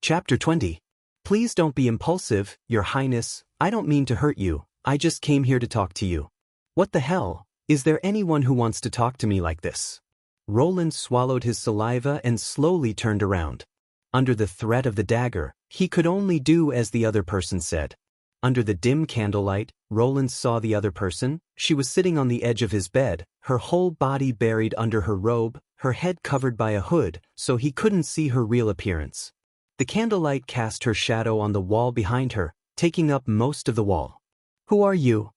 Chapter 20. Please don't be impulsive, Your Highness, I don't mean to hurt you, I just came here to talk to you. What the hell, is there anyone who wants to talk to me like this? Roland swallowed his saliva and slowly turned around. Under the threat of the dagger, he could only do as the other person said. Under the dim candlelight, Roland saw the other person. She was sitting on the edge of his bed, her whole body buried under her robe, her head covered by a hood, so he couldn't see her real appearance. The candlelight cast her shadow on the wall behind her, taking up most of the wall. Who are you?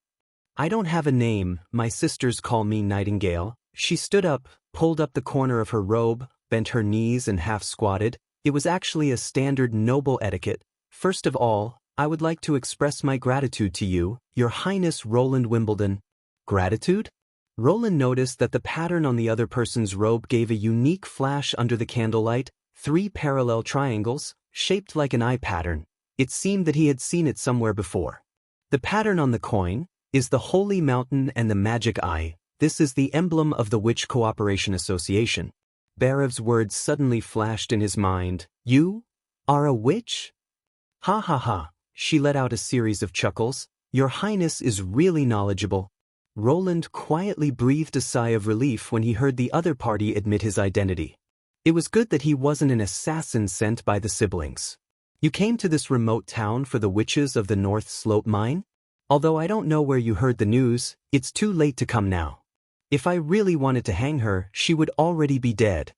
I don't have a name, my sisters call me Nightingale. She stood up, pulled up the corner of her robe, bent her knees and half squatted. It was actually a standard noble etiquette. First of all, I would like to express my gratitude to you, Your Highness Roland Wimbledon. Gratitude? Roland noticed that the pattern on the other person's robe gave a unique flash under the candlelight, 3 parallel triangles, shaped like an eye pattern. It seemed that he had seen it somewhere before. The pattern on the coin is the Holy Mountain and the Magic Eye. This is the emblem of the Witch Cooperation Association. Barev's words suddenly flashed in his mind. You are a witch? Ha ha ha. She let out a series of chuckles. Your Highness is really knowledgeable. Roland quietly breathed a sigh of relief when he heard the other party admit his identity. It was good that he wasn't an assassin sent by the siblings. You came to this remote town for the witches of the North Slope mine? Although I don't know where you heard the news, it's too late to come now. If I really wanted to hang her, she would already be dead.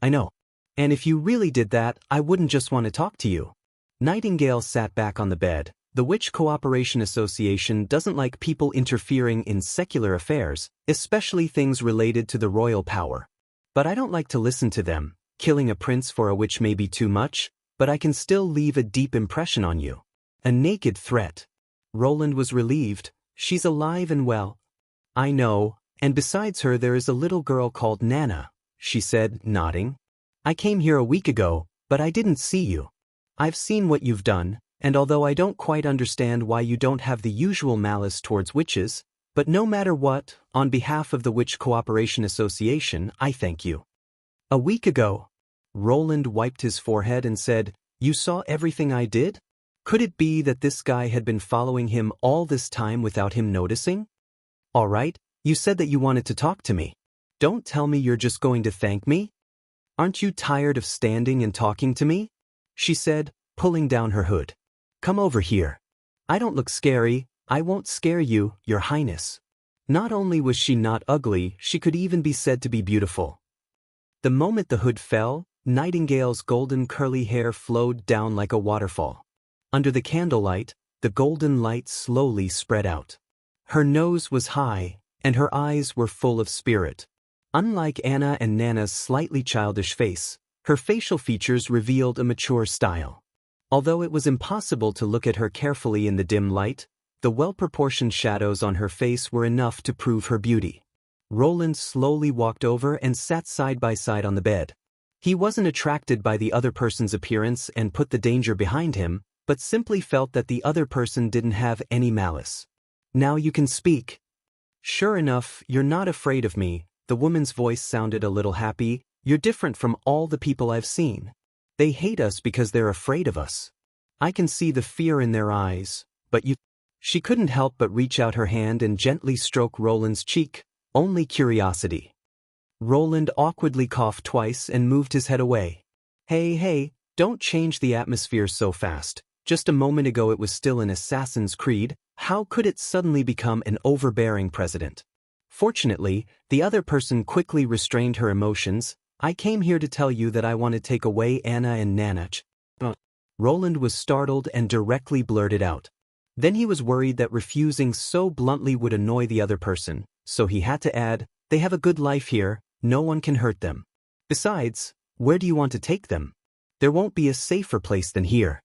I know. And if you really did that, I wouldn't just want to talk to you. Nightingale sat back on the bed. The Witch Cooperation Association doesn't like people interfering in secular affairs, especially things related to the royal power. But I don't like to listen to them. Killing a prince for a witch may be too much, but I can still leave a deep impression on you. A naked threat. Roland was relieved. She's alive and well. I know, and besides her there is a little girl called Nana, she said, nodding. I came here a week ago, but I didn't see you. I've seen what you've done, and although I don't quite understand why you don't have the usual malice towards witches, but no matter what, on behalf of the Witch Cooperation Association, I thank you. A week ago. Roland wiped his forehead and said, You saw everything I did? Could it be that this guy had been following him all this time without him noticing? All right, you said that you wanted to talk to me. Don't tell me you're just going to thank me? Aren't you tired of standing and talking to me? She said, pulling down her hood. Come over here. I don't look scary. I won't scare you, Your Highness. Not only was she not ugly, she could even be said to be beautiful. The moment the hood fell, Nightingale's golden curly hair flowed down like a waterfall. Under the candlelight, the golden light slowly spread out. Her nose was high, and her eyes were full of spirit. Unlike Anna and Nana's slightly childish face, her facial features revealed a mature style. Although it was impossible to look at her carefully in the dim light, the well-proportioned shadows on her face were enough to prove her beauty. Roland slowly walked over and sat side by side on the bed. He wasn't attracted by the other person's appearance and put the danger behind him, but simply felt that the other person didn't have any malice. Now you can speak. Sure enough, you're not afraid of me. The woman's voice sounded a little happy. You're different from all the people I've seen. They hate us because they're afraid of us. I can see the fear in their eyes, but you... She couldn't help but reach out her hand and gently stroke Roland's cheek. Only curiosity. Roland awkwardly coughed twice and moved his head away. Hey, don't change the atmosphere so fast. Just a moment ago it was still an Assassin's Creed. How could it suddenly become an overbearing president? Fortunately, the other person quickly restrained her emotions. I came here to tell you that I want to take away Anna and Nana. Roland was startled and directly blurted out. Then he was worried that refusing so bluntly would annoy the other person, so he had to add, they have a good life here, no one can hurt them. Besides, where do you want to take them? There won't be a safer place than here.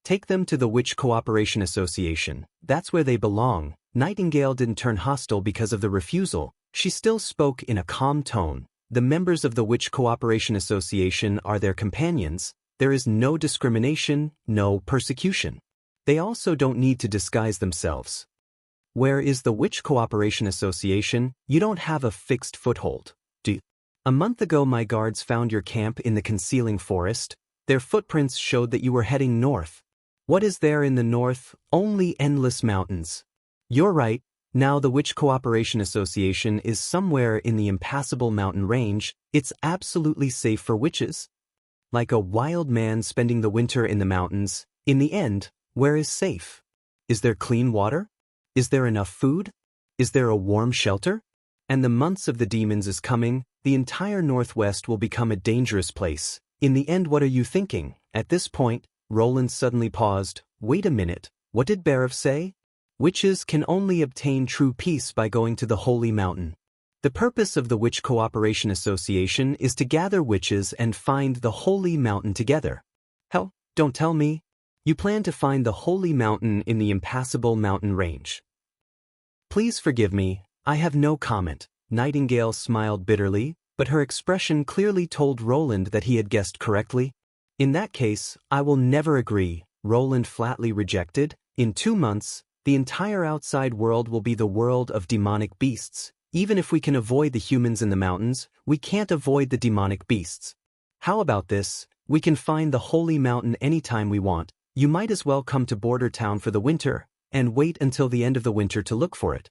Take them to the Witch Cooperation Association, that's where they belong. Nightingale didn't turn hostile because of the refusal, she still spoke in a calm tone. The members of the Witch Cooperation Association are their companions, there is no discrimination, no persecution. They also don't need to disguise themselves. Where is the Witch Cooperation Association? You don't have a fixed foothold, do you? A month ago my guards found your camp in the concealing forest. Their footprints showed that you were heading north. What is there in the north? Only endless mountains. You're right, now the Witch Cooperation Association is somewhere in the impassable mountain range. It's absolutely safe for witches. Like a wild man spending the winter in the mountains, in the end, where is safe? Is there clean water? Is there enough food? Is there a warm shelter? And the months of the demons is coming, the entire Northwest will become a dangerous place. In the end, what are you thinking? At this point, Roland suddenly paused. Wait a minute, what did Berev say? Witches can only obtain true peace by going to the Holy Mountain. The purpose of the Witch Cooperation Association is to gather witches and find the Holy Mountain together. Hell, don't tell me. You plan to find the Holy Mountain in the impassable mountain range. Please forgive me, I have no comment. Nightingale smiled bitterly, but her expression clearly told Roland that he had guessed correctly. In that case, I will never agree, Roland flatly rejected. In 2 months, the entire outside world will be the world of demonic beasts. Even if we can avoid the humans in the mountains, we can't avoid the demonic beasts. How about this? We can find the Holy Mountain anytime we want. You might as well come to Border Town for the winter, and wait until the end of the winter to look for it.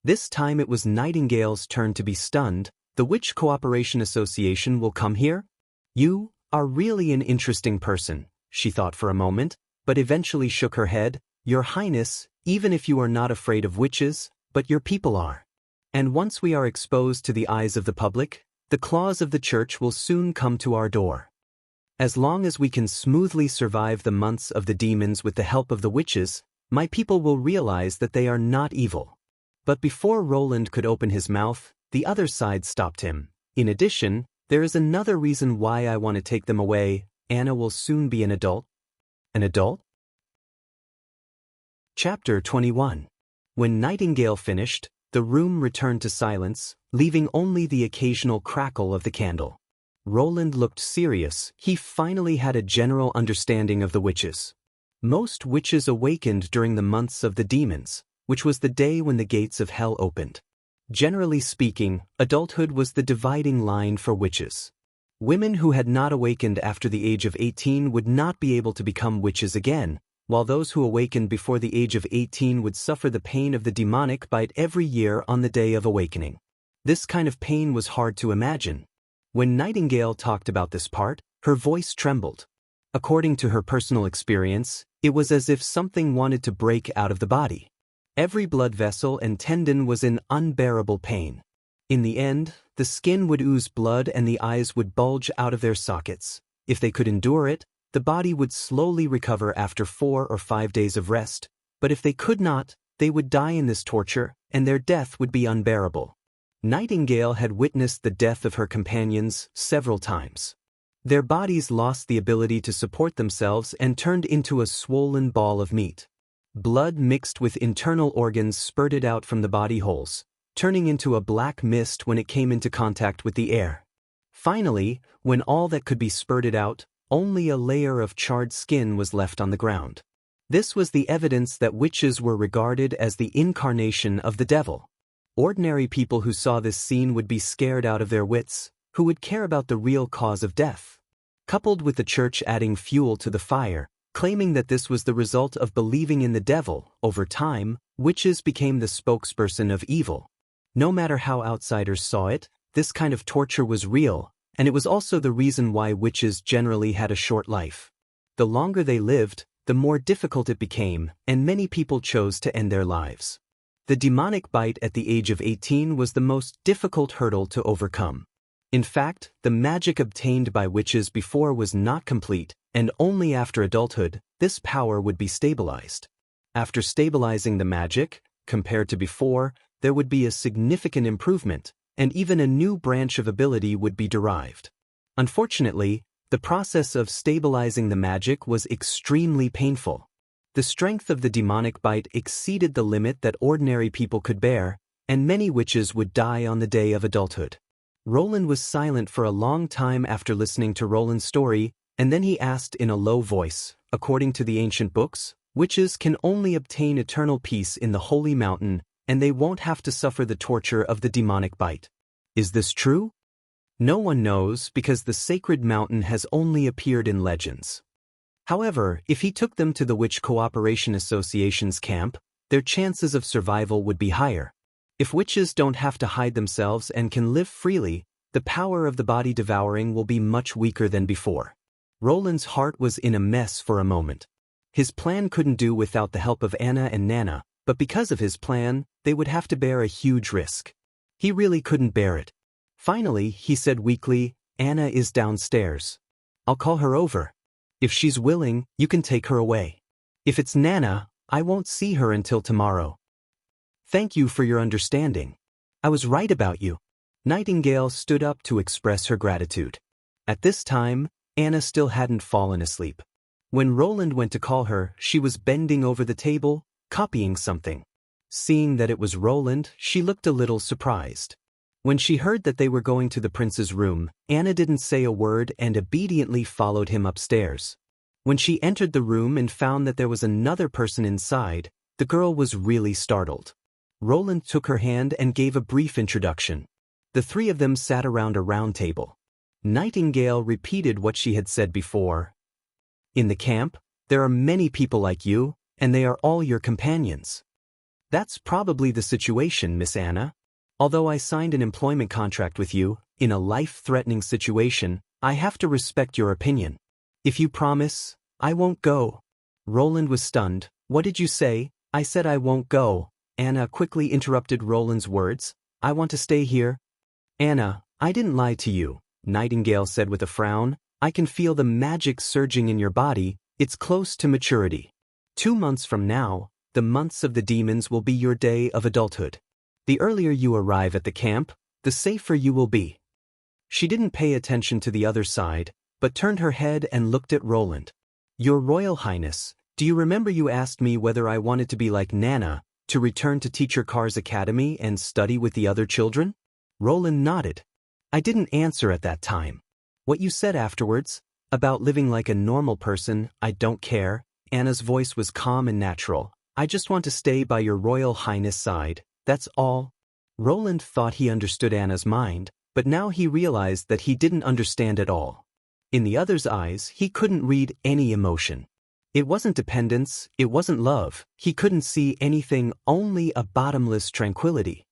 This time it was Nightingale's turn to be stunned. The Witch Cooperation Association will come here? You are really an interesting person, she thought for a moment, but eventually shook her head. Your Highness, even if you are not afraid of witches, but your people are. And once we are exposed to the eyes of the public, the claws of the church will soon come to our door. As long as we can smoothly survive the months of the demons with the help of the witches, my people will realize that they are not evil. But before Roland could open his mouth, the other side stopped him. In addition, there is another reason why I want to take them away. Anna will soon be an adult. An adult? Chapter 21. When Nightingale finished, the room returned to silence, leaving only the occasional crackle of the candle. Roland looked serious. He finally had a general understanding of the witches. Most witches awakened during the months of the demons, which was the day when the gates of hell opened. Generally speaking, adulthood was the dividing line for witches. Women who had not awakened after the age of 18 would not be able to become witches again, while those who awakened before the age of 18 would suffer the pain of the demonic bite every year on the day of awakening. This kind of pain was hard to imagine. When Nightingale talked about this part, her voice trembled. According to her personal experience, it was as if something wanted to break out of the body. Every blood vessel and tendon was in unbearable pain. In the end, the skin would ooze blood and the eyes would bulge out of their sockets. If they could endure it, the body would slowly recover after 4 or 5 days of rest, but if they could not, they would die in this torture, and their death would be unbearable. Nightingale had witnessed the death of her companions several times. Their bodies lost the ability to support themselves and turned into a swollen ball of meat. Blood mixed with internal organs spurted out from the body holes, turning into a black mist when it came into contact with the air. Finally, when all that could be spurted out, only a layer of charred skin was left on the ground. This was the evidence that witches were regarded as the incarnation of the devil. Ordinary people who saw this scene would be scared out of their wits. Who would care about the real cause of death? Coupled with the church adding fuel to the fire, claiming that this was the result of believing in the devil, over time, witches became the spokesperson of evil. No matter how outsiders saw it, this kind of torture was real, and it was also the reason why witches generally had a short life. The longer they lived, the more difficult it became, and many people chose to end their lives. The demonic bite at the age of 18 was the most difficult hurdle to overcome. In fact, the magic obtained by witches before was not complete, and only after adulthood, this power would be stabilized. After stabilizing the magic, compared to before, there would be a significant improvement, and even a new branch of ability would be derived. Unfortunately, the process of stabilizing the magic was extremely painful. The strength of the demonic bite exceeded the limit that ordinary people could bear, and many witches would die on the day of adulthood. Roland was silent for a long time after listening to Roland's story, and then he asked in a low voice, according to the ancient books, witches can only obtain eternal peace in the Holy Mountain, and they won't have to suffer the torture of the demonic bite. Is this true? No one knows because the sacred mountain has only appeared in legends. However, if he took them to the Witch Cooperation Association's camp, their chances of survival would be higher. If witches don't have to hide themselves and can live freely, the power of the body devouring will be much weaker than before. Roland's heart was in a mess for a moment. His plan couldn't do without the help of Anna and Nana, but because of his plan, they would have to bear a huge risk. He really couldn't bear it. Finally, he said weakly, "Anna is downstairs. I'll call her over. If she's willing, you can take her away. If it's Nana, I won't see her until tomorrow. Thank you for your understanding. I was right about you." Nightingale stood up to express her gratitude. At this time, Anna still hadn't fallen asleep. When Roland went to call her, she was bending over the table, copying something. Seeing that it was Roland, she looked a little surprised. When she heard that they were going to the prince's room, Anna didn't say a word and obediently followed him upstairs. When she entered the room and found that there was another person inside, the girl was really startled. Roland took her hand and gave a brief introduction. The three of them sat around a round table. Nightingale repeated what she had said before. "In the camp, there are many people like you, and they are all your companions." "That's probably the situation, Miss Anna. Although I signed an employment contract with you, in a life-threatening situation, I have to respect your opinion. If you promise, I won't go." Roland was stunned. "What did you say?" "I said I won't go." Anna quickly interrupted Roland's words. "I want to stay here." "Anna, I didn't lie to you," Nightingale said with a frown. "I can feel the magic surging in your body. It's close to maturity. 2 months from now, the months of the demons will be your day of adulthood. The earlier you arrive at the camp, the safer you will be." She didn't pay attention to the other side, but turned her head and looked at Roland. "Your Royal Highness, do you remember you asked me whether I wanted to be like Nana, to return to Teacher Carr's academy and study with the other children?" Roland nodded. "I didn't answer at that time. What you said afterwards, about living like a normal person, I don't care." Anna's voice was calm and natural. "I just want to stay by your Royal Highness' side, that's all." Roland thought he understood Anna's mind, but now he realized that he didn't understand at all. In the other's eyes, he couldn't read any emotion. It wasn't dependence, it wasn't love, he couldn't see anything, only a bottomless tranquility.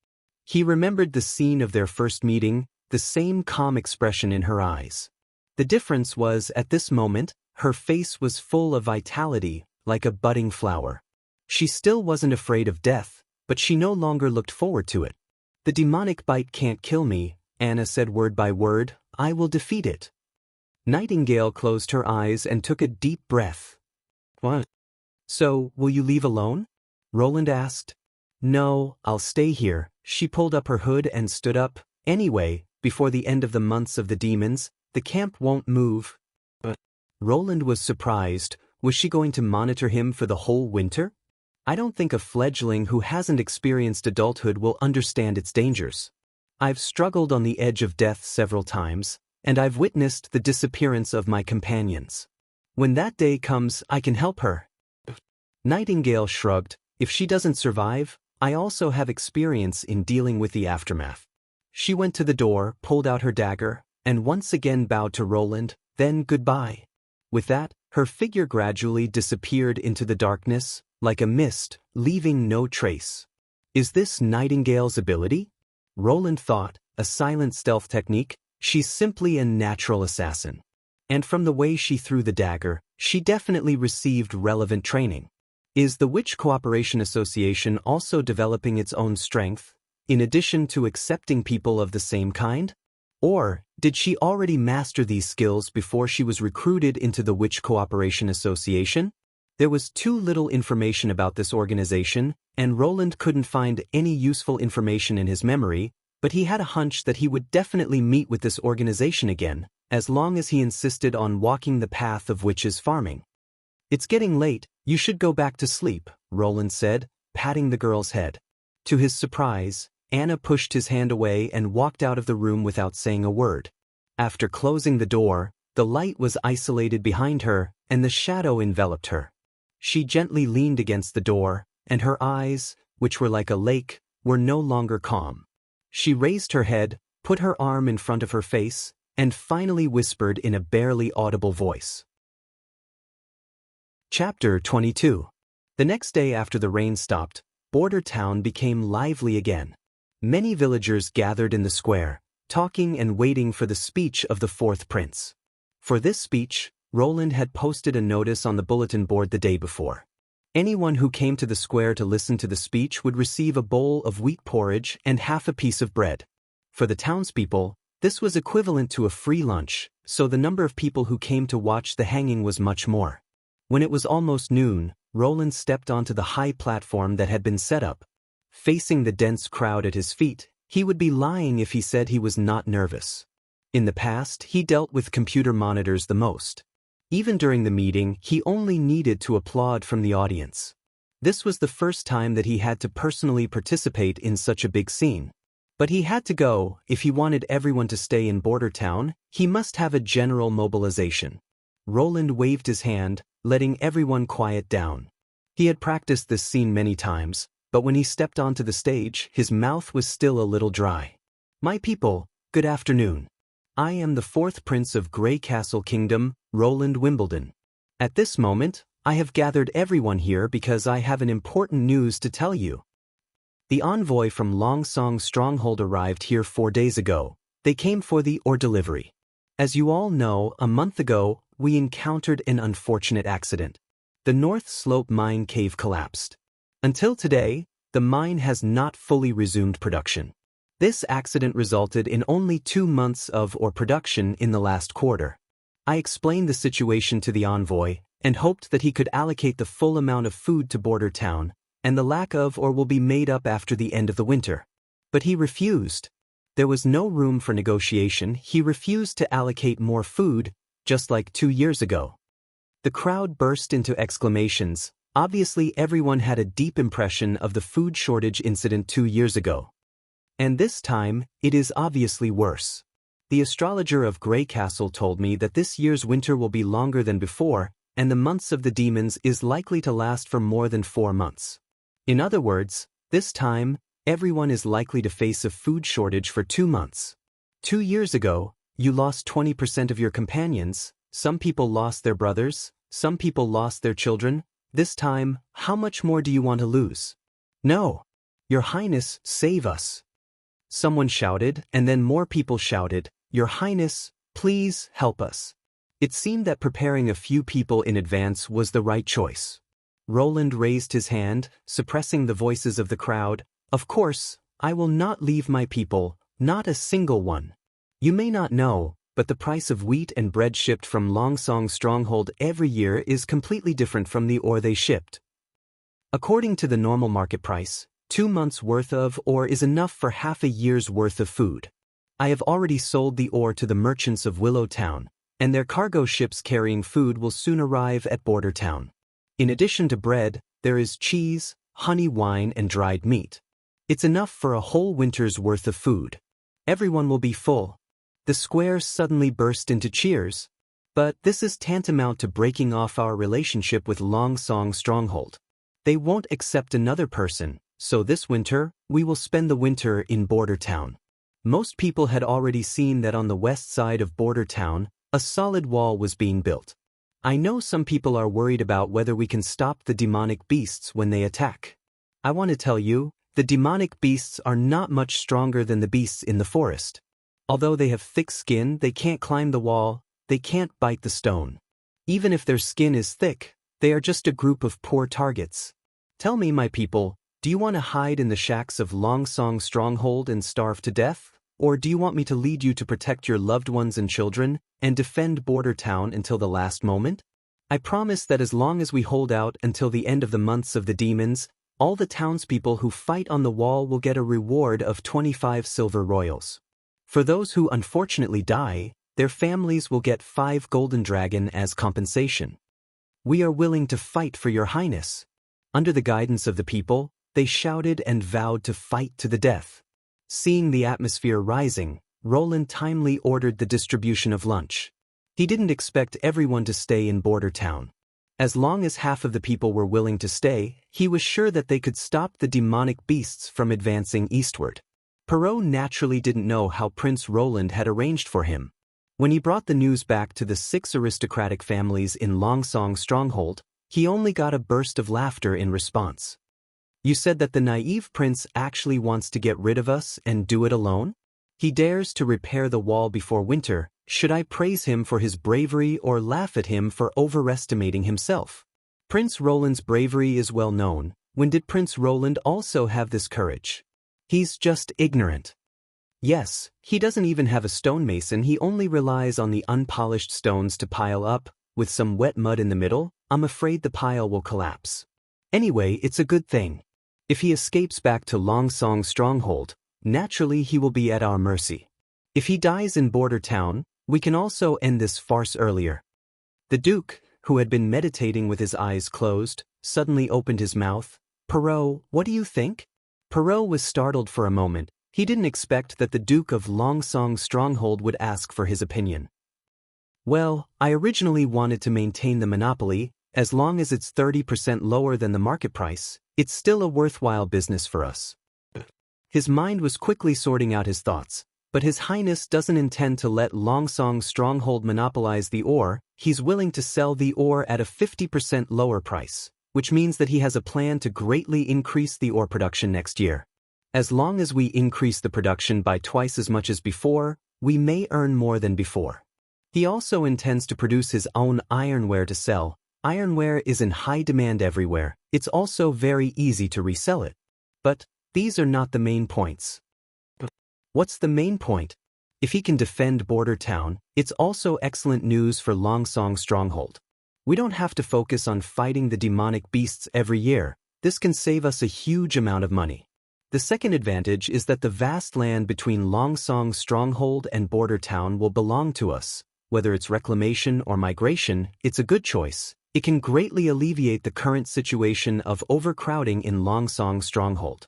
He remembered the scene of their first meeting, the same calm expression in her eyes. The difference was, at this moment, her face was full of vitality, like a budding flower. She still wasn't afraid of death, but she no longer looked forward to it. "The demonic bite can't kill me," Anna said word by word. "I will defeat it." Nightingale closed her eyes and took a deep breath. "What? So, will you leave alone?" Roland asked. "No, I'll stay here." She pulled up her hood and stood up. "Anyway, before the end of the months of the demons, the camp won't move." But Roland was surprised. Was she going to monitor him for the whole winter? "I don't think a fledgling who hasn't experienced adulthood will understand its dangers. I've struggled on the edge of death several times, and I've witnessed the disappearance of my companions. When that day comes, I can help her." Nightingale shrugged. "If she doesn't survive, I also have experience in dealing with the aftermath." She went to the door, pulled out her dagger, and once again bowed to Roland, then goodbye. With that, her figure gradually disappeared into the darkness, like a mist, leaving no trace. Is this Nightingale's ability? Roland thought, a silent stealth technique. She's simply a natural assassin. And from the way she threw the dagger, she definitely received relevant training. Is the Witch Cooperation Association also developing its own strength, in addition to accepting people of the same kind? Or did she already master these skills before she was recruited into the Witch Cooperation Association? There was too little information about this organization, and Roland couldn't find any useful information in his memory, but he had a hunch that he would definitely meet with this organization again, as long as he insisted on walking the path of witches farming. "It's getting late, you should go back to sleep," Roland said, patting the girl's head. To his surprise, Anna pushed his hand away and walked out of the room without saying a word. After closing the door, the light was isolated behind her, and the shadow enveloped her. She gently leaned against the door, and her eyes, which were like a lake, were no longer calm. She raised her head, put her arm in front of her face, and finally whispered in a barely audible voice. Chapter 22. The next day after the rain stopped, Border Town became lively again. Many villagers gathered in the square, talking and waiting for the speech of the fourth prince. For this speech, Roland had posted a notice on the bulletin board the day before. Anyone who came to the square to listen to the speech would receive a bowl of wheat porridge and half a piece of bread. For the townspeople, this was equivalent to a free lunch, so the number of people who came to watch the hanging was much more. When it was almost noon, Roland stepped onto the high platform that had been set up. Facing the dense crowd at his feet, he would be lying if he said he was not nervous. In the past, he dealt with computer monitors the most. Even during the meeting, he only needed to applaud from the audience. This was the first time that he had to personally participate in such a big scene. But he had to go. If he wanted everyone to stay in Border Town, he must have a general mobilization. Roland waved his hand, letting everyone quiet down. He had practiced this scene many times, but when he stepped onto the stage, his mouth was still a little dry. My people, good afternoon. I am the fourth prince of Grey Castle Kingdom, Roland Wimbledon. At this moment, I have gathered everyone here because I have an important news to tell you. The envoy from Longsong Stronghold arrived here 4 days ago. They came for the ore delivery. As you all know, a month ago, we encountered an unfortunate accident. The North Slope mine cave collapsed. Until today, the mine has not fully resumed production. This accident resulted in only 2 months of ore production in the last quarter. I explained the situation to the envoy and hoped that he could allocate the full amount of food to Border Town, and the lack of ore will be made up after the end of the winter. But he refused. There was no room for negotiation. He refused to allocate more food, just like 2 years ago. The crowd burst into exclamations. Obviously, everyone had a deep impression of the food shortage incident 2 years ago. And this time, it is obviously worse. The astrologer of Grey Castle told me that this year's winter will be longer than before, and the months of the demons is likely to last for more than 4 months. In other words, this time, everyone is likely to face a food shortage for 2 months. 2 years ago, you lost 20% of your companions, some people lost their brothers, some people lost their children. This time, how much more do you want to lose? No. Your Highness, save us. Someone shouted, and then more people shouted, Your Highness, please help us. It seemed that preparing a few people in advance was the right choice. Roland raised his hand, suppressing the voices of the crowd. Of course, I will not leave my people, not a single one. You may not know, but the price of wheat and bread shipped from Longsong Stronghold every year is completely different from the ore they shipped. According to the normal market price, 2 months' worth of ore is enough for half a year's worth of food. I have already sold the ore to the merchants of Willow Town, and their cargo ships carrying food will soon arrive at Border Town. In addition to bread, there is cheese, honey wine and dried meat. It's enough for a whole winter's worth of food. Everyone will be full. The square suddenly burst into cheers. But this is tantamount to breaking off our relationship with Longsong Stronghold. They won't accept another person, so this winter, we will spend the winter in Border Town. Most people had already seen that on the west side of Border Town, a solid wall was being built. I know some people are worried about whether we can stop the demonic beasts when they attack. I want to tell you, the demonic beasts are not much stronger than the beasts in the forest. Although they have thick skin, they can't climb the wall, they can't bite the stone. Even if their skin is thick, they are just a group of poor targets. Tell me, my people, do you want to hide in the shacks of Longsong Stronghold and starve to death? Or do you want me to lead you to protect your loved ones and children, and defend Border Town until the last moment? I promise that as long as we hold out until the end of the months of the demons, all the townspeople who fight on the wall will get a reward of 25 silver royals. For those who unfortunately die, their families will get 5 golden dragon as compensation. We are willing to fight for your highness. Under the guidance of the people, they shouted and vowed to fight to the death. Seeing the atmosphere rising, Roland timely ordered the distribution of lunch. He didn't expect everyone to stay in Border Town. As long as half of the people were willing to stay, he was sure that they could stop the demonic beasts from advancing eastward. Perrault naturally didn't know how Prince Roland had arranged for him. When he brought the news back to the 6 aristocratic families in Longsong's stronghold, he only got a burst of laughter in response. "You said that the naive prince actually wants to get rid of us and do it alone? He dares to repair the wall before winter. Should I praise him for his bravery or laugh at him for overestimating himself? Prince Roland's bravery is well known. When did Prince Roland also have this courage? He's just ignorant. Yes, he doesn't even have a stonemason, he only relies on the unpolished stones to pile up, with some wet mud in the middle. I'm afraid the pile will collapse. Anyway, it's a good thing. If he escapes back to Longsong's stronghold, naturally he will be at our mercy. If he dies in Border Town, we can also end this farce earlier." The Duke, who had been meditating with his eyes closed, suddenly opened his mouth. "Perrault, what do you think?" Perrault was startled for a moment. He didn't expect that the Duke of Longsong's stronghold would ask for his opinion. "Well, I originally wanted to maintain the monopoly. As long as it's 30% lower than the market price, it's still a worthwhile business for us." His mind was quickly sorting out his thoughts. But His Highness doesn't intend to let Longsong's stronghold monopolize the ore. He's willing to sell the ore at a 50% lower price, which means that he has a plan to greatly increase the ore production next year. As long as we increase the production by twice as much as before, we may earn more than before. He also intends to produce his own ironware to sell. Ironware is in high demand everywhere. It's also very easy to resell it. But these are not the main points. What's the main point? If he can defend Border Town, it's also excellent news for Longsong's stronghold. We don't have to focus on fighting the demonic beasts every year. This can save us a huge amount of money. The second advantage is that the vast land between Longsong's stronghold and Border Town will belong to us. Whether it's reclamation or migration, it's a good choice. It can greatly alleviate the current situation of overcrowding in Longsong's stronghold.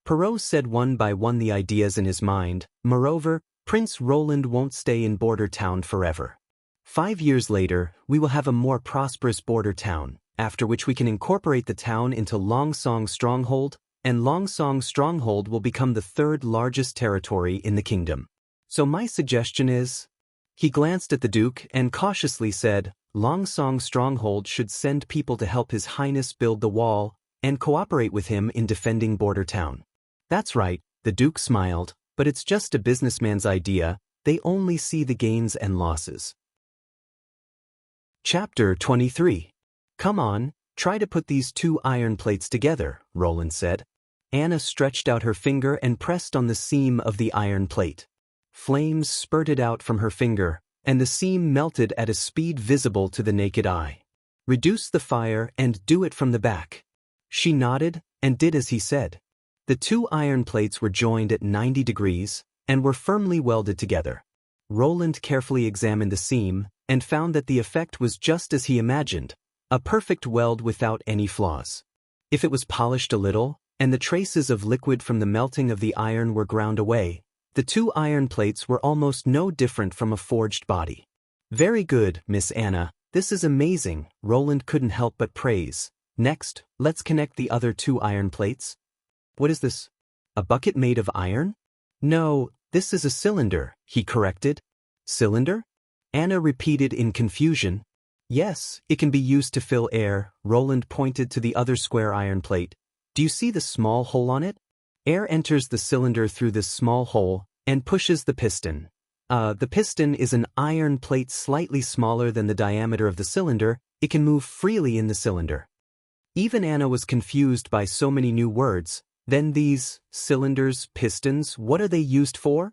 Perrault said one by one the ideas in his mind. Moreover, Prince Roland won't stay in Border Town forever. 5 years later, we will have a more prosperous Border Town, after which we can incorporate the town into Longsong's stronghold, and Longsong's stronghold will become the 3rd largest territory in the kingdom. So my suggestion is... He glanced at the Duke and cautiously said, Longsong's stronghold should send people to help His Highness build the wall and cooperate with him in defending Border Town. That's right, the Duke smiled, but it's just a businessman's idea. They only see the gains and losses. Chapter 23. Come on, try to put these 2 iron plates together, Roland said. Anna stretched out her finger and pressed on the seam of the iron plate. Flames spurted out from her finger, and the seam melted at a speed visible to the naked eye. Reduce the fire and do it from the back. She nodded and did as he said. The 2 iron plates were joined at 90 degrees and were firmly welded together. Roland carefully examined the seam and found that the effect was just as he imagined, a perfect weld without any flaws. If it was polished a little, and the traces of liquid from the melting of the iron were ground away, the 2 iron plates were almost no different from a forged body. Very good, Miss Anna, this is amazing, Roland couldn't help but praise. Next, let's connect the other 2 iron plates. What is this? A bucket made of iron? No, this is a cylinder, he corrected. Cylinder? Anna repeated in confusion. Yes, it can be used to fill air, Roland pointed to the other square iron plate. Do you see the small hole on it? Air enters the cylinder through this small hole and pushes the piston. The piston is an iron plate slightly smaller than the diameter of the cylinder. It can move freely in the cylinder. Even Anna was confused by so many new words. Then these cylinders, pistons, what are they used for?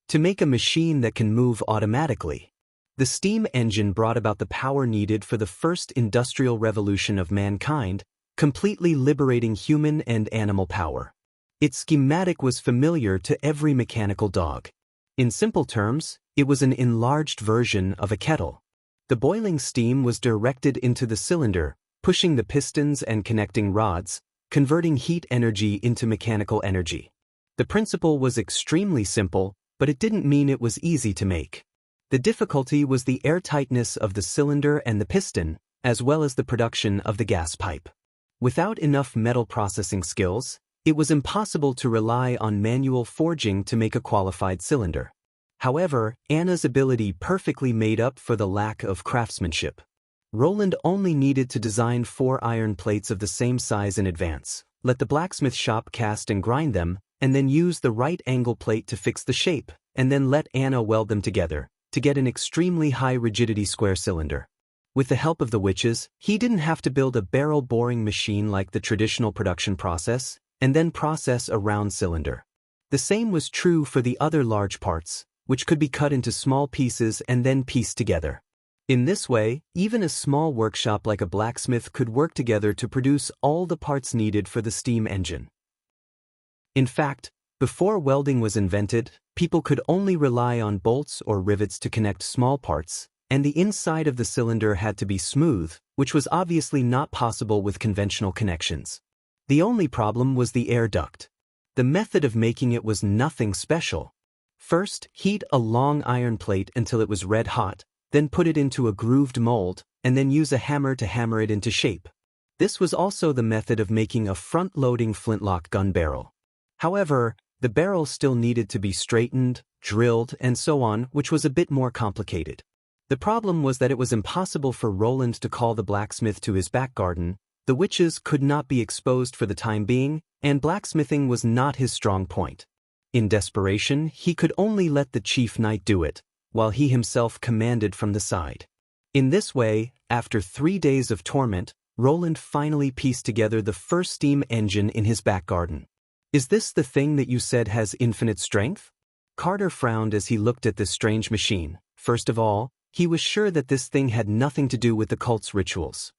To make a machine that can move automatically. The steam engine brought about the power needed for the first industrial revolution of mankind, completely liberating human and animal power. Its schematic was familiar to every mechanical dog. In simple terms, it was an enlarged version of a kettle. The boiling steam was directed into the cylinder, pushing the pistons and connecting rods, converting heat energy into mechanical energy. The principle was extremely simple, but it didn't mean it was easy to make. The difficulty was the airtightness of the cylinder and the piston, as well as the production of the gas pipe. Without enough metal processing skills, It was impossible to rely on manual forging to make a qualified cylinder. However, Anna's ability perfectly made up for the lack of craftsmanship. Roland only needed to design 4 iron plates of the same size in advance, let the blacksmith shop cast and grind them, and then use the right angle plate to fix the shape, and then let Anna weld them together, to get an extremely high rigidity square cylinder. With the help of the witches, he didn't have to build a barrel boring machine like the traditional production process, and then process a round cylinder. The same was true for the other large parts, which could be cut into small pieces and then pieced together. In this way, even a small workshop like a blacksmith could work together to produce all the parts needed for the steam engine. In fact, before welding was invented, people could only rely on bolts or rivets to connect small parts, and the inside of the cylinder had to be smooth, which was obviously not possible with conventional connections. The only problem was the air duct. The method of making it was nothing special. First, heat a long iron plate until it was red hot, then put it into a grooved mold, and then use a hammer to hammer it into shape. This was also the method of making a front-loading flintlock gun barrel. However, the barrel still needed to be straightened, drilled, and so on, which was a bit more complicated. The problem was that it was impossible for Roland to call the blacksmith to his back garden, the witches could not be exposed for the time being, and blacksmithing was not his strong point. In desperation, he could only let the chief knight do it, while he himself commanded from the side. In this way, after 3 days of torment, Roland finally pieced together the first steam engine in his back garden. "Is this the thing that you said has infinite strength?" Carter frowned as he looked at this strange machine. First of all, he was sure that this thing had nothing to do with the cult's rituals.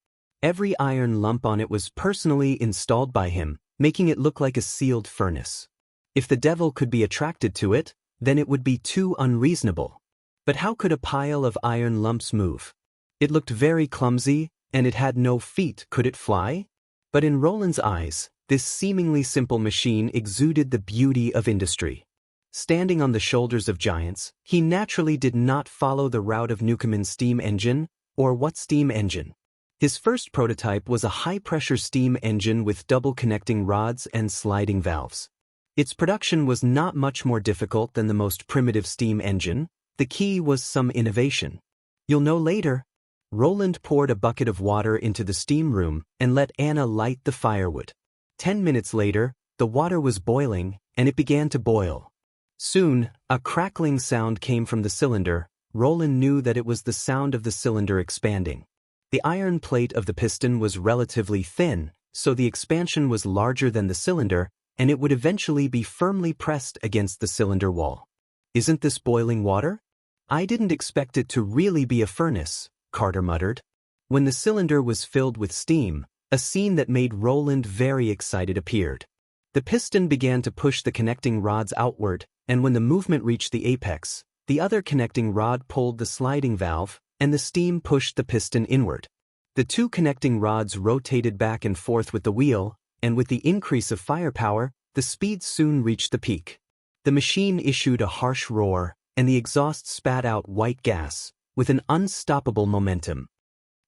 Every iron lump on it was personally installed by him, making it look like a sealed furnace. If the devil could be attracted to it, then it would be too unreasonable. But how could a pile of iron lumps move? It looked very clumsy, and it had no feet. Could it fly? But in Roland's eyes, this seemingly simple machine exuded the beauty of industry. Standing on the shoulders of giants, he naturally did not follow the route of Newcomen's steam engine, or what steam engine? His first prototype was a high-pressure steam engine with double connecting rods and sliding valves. Its production was not much more difficult than the most primitive steam engine. The key was some innovation. "You'll know later." Roland poured a bucket of water into the steam room and let Anna light the firewood. 10 minutes later, the water was boiling, and it began to boil. Soon, a crackling sound came from the cylinder. Roland knew that it was the sound of the cylinder expanding. The iron plate of the piston was relatively thin, so the expansion was larger than the cylinder, and it would eventually be firmly pressed against the cylinder wall. "Isn't this boiling water? I didn't expect it to really be a furnace," Carter muttered. When the cylinder was filled with steam, a scene that made Roland very excited appeared. The piston began to push the connecting rods outward, and when the movement reached the apex, the other connecting rod pulled the sliding valve, and the steam pushed the piston inward. The 2 connecting rods rotated back and forth with the wheel, and with the increase of firepower, the speed soon reached the peak. The machine issued a harsh roar, and the exhaust spat out white gas, with an unstoppable momentum.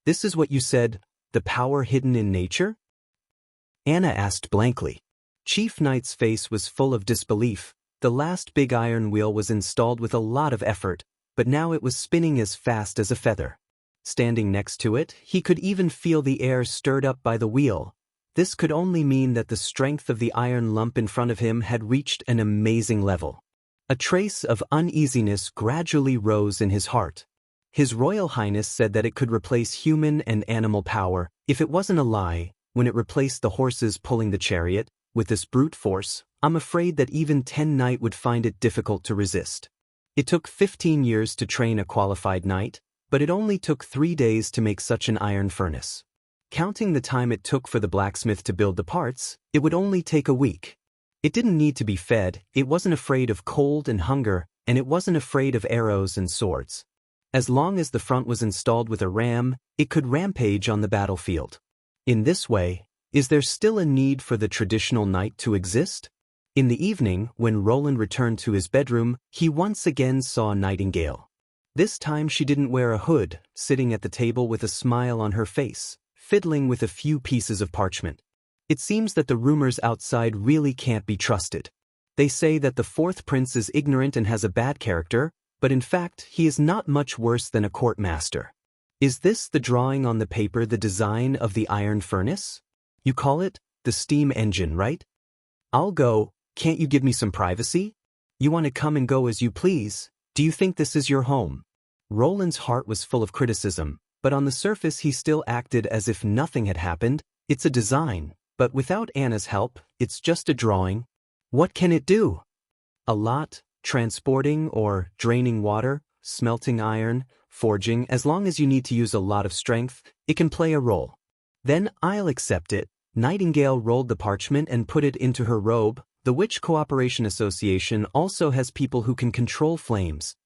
"This is what you said, the power hidden in nature?" Anna asked blankly. Chief Knight's face was full of disbelief. The last big iron wheel was installed with a lot of effort, but now it was spinning as fast as a feather. Standing next to it, he could even feel the air stirred up by the wheel. This could only mean that the strength of the iron lump in front of him had reached an amazing level. A trace of uneasiness gradually rose in his heart. His Royal Highness said that it could replace human and animal power. If it wasn't a lie, when it replaced the horses pulling the chariot, with this brute force, I'm afraid that even 10 knight would find it difficult to resist. It took 15 years to train a qualified knight, but it only took 3 days to make such an iron furnace. Counting the time it took for the blacksmith to build the parts, it would only take a week. It didn't need to be fed, it wasn't afraid of cold and hunger, and it wasn't afraid of arrows and swords. As long as the front was installed with a ram, it could rampage on the battlefield. In this way, is there still a need for the traditional knight to exist? In the evening, when Roland returned to his bedroom, he once again saw Nightingale. This time she didn't wear a hood, sitting at the table with a smile on her face, fiddling with a few pieces of parchment. It seems that the rumors outside really can't be trusted. They say that the fourth prince is ignorant and has a bad character, but in fact he is not much worse than a court master. Is this the drawing on the paper the design of the iron furnace? You call it the steam engine, right? I'll go. Can't you give me some privacy? You want to come and go as you please. Do you think this is your home? Roland's heart was full of criticism, but on the surface he still acted as if nothing had happened. It's a design, but without Anna's help, it's just a drawing. What can it do? A lot. Transporting or draining water, smelting iron, forging. As long as you need to use a lot of strength, it can play a role. Then I'll accept it. Nightingale rolled the parchment and put it into her robe. The Witch Cooperation Association also has people who can control flames.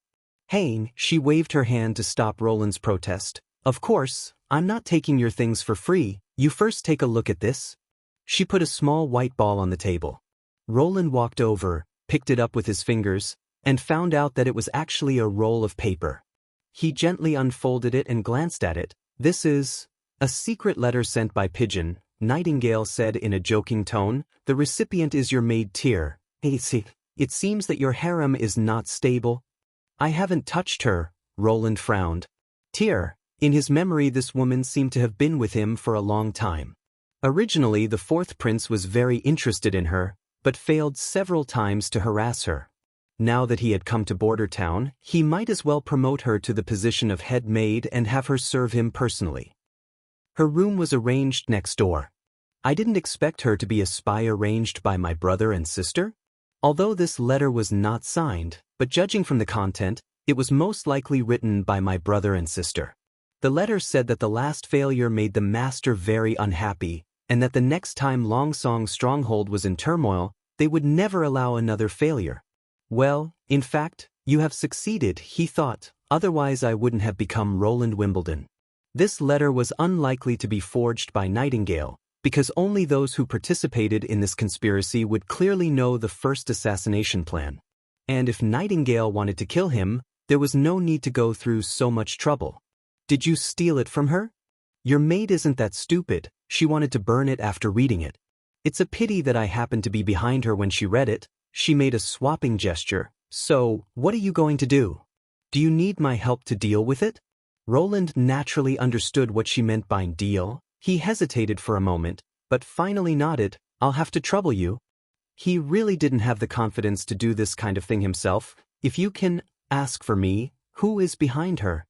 Hey, she waved her hand to stop Roland's protest. Of course, I'm not taking your things for free. You first take a look at this. She put a small white ball on the table. Roland walked over, picked it up with his fingers, and found out that it was actually a roll of paper. He gently unfolded it and glanced at it. This is a secret letter sent by pigeon, Nightingale said in a joking tone. The recipient is your maid Tyr. It seems that your harem is not stable. I haven't touched her, Roland frowned. Tyr, in his memory this woman seemed to have been with him for a long time. Originally the fourth prince was very interested in her, but failed several times to harass her. Now that he had come to Border Town, he might as well promote her to the position of head maid and have her serve him personally. Her room was arranged next door. I didn't expect her to be a spy arranged by my brother and sister. Although this letter was not signed, but judging from the content, it was most likely written by my brother and sister. The letter said that the last failure made the master very unhappy, and that the next time Longsong's stronghold was in turmoil, they would never allow another failure. Well, in fact, you have succeeded, he thought, otherwise I wouldn't have become Roland Wimbledon. This letter was unlikely to be forged by Nightingale, because only those who participated in this conspiracy would clearly know the first assassination plan. And if Nightingale wanted to kill him, there was no need to go through so much trouble. Did you steal it from her? Your maid isn't that stupid. She wanted to burn it after reading it. It's a pity that I happened to be behind her when she read it. She made a swapping gesture. So, what are you going to do? Do you need my help to deal with it? Roland naturally understood what she meant by deal. He hesitated for a moment, but finally nodded. I'll have to trouble you. He really didn't have the confidence to do this kind of thing himself. If you can ask for me, who is behind her?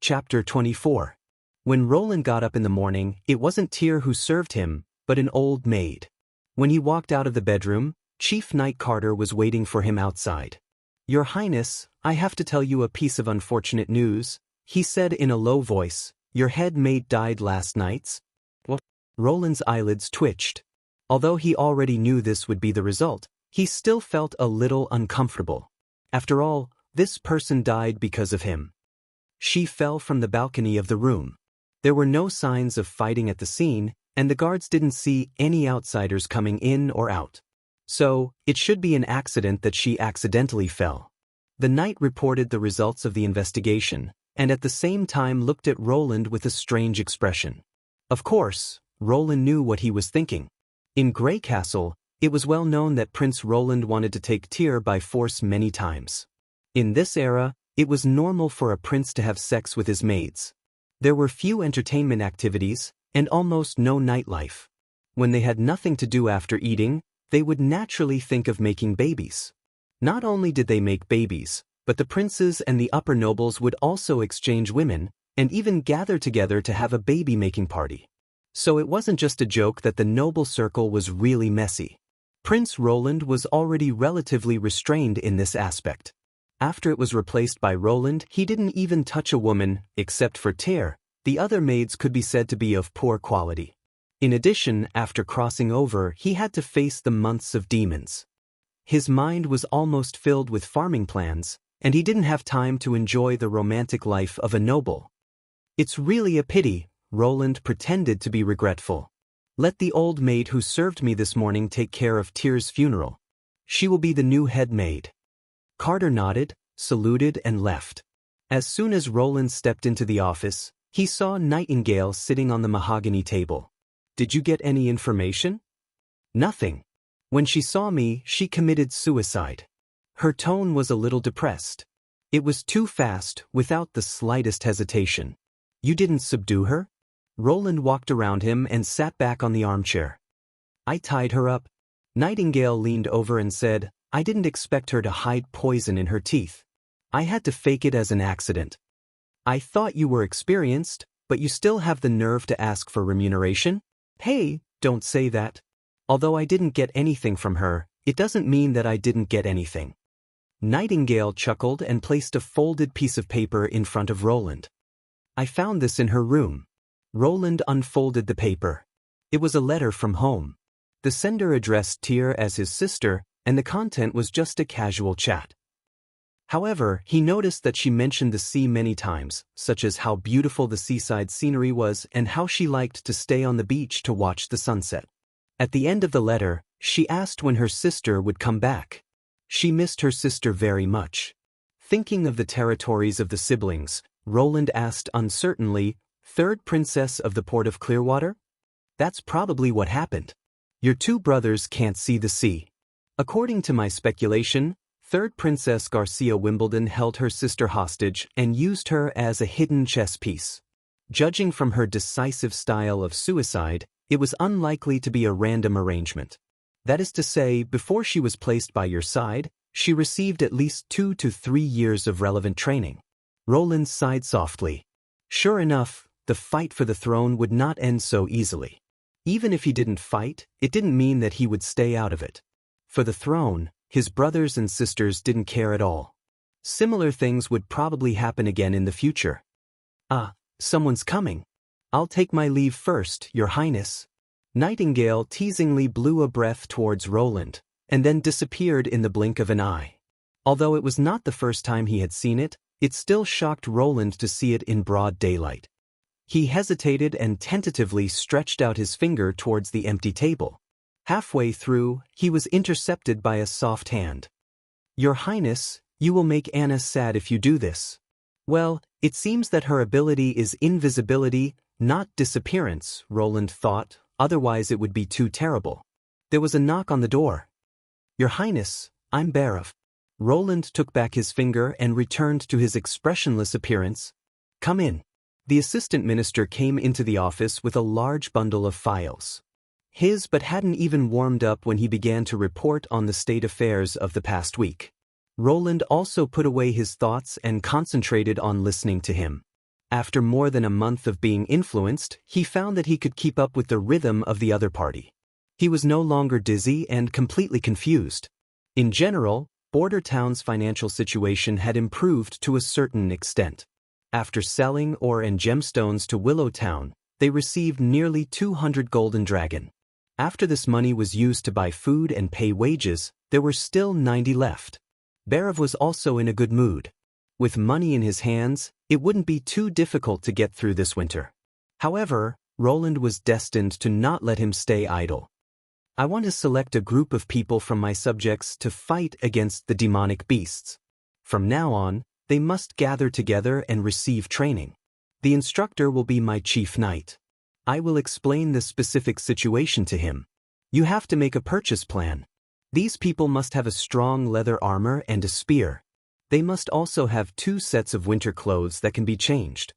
Chapter 24. When Roland got up in the morning, it wasn't Tyr who served him, but an old maid. When he walked out of the bedroom, Chief Knight Carter was waiting for him outside. Your Highness, I have to tell you a piece of unfortunate news, he said in a low voice. Your head maid died last night. What? Roland's eyelids twitched. Although he already knew this would be the result, he still felt a little uncomfortable. After all, this person died because of him. She fell from the balcony of the room. There were no signs of fighting at the scene, and the guards didn't see any outsiders coming in or out. So, it should be an accident that she accidentally fell. The knight reported the results of the investigation, and at the same time looked at Roland with a strange expression. Of course, Roland knew what he was thinking. In Grey Castle, it was well known that Prince Roland wanted to take Tyr by force many times. In this era, it was normal for a prince to have sex with his maids. There were few entertainment activities, and almost no nightlife. When they had nothing to do after eating, they would naturally think of making babies. Not only did they make babies, but the princes and the upper nobles would also exchange women, and even gather together to have a baby-making party. So it wasn't just a joke that the noble circle was really messy. Prince Roland was already relatively restrained in this aspect. After it was replaced by Roland, he didn't even touch a woman, except for Tyr. The other maids could be said to be of poor quality. In addition, after crossing over, he had to face the months of demons. His mind was almost filled with farming plans, and he didn't have time to enjoy the romantic life of a noble. It's really a pity, Roland pretended to be regretful. Let the old maid who served me this morning take care of Tyr's funeral. She will be the new head maid. Carter nodded, saluted and left. As soon as Roland stepped into the office, he saw Nightingale sitting on the mahogany table. Did you get any information? Nothing. When she saw me, she committed suicide. Her tone was a little depressed. It was too fast, without the slightest hesitation. You didn't subdue her? Roland walked around him and sat back on the armchair. I tied her up. Nightingale leaned over and said, I didn't expect her to hide poison in her teeth. I had to fake it as an accident. I thought you were experienced, but you still have the nerve to ask for remuneration? Hey, don't say that. Although I didn't get anything from her, it doesn't mean that I didn't get anything. Nightingale chuckled and placed a folded piece of paper in front of Roland. I found this in her room. Roland unfolded the paper. It was a letter from home. The sender addressed Tyr as his sister, and the content was just a casual chat. However, he noticed that she mentioned the sea many times, such as how beautiful the seaside scenery was and how she liked to stay on the beach to watch the sunset. At the end of the letter, she asked when her sister would come back. She missed her sister very much. Thinking of the territories of the siblings, Roland asked uncertainly, "Third princess of the port of Clearwater?" That's probably what happened. Your two brothers can't see the sea. According to my speculation, Third Princess Garcia Wimbledon held her sister hostage and used her as a hidden chess piece. Judging from her decisive style of suicide, it was unlikely to be a random arrangement. That is to say, before she was placed by your side, she received at least 2 to 3 years of relevant training. Roland sighed softly. Sure enough, the fight for the throne would not end so easily. Even if he didn't fight, it didn't mean that he would stay out of it. For the throne, his brothers and sisters didn't care at all. Similar things would probably happen again in the future. Ah, someone's coming. I'll take my leave first, Your Highness. Nightingale teasingly blew a breath towards Roland, and then disappeared in the blink of an eye. Although it was not the first time he had seen it, it still shocked Roland to see it in broad daylight. He hesitated and tentatively stretched out his finger towards the empty table. Halfway through, he was intercepted by a soft hand. Your Highness, you will make Anna sad if you do this. Well, it seems that her ability is invisibility, not disappearance, Roland thought, otherwise it would be too terrible. There was a knock on the door. Your Highness, I'm Barav. Roland took back his finger and returned to his expressionless appearance. Come in. The assistant minister came into the office with a large bundle of files. His but hadn't even warmed up when he began to report on the state affairs of the past week. Roland also put away his thoughts and concentrated on listening to him. After more than a month of being influenced, he found that he could keep up with the rhythm of the other party. He was no longer dizzy and completely confused. In general, Border Town's financial situation had improved to a certain extent. After selling ore and gemstones to Willow Town, they received nearly 200 golden dragon. After this money was used to buy food and pay wages, there were still 90 left. Barav was also in a good mood. With money in his hands, it wouldn't be too difficult to get through this winter. However, Roland was destined to not let him stay idle. I want to select a group of people from my subjects to fight against the demonic beasts. From now on, they must gather together and receive training. The instructor will be my chief knight. I will explain the specific situation to him. You have to make a purchase plan. These people must have a strong leather armor and a spear. They must also have 2 sets of winter clothes that can be changed.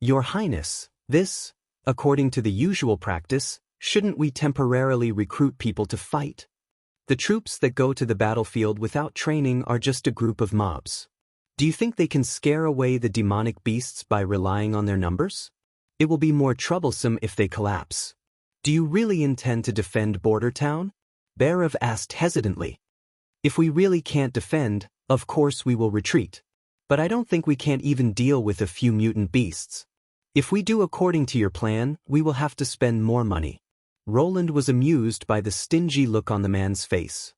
Your Highness, this, according to the usual practice, shouldn't we temporarily recruit people to fight? The troops that go to the battlefield without training are just a group of mobs. Do you think they can scare away the demonic beasts by relying on their numbers? It will be more troublesome if they collapse. Do you really intend to defend Border Town? Barav asked hesitantly. If we really can't defend, of course we will retreat. But I don't think we can't even deal with a few mutant beasts. If we do according to your plan, we will have to spend more money. Roland was amused by the stingy look on the man's face.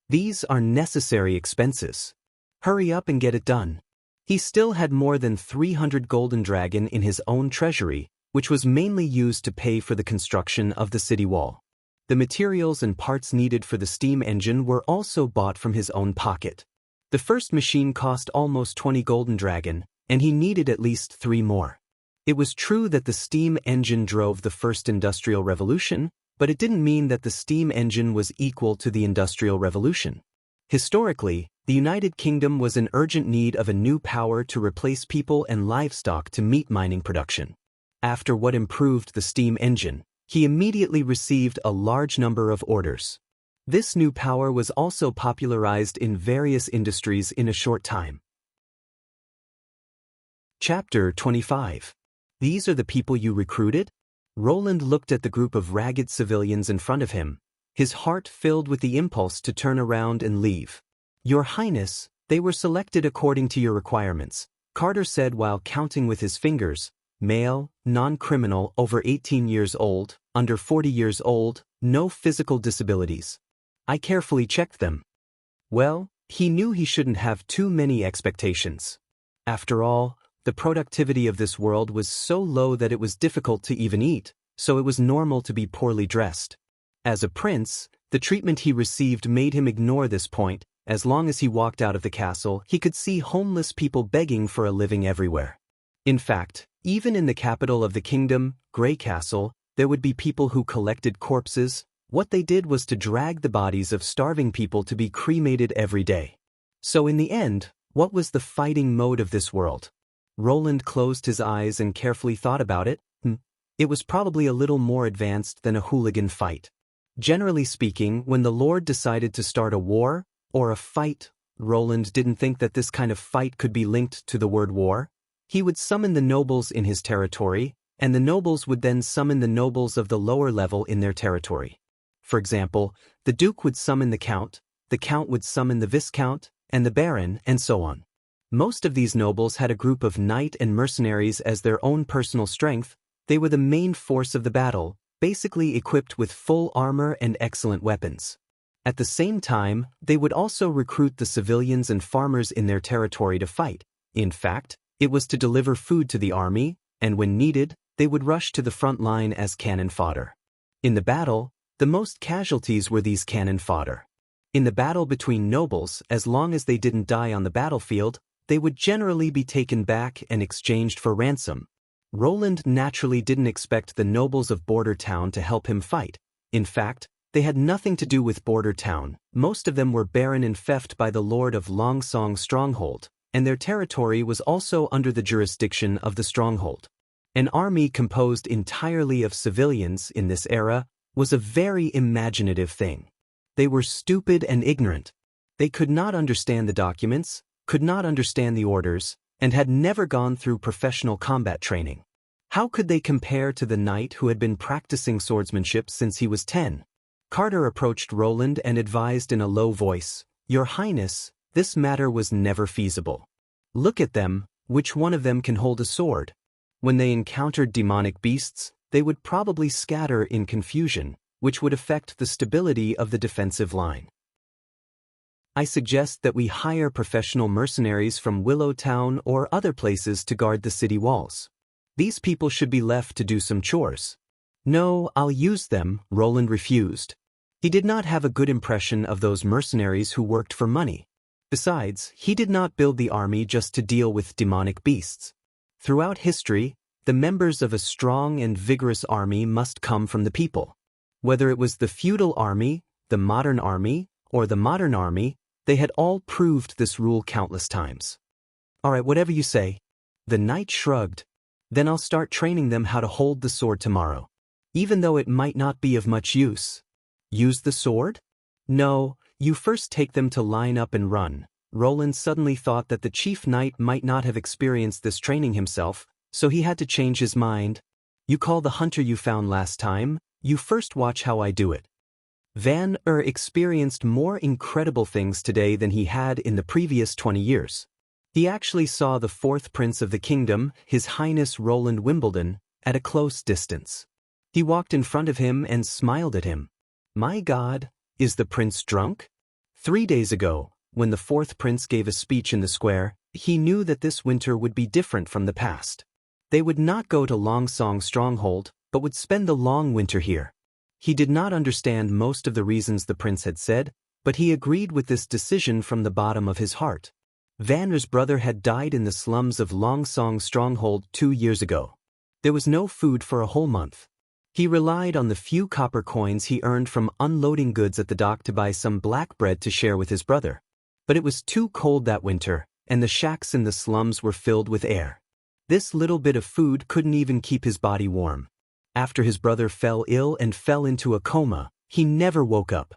These are necessary expenses. Hurry up and get it done. He still had more than 300 golden dragon in his own treasury, which was mainly used to pay for the construction of the city wall. The materials and parts needed for the steam engine were also bought from his own pocket. The first machine cost almost 20 golden dragon, and he needed at least 3 more. It was true that the steam engine drove the first industrial revolution, but it didn't mean that the steam engine was equal to the Industrial Revolution. Historically, the United Kingdom was in urgent need of a new power to replace people and livestock to meet mining production. After what improved the steam engine, he immediately received a large number of orders. This new power was also popularized in various industries in a short time. Chapter 25. These are the people you recruited? Roland looked at the group of ragged civilians in front of him, his heart filled with the impulse to turn around and leave. Your Highness, they were selected according to your requirements, Carter said while counting with his fingers. Male, non-criminal, over 18 years old, under 40 years old, no physical disabilities. I carefully checked them. Well, he knew he shouldn't have too many expectations. After all, the productivity of this world was so low that it was difficult to even eat, so it was normal to be poorly dressed. As a prince, the treatment he received made him ignore this point. As long as he walked out of the castle, he could see homeless people begging for a living everywhere. In fact, even in the capital of the kingdom, Grey Castle, there would be people who collected corpses. What they did was to drag the bodies of starving people to be cremated every day. So in the end, what was the fighting mode of this world? Roland closed his eyes and carefully thought about it. It was probably a little more advanced than a hooligan fight. Generally speaking, when the Lord decided to start a war, or a fight, Roland didn't think that this kind of fight could be linked to the word war. He would summon the nobles in his territory, and the nobles would then summon the nobles of the lower level in their territory. For example, the Duke would summon the Count would summon the Viscount, and the Baron, and so on. Most of these nobles had a group of knight and mercenaries as their own personal strength. They were the main force of the battle, basically equipped with full armor and excellent weapons. At the same time, they would also recruit the civilians and farmers in their territory to fight. In fact, it was to deliver food to the army, and when needed, they would rush to the front line as cannon fodder. In the battle, the most casualties were these cannon fodder. In the battle between nobles, as long as they didn't die on the battlefield, they would generally be taken back and exchanged for ransom. Roland naturally didn't expect the nobles of Border Town to help him fight. In fact, they had nothing to do with Border Town. Most of them were baron and feft by the Lord of Longsong Stronghold, and their territory was also under the jurisdiction of the stronghold. An army composed entirely of civilians in this era was a very imaginative thing. They were stupid and ignorant. They could not understand the documents, could not understand the orders, and had never gone through professional combat training. How could they compare to the knight who had been practicing swordsmanship since he was 10? Carter approached Roland and advised in a low voice, "Your Highness, this matter was never feasible. Look at them, which one of them can hold a sword?" When they encountered demonic beasts, they would probably scatter in confusion, which would affect the stability of the defensive line. I suggest that we hire professional mercenaries from Willowtown or other places to guard the city walls. These people should be left to do some chores. No, I'll use them, Roland refused. He did not have a good impression of those mercenaries who worked for money. Besides, he did not build the army just to deal with demonic beasts. Throughout history, the members of a strong and vigorous army must come from the people. Whether it was the feudal army, the modern army, or the modern army, they had all proved this rule countless times. All right, whatever you say. The knight shrugged. Then I'll start training them how to hold the sword tomorrow. Even though it might not be of much use. Use the sword? No, you first take them to line up and run. Roland suddenly thought that the chief knight might not have experienced this training himself, so he had to change his mind. You call the hunter you found last time, you first watch how I do it. Van experienced more incredible things today than he had in the previous 20 years. He actually saw the fourth prince of the kingdom, His Highness Roland Wimbledon, at a close distance. He walked in front of him and smiled at him. My God, is the prince drunk? 3 days ago, when the fourth prince gave a speech in the square, he knew that this winter would be different from the past. They would not go to Longsong Stronghold, but would spend the long winter here. He did not understand most of the reasons the prince had said, but he agreed with this decision from the bottom of his heart. Vanner's brother had died in the slums of Longsong Stronghold 2 years ago. There was no food for a whole month. He relied on the few copper coins he earned from unloading goods at the dock to buy some black bread to share with his brother. But it was too cold that winter, and the shacks in the slums were filled with air. This little bit of food couldn't even keep his body warm. After his brother fell ill and fell into a coma, he never woke up.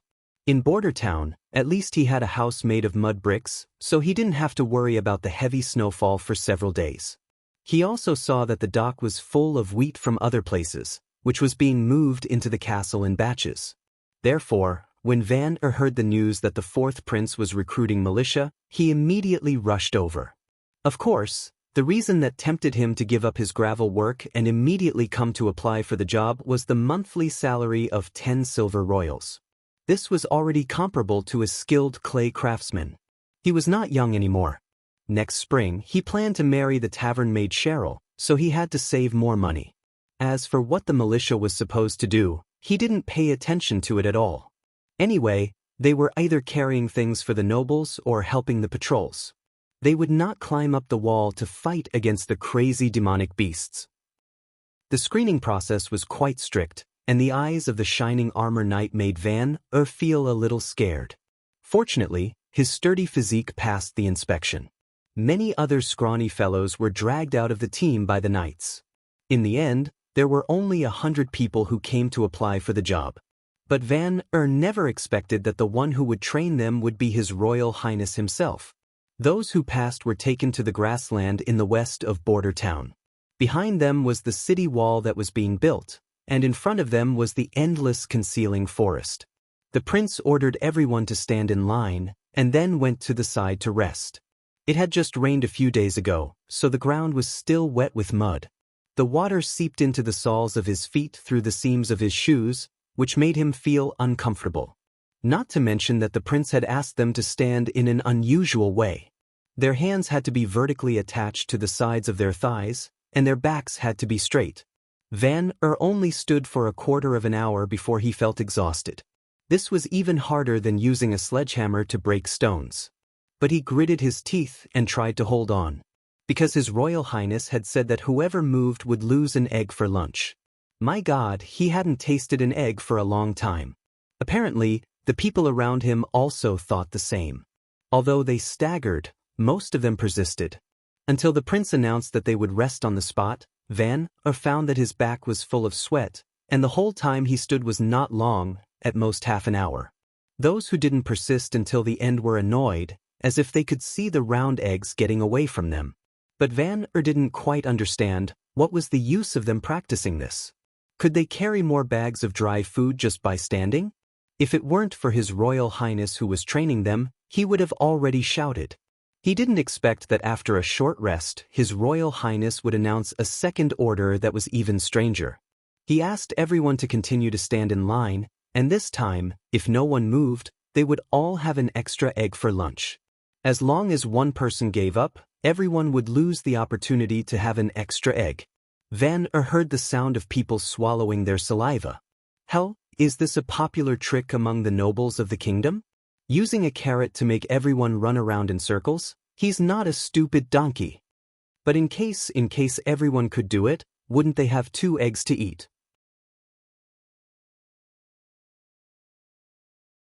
In Border Town, at least he had a house made of mud bricks, so he didn't have to worry about the heavy snowfall for several days. He also saw that the dock was full of wheat from other places, which was being moved into the castle in batches. Therefore, when Van heard the news that the fourth prince was recruiting militia, he immediately rushed over. Of course, the reason that tempted him to give up his gravel work and immediately come to apply for the job was the monthly salary of 10 silver royals. This was already comparable to a skilled clay craftsman. He was not young anymore. Next spring, he planned to marry the tavern maid Cheryl, so he had to save more money. As for what the militia was supposed to do, he didn't pay attention to it at all. Anyway, they were either carrying things for the nobles or helping the patrols. They would not climb up the wall to fight against the crazy demonic beasts. The screening process was quite strict, and the eyes of the shining armor knight made Van feel a little scared. Fortunately, his sturdy physique passed the inspection. Many other scrawny fellows were dragged out of the team by the knights. In the end, there were only 100 people who came to apply for the job. But Van never expected that the one who would train them would be His Royal Highness himself. Those who passed were taken to the grassland in the west of Border Town. Behind them was the city wall that was being built, and in front of them was the endless concealing forest. The prince ordered everyone to stand in line, and then went to the side to rest. It had just rained a few days ago, so the ground was still wet with mud. The water seeped into the soles of his feet through the seams of his shoes, which made him feel uncomfortable. Not to mention that the prince had asked them to stand in an unusual way. Their hands had to be vertically attached to the sides of their thighs, and their backs had to be straight. Van only stood for a quarter of an hour before he felt exhausted. This was even harder than using a sledgehammer to break stones. But he gritted his teeth and tried to hold on, because His Royal Highness had said that whoever moved would lose an egg for lunch. My God, he hadn't tasted an egg for a long time. Apparently, the people around him also thought the same. Although they staggered, most of them persisted. Until the prince announced that they would rest on the spot, Van found that his back was full of sweat, and the whole time he stood was not long, at most half an hour. Those who didn't persist until the end were annoyed, as if they could see the round eggs getting away from them. But Van didn't quite understand what was the use of them practicing this. Could they carry more bags of dry food just by standing? If it weren't for His Royal Highness who was training them, he would have already shouted. He didn't expect that after a short rest, His Royal Highness would announce a second order that was even stranger. He asked everyone to continue to stand in line, and this time, if no one moved, they would all have an extra egg for lunch. As long as one person gave up, everyone would lose the opportunity to have an extra egg. Van heard the sound of people swallowing their saliva. Hell, is this a popular trick among the nobles of the kingdom? Using a carrot to make everyone run around in circles? He's not a stupid donkey. But in case everyone could do it, wouldn't they have 2 eggs to eat?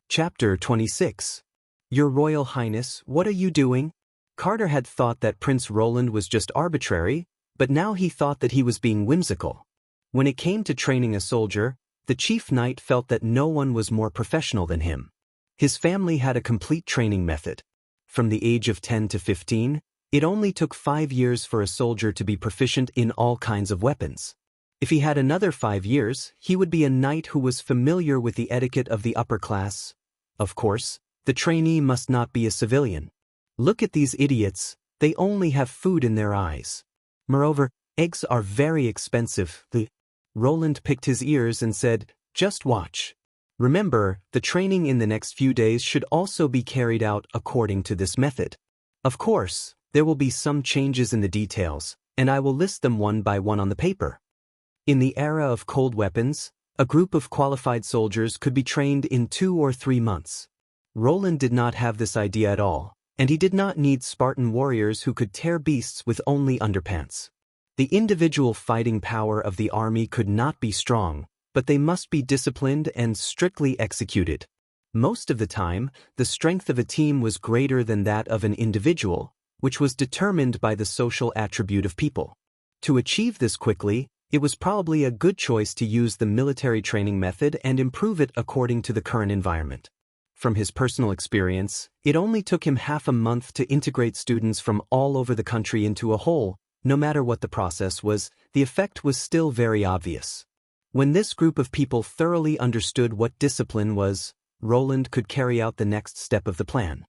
Chapter 26. Your Royal Highness, what are you doing? Carter had thought that Prince Roland was just arbitrary, but now he thought that he was being whimsical. When it came to training a soldier, the chief knight felt that no one was more professional than him. His family had a complete training method. From the age of 10 to 15, it only took 5 years for a soldier to be proficient in all kinds of weapons. If he had another 5 years, he would be a knight who was familiar with the etiquette of the upper class. Of course, the trainee must not be a civilian. Look at these idiots, they only have food in their eyes. Moreover, eggs are very expensive. Roland picked his ears and said, "Just watch." Remember, the training in the next few days should also be carried out according to this method. Of course, there will be some changes in the details, and I will list them one by one on the paper. In the era of cold weapons, a group of qualified soldiers could be trained in 2 or 3 months. Roland did not have this idea at all, and he did not need Spartan warriors who could tear beasts with only underpants. The individual fighting power of the army could not be strong, but they must be disciplined and strictly executed. Most of the time, the strength of a team was greater than that of an individual, which was determined by the social attribute of people. To achieve this quickly, it was probably a good choice to use the military training method and improve it according to the current environment. From his personal experience, it only took him half a month to integrate students from all over the country into a whole. No matter what the process was, the effect was still very obvious. When this group of people thoroughly understood what discipline was, Roland could carry out the next step of the plan.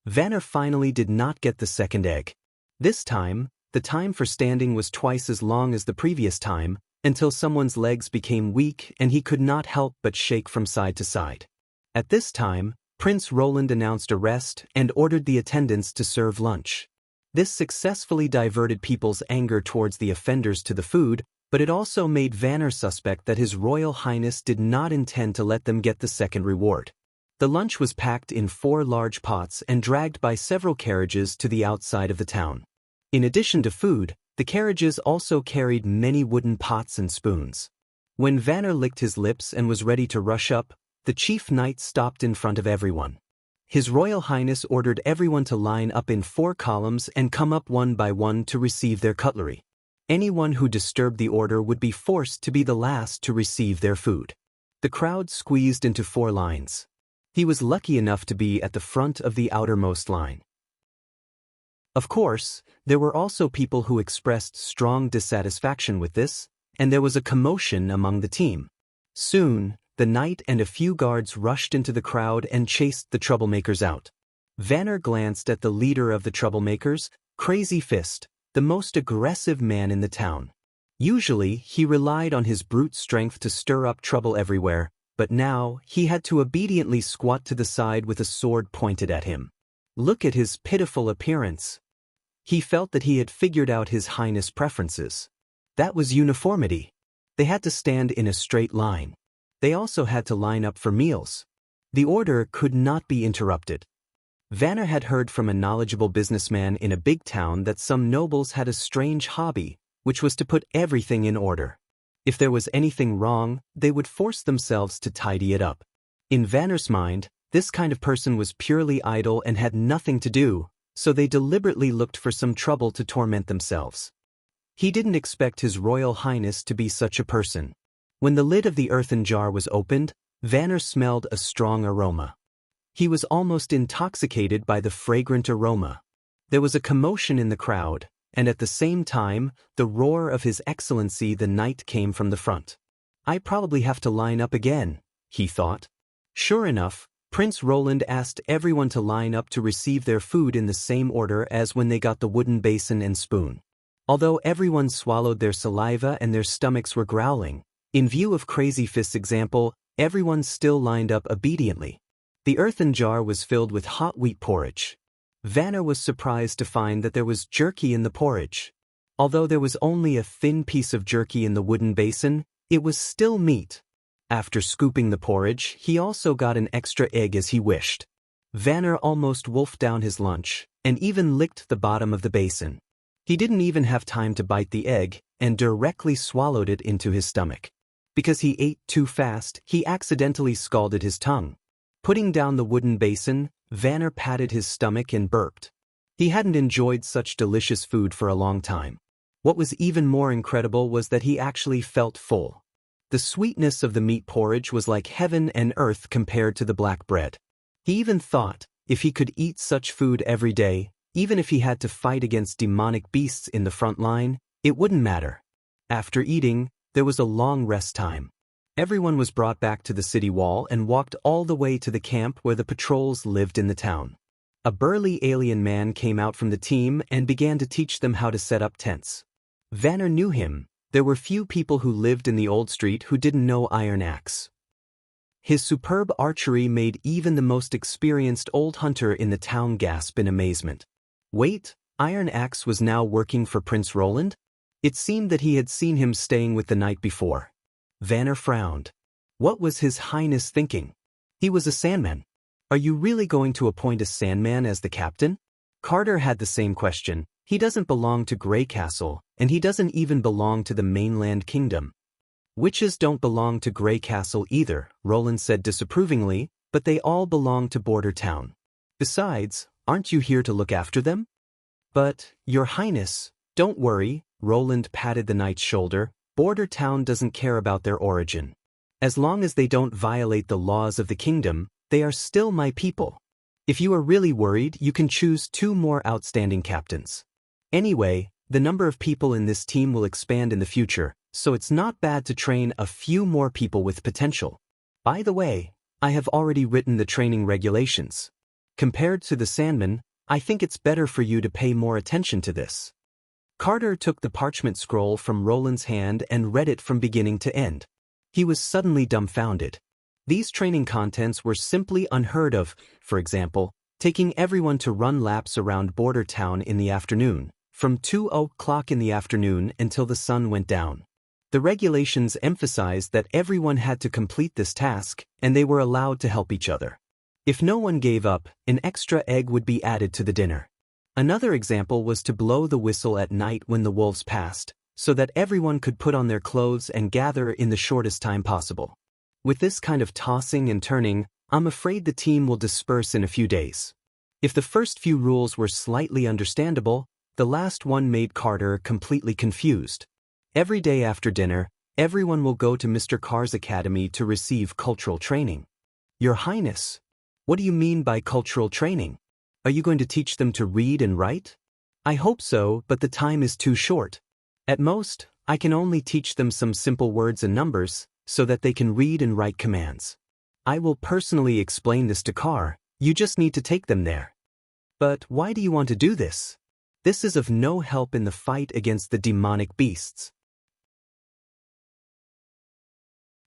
Vanner finally did not get the second egg. This time, the time for standing was twice as long as the previous time, until someone's legs became weak and he could not help but shake from side to side. At this time, Prince Roland announced a rest and ordered the attendants to serve lunch. This successfully diverted people's anger towards the offenders to the food, but it also made Vanner suspect that His Royal Highness did not intend to let them get the second reward. The lunch was packed in 4 large pots and dragged by several carriages to the outside of the town. In addition to food, the carriages also carried many wooden pots and spoons. When Vanner licked his lips and was ready to rush up, the chief knight stopped in front of everyone. His Royal Highness ordered everyone to line up in 4 columns and come up one by one to receive their cutlery. Anyone who disturbed the order would be forced to be the last to receive their food. The crowd squeezed into 4 lines. He was lucky enough to be at the front of the outermost line. Of course, there were also people who expressed strong dissatisfaction with this, and there was a commotion among the team. Soon, the knight and a few guards rushed into the crowd and chased the troublemakers out. Vanner glanced at the leader of the troublemakers, Crazy Fist, the most aggressive man in the town. Usually, he relied on his brute strength to stir up trouble everywhere, but now he had to obediently squat to the side with a sword pointed at him. Look at his pitiful appearance. He felt that he had figured out His Highness' preferences. That was uniformity. They had to stand in a straight line. They also had to line up for meals. The order could not be interrupted. Vanner had heard from a knowledgeable businessman in a big town that some nobles had a strange hobby, which was to put everything in order. If there was anything wrong, they would force themselves to tidy it up. In Vanner's mind, this kind of person was purely idle and had nothing to do, so they deliberately looked for some trouble to torment themselves. He didn't expect His Royal Highness to be such a person. When the lid of the earthen jar was opened, Vanner smelled a strong aroma. He was almost intoxicated by the fragrant aroma. There was a commotion in the crowd, and at the same time, the roar of His Excellency the Knight came from the front. I probably have to line up again, he thought. Sure enough, Prince Roland asked everyone to line up to receive their food in the same order as when they got the wooden basin and spoon. Although everyone swallowed their saliva and their stomachs were growling, in view of Crazy Fist's example, everyone still lined up obediently. The earthen jar was filled with hot wheat porridge. Vanner was surprised to find that there was jerky in the porridge. Although there was only a thin piece of jerky in the wooden basin, it was still meat. After scooping the porridge, he also got an extra egg as he wished. Vanner almost wolfed down his lunch, and even licked the bottom of the basin. He didn't even have time to bite the egg, and directly swallowed it into his stomach. Because he ate too fast, he accidentally scalded his tongue. Putting down the wooden basin, Vanner patted his stomach and burped. He hadn't enjoyed such delicious food for a long time. What was even more incredible was that he actually felt full. The sweetness of the meat porridge was like heaven and earth compared to the black bread. He even thought, if he could eat such food every day, even if he had to fight against demonic beasts in the front line, it wouldn't matter. After eating, there was a long rest time. Everyone was brought back to the city wall and walked all the way to the camp where the patrols lived in the town. A burly alien man came out from the team and began to teach them how to set up tents. Vanner knew him. There were few people who lived in the old street who didn't know Iron Axe. His superb archery made even the most experienced old hunter in the town gasp in amazement. Wait, Iron Axe was now working for Prince Roland? It seemed that he had seen him staying with the knight before. Vanner frowned. What was His Highness thinking? He was a sandman. Are you really going to appoint a sandman as the captain? Carter had the same question. He doesn't belong to Grey Castle, and he doesn't even belong to the mainland kingdom. Witches don't belong to Grey Castle either, Roland said disapprovingly, but they all belong to Border Town. Besides, aren't you here to look after them? But, Your Highness, don't worry, Roland patted the knight's shoulder, Border Town doesn't care about their origin. As long as they don't violate the laws of the kingdom, they are still my people. If you are really worried, you can choose 2 more outstanding captains. Anyway, the number of people in this team will expand in the future, so it's not bad to train a few more people with potential. By the way, I have already written the training regulations. Compared to the Sandman, I think it's better for you to pay more attention to this. Carter took the parchment scroll from Roland's hand and read it from beginning to end. He was suddenly dumbfounded. These training contents were simply unheard of, for example, taking everyone to run laps around Border Town in the afternoon, from 2 o'clock in the afternoon until the sun went down. The regulations emphasized that everyone had to complete this task, and they were allowed to help each other. If no one gave up, an extra egg would be added to the dinner. Another example was to blow the whistle at night when the wolves passed, so that everyone could put on their clothes and gather in the shortest time possible. With this kind of tossing and turning, I'm afraid the team will disperse in a few days. If the first few rules were slightly understandable, the last one made Carter completely confused. Every day after dinner, everyone will go to Mr. Carr's academy to receive cultural training. Your Highness, what do you mean by cultural training? Are you going to teach them to read and write? I hope so, but the time is too short. At most, I can only teach them some simple words and numbers, so that they can read and write commands. I will personally explain this to Carr, you just need to take them there. But why do you want to do this? This is of no help in the fight against the demonic beasts.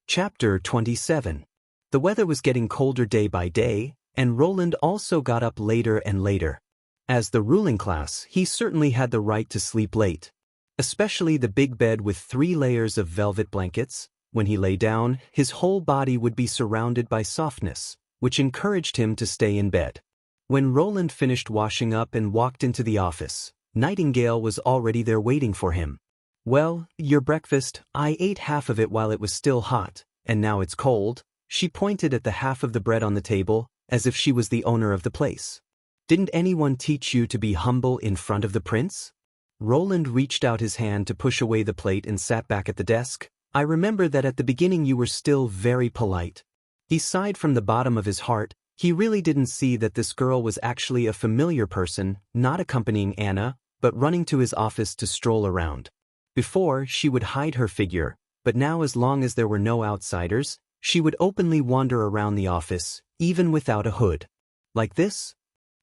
Chapter 27. The weather was getting colder day by day, and Roland also got up later and later. As the ruling class, he certainly had the right to sleep late. Especially the big bed with 3 layers of velvet blankets. When he lay down, his whole body would be surrounded by softness, which encouraged him to stay in bed. When Roland finished washing up and walked into the office, Nightingale was already there waiting for him. Well, your breakfast, I ate half of it while it was still hot, and now it's cold. She pointed at the half of the bread on the table, as if she was the owner of the place. Didn't anyone teach you to be humble in front of the prince? Roland reached out his hand to push away the plate and sat back at the desk. I remember that at the beginning you were still very polite. He sighed from the bottom of his heart. He really didn't see that this girl was actually a familiar person, not accompanying Anna, but running to his office to stroll around. Before, she would hide her figure, but now as long as there were no outsiders, she would openly wander around the office, even without a hood. Like this?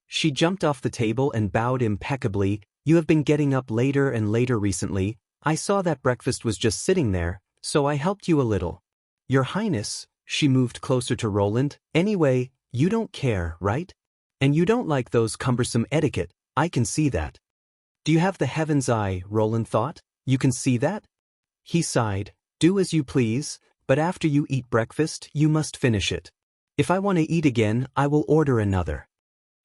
She jumped off the table and bowed impeccably. You have been getting up later and later recently. I saw that breakfast was just sitting there, so I helped you a little. Your Highness, she moved closer to Roland. Anyway, you don't care, right? And you don't like those cumbersome etiquette, I can see that. Do you have the heaven's eye, Roland thought? You can see that? He sighed. Do as you please, but after you eat breakfast, you must finish it. If I want to eat again, I will order another.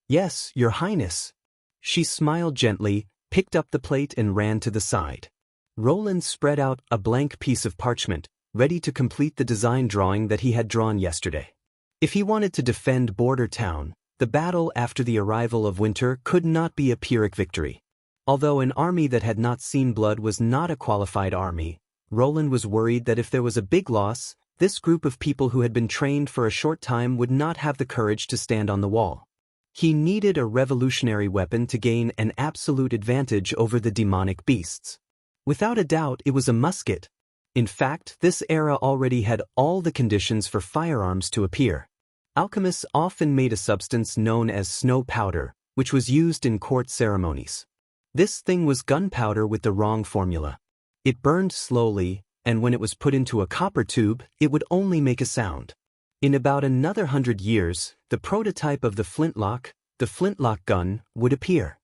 Yes, Your Highness. She smiled gently, picked up the plate and ran to the side. Roland spread out a blank piece of parchment, ready to complete the design drawing that he had drawn yesterday. If he wanted to defend Border Town, the battle after the arrival of winter could not be a Pyrrhic victory. Although an army that had not seen blood was not a qualified army, Roland was worried that if there was a big loss, this group of people who had been trained for a short time would not have the courage to stand on the wall. He needed a revolutionary weapon to gain an absolute advantage over the demonic beasts. Without a doubt, it was a musket. In fact, this era already had all the conditions for firearms to appear. Alchemists often made a substance known as snow powder, which was used in court ceremonies. This thing was gunpowder with the wrong formula. It burned slowly, and when it was put into a copper tube, it would only make a sound. In about another 100 years, the prototype of the flintlock gun, would appear.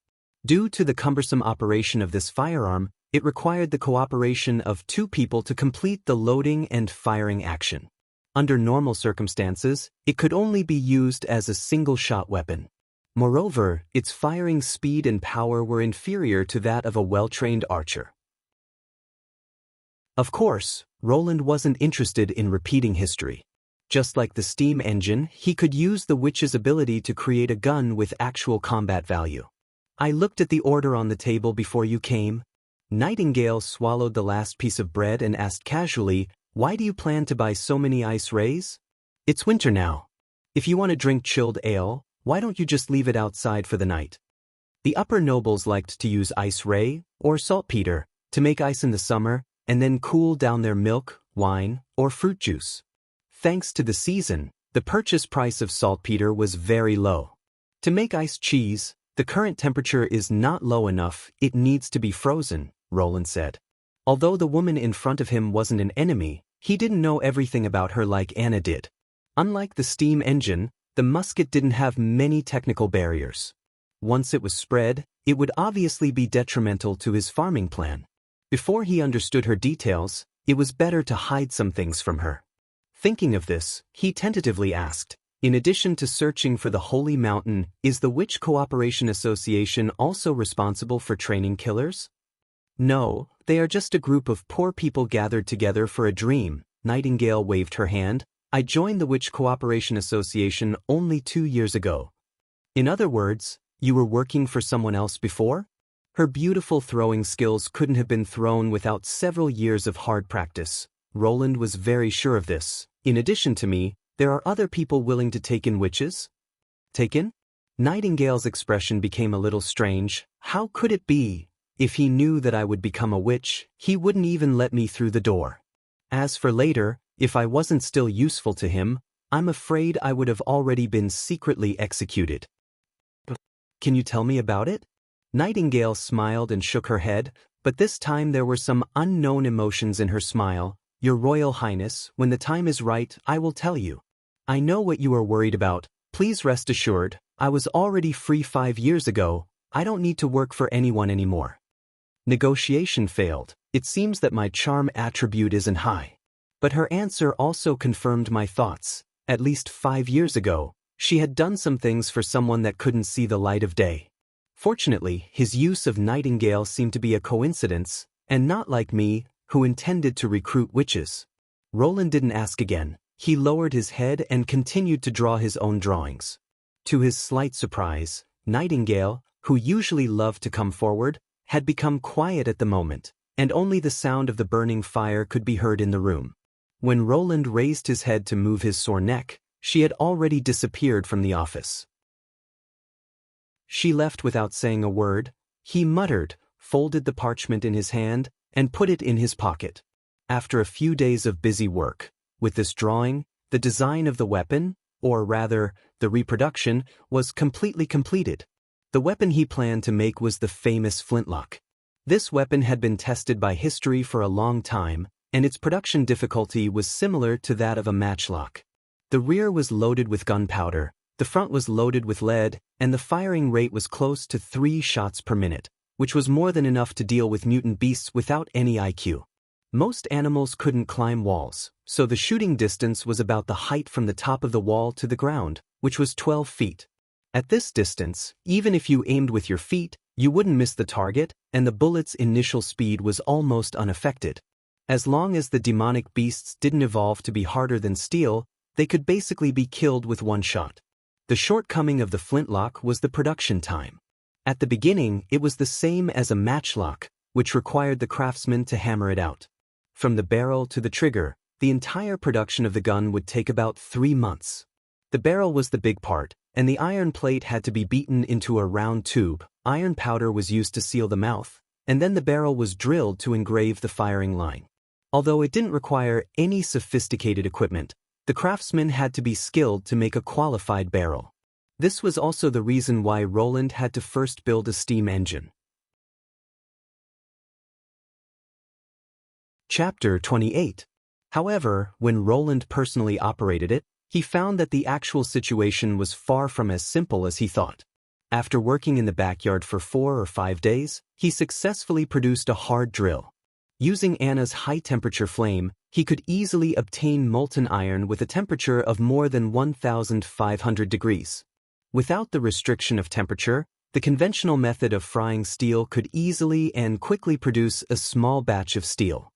Due to the cumbersome operation of this firearm, it required the cooperation of 2 people to complete the loading and firing action. Under normal circumstances, it could only be used as a single-shot weapon. Moreover, its firing speed and power were inferior to that of a well-trained archer. Of course, Roland wasn't interested in repeating history. Just like the steam engine, he could use the witch's ability to create a gun with actual combat value. I looked at the order on the table before you came. Nightingale swallowed the last piece of bread and asked casually, "Why do you plan to buy so many ice rays? It's winter now. If you want to drink chilled ale, why don't you just leave it outside for the night?" The upper nobles liked to use ice ray, or saltpeter, to make ice in the summer, and then cool down their milk, wine, or fruit juice. Thanks to the season, the purchase price of saltpeter was very low. To make iced cheese, the current temperature is not low enough, it needs to be frozen, Roland said. Although the woman in front of him wasn't an enemy, he didn't know everything about her like Anna did. Unlike the steam engine, the musket didn't have many technical barriers. Once it was spread, it would obviously be detrimental to his farming plan. Before he understood her details, it was better to hide some things from her. Thinking of this, he tentatively asked, "In addition to searching for the Holy Mountain, is the Witch Cooperation Association also responsible for training killers?" "No, they are just a group of poor people gathered together for a dream." Nightingale waved her hand. "I joined the Witch Cooperation Association only 2 years ago." "In other words, you were working for someone else before?" Her beautiful throwing skills couldn't have been thrown without several years of hard practice. Roland was very sure of this. "In addition to me, there are other people willing to take in witches?" "Take in?" Nightingale's expression became a little strange. "How could it be? If he knew that I would become a witch, he wouldn't even let me through the door. As for later, if I wasn't still useful to him, I'm afraid I would have already been secretly executed." "Can you tell me about it?" Nightingale smiled and shook her head, but this time there were some unknown emotions in her smile. "Your Royal Highness, when the time is right, I will tell you. I know what you are worried about. Please rest assured, I was already free 5 years ago. I don't need to work for anyone anymore." Negotiation failed. It seems that my charm attribute isn't high. But her answer also confirmed my thoughts. At least 5 years ago, she had done some things for someone that couldn't see the light of day. Fortunately, his use of Nightingale seemed to be a coincidence, and not like me, who intended to recruit witches. Roland didn't ask again. He lowered his head and continued to draw his own drawings. To his slight surprise, Nightingale, who usually loved to come forward, had become quiet at the moment, and only the sound of the burning fire could be heard in the room. When Roland raised his head to move his sore neck, she had already disappeared from the office. She left without saying a word. He muttered, folded the parchment in his hand, and put it in his pocket. After a few days of busy work, with this drawing, the design of the weapon, or rather, the reproduction, was completely completed. The weapon he planned to make was the famous flintlock. This weapon had been tested by history for a long time, and its production difficulty was similar to that of a matchlock. The rear was loaded with gunpowder, the front was loaded with lead, and the firing rate was close to 3 shots per minute, which was more than enough to deal with mutant beasts without any IQ. Most animals couldn't climb walls, so the shooting distance was about the height from the top of the wall to the ground, which was 12 feet. At this distance, even if you aimed with your feet, you wouldn't miss the target, and the bullet's initial speed was almost unaffected. As long as the demonic beasts didn't evolve to be harder than steel, they could basically be killed with one shot. The shortcoming of the flintlock was the production time. At the beginning, it was the same as a matchlock, which required the craftsman to hammer it out. From the barrel to the trigger, the entire production of the gun would take about 3 months. The barrel was the big part, and the iron plate had to be beaten into a round tube. Iron powder was used to seal the mouth, and then the barrel was drilled to engrave the firing line. Although it didn't require any sophisticated equipment, the craftsman had to be skilled to make a qualified barrel. This was also the reason why Roland had to first build a steam engine. Chapter 28. However, when Roland personally operated it, he found that the actual situation was far from as simple as he thought. After working in the backyard for 4 or 5 days, he successfully produced a hard drill. Using Anna's high-temperature flame, he could easily obtain molten iron with a temperature of more than 1,500 degrees. Without the restriction of temperature, the conventional method of frying steel could easily and quickly produce a small batch of steel.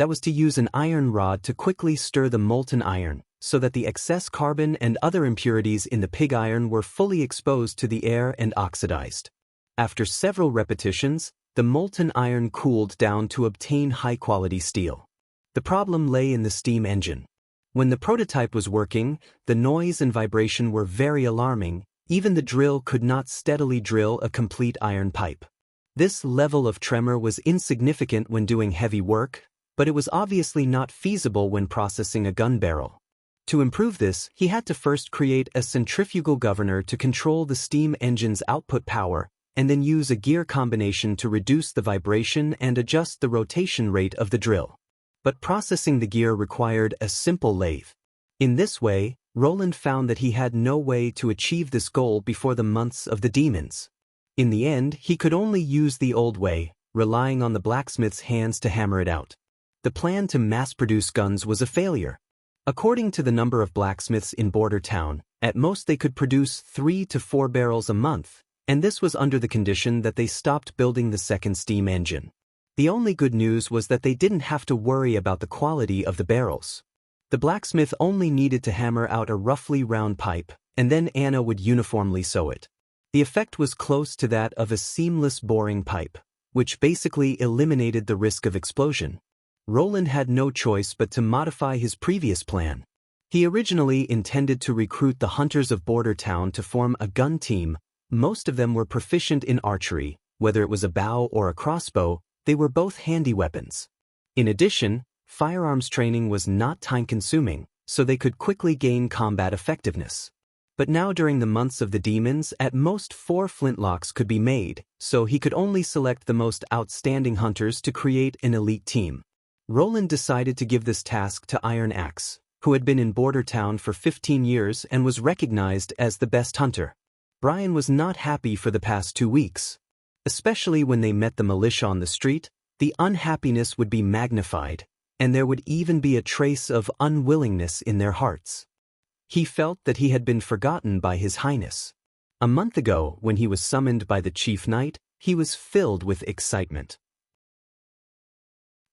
That was to use an iron rod to quickly stir the molten iron, so that the excess carbon and other impurities in the pig iron were fully exposed to the air and oxidized. After several repetitions, the molten iron cooled down to obtain high-quality steel. The problem lay in the steam engine. When the prototype was working, the noise and vibration were very alarming. Even the drill could not steadily drill a complete iron pipe. This level of tremor was insignificant when doing heavy work, but it was obviously not feasible when processing a gun barrel. To improve this, he had to first create a centrifugal governor to control the steam engine's output power, and then use a gear combination to reduce the vibration and adjust the rotation rate of the drill. But processing the gear required a simple lathe. In this way, Roland found that he had no way to achieve this goal before the months of the demons. In the end, he could only use the old way, relying on the blacksmith's hands to hammer it out. The plan to mass-produce guns was a failure. According to the number of blacksmiths in Border Town, at most they could produce 3 to 4 barrels a month, and this was under the condition that they stopped building the second steam engine. The only good news was that they didn't have to worry about the quality of the barrels. The blacksmith only needed to hammer out a roughly round pipe, and then Anna would uniformly sew it. The effect was close to that of a seamless boring pipe, which basically eliminated the risk of explosion. Roland had no choice but to modify his previous plan. He originally intended to recruit the hunters of Border Town to form a gun team. Most of them were proficient in archery, whether it was a bow or a crossbow. They were both handy weapons. In addition, firearms training was not time-consuming, so they could quickly gain combat effectiveness. But now during the months of the demons, at most 4 flintlocks could be made, so he could only select the most outstanding hunters to create an elite team. Roland decided to give this task to Iron Axe, who had been in Border Town for 15 years and was recognized as the best hunter. Brian was not happy for the past 2 weeks. Especially when they met the militia on the street, the unhappiness would be magnified, and there would even be a trace of unwillingness in their hearts. He felt that he had been forgotten by His Highness. A month ago, when he was summoned by the Chief Knight, he was filled with excitement.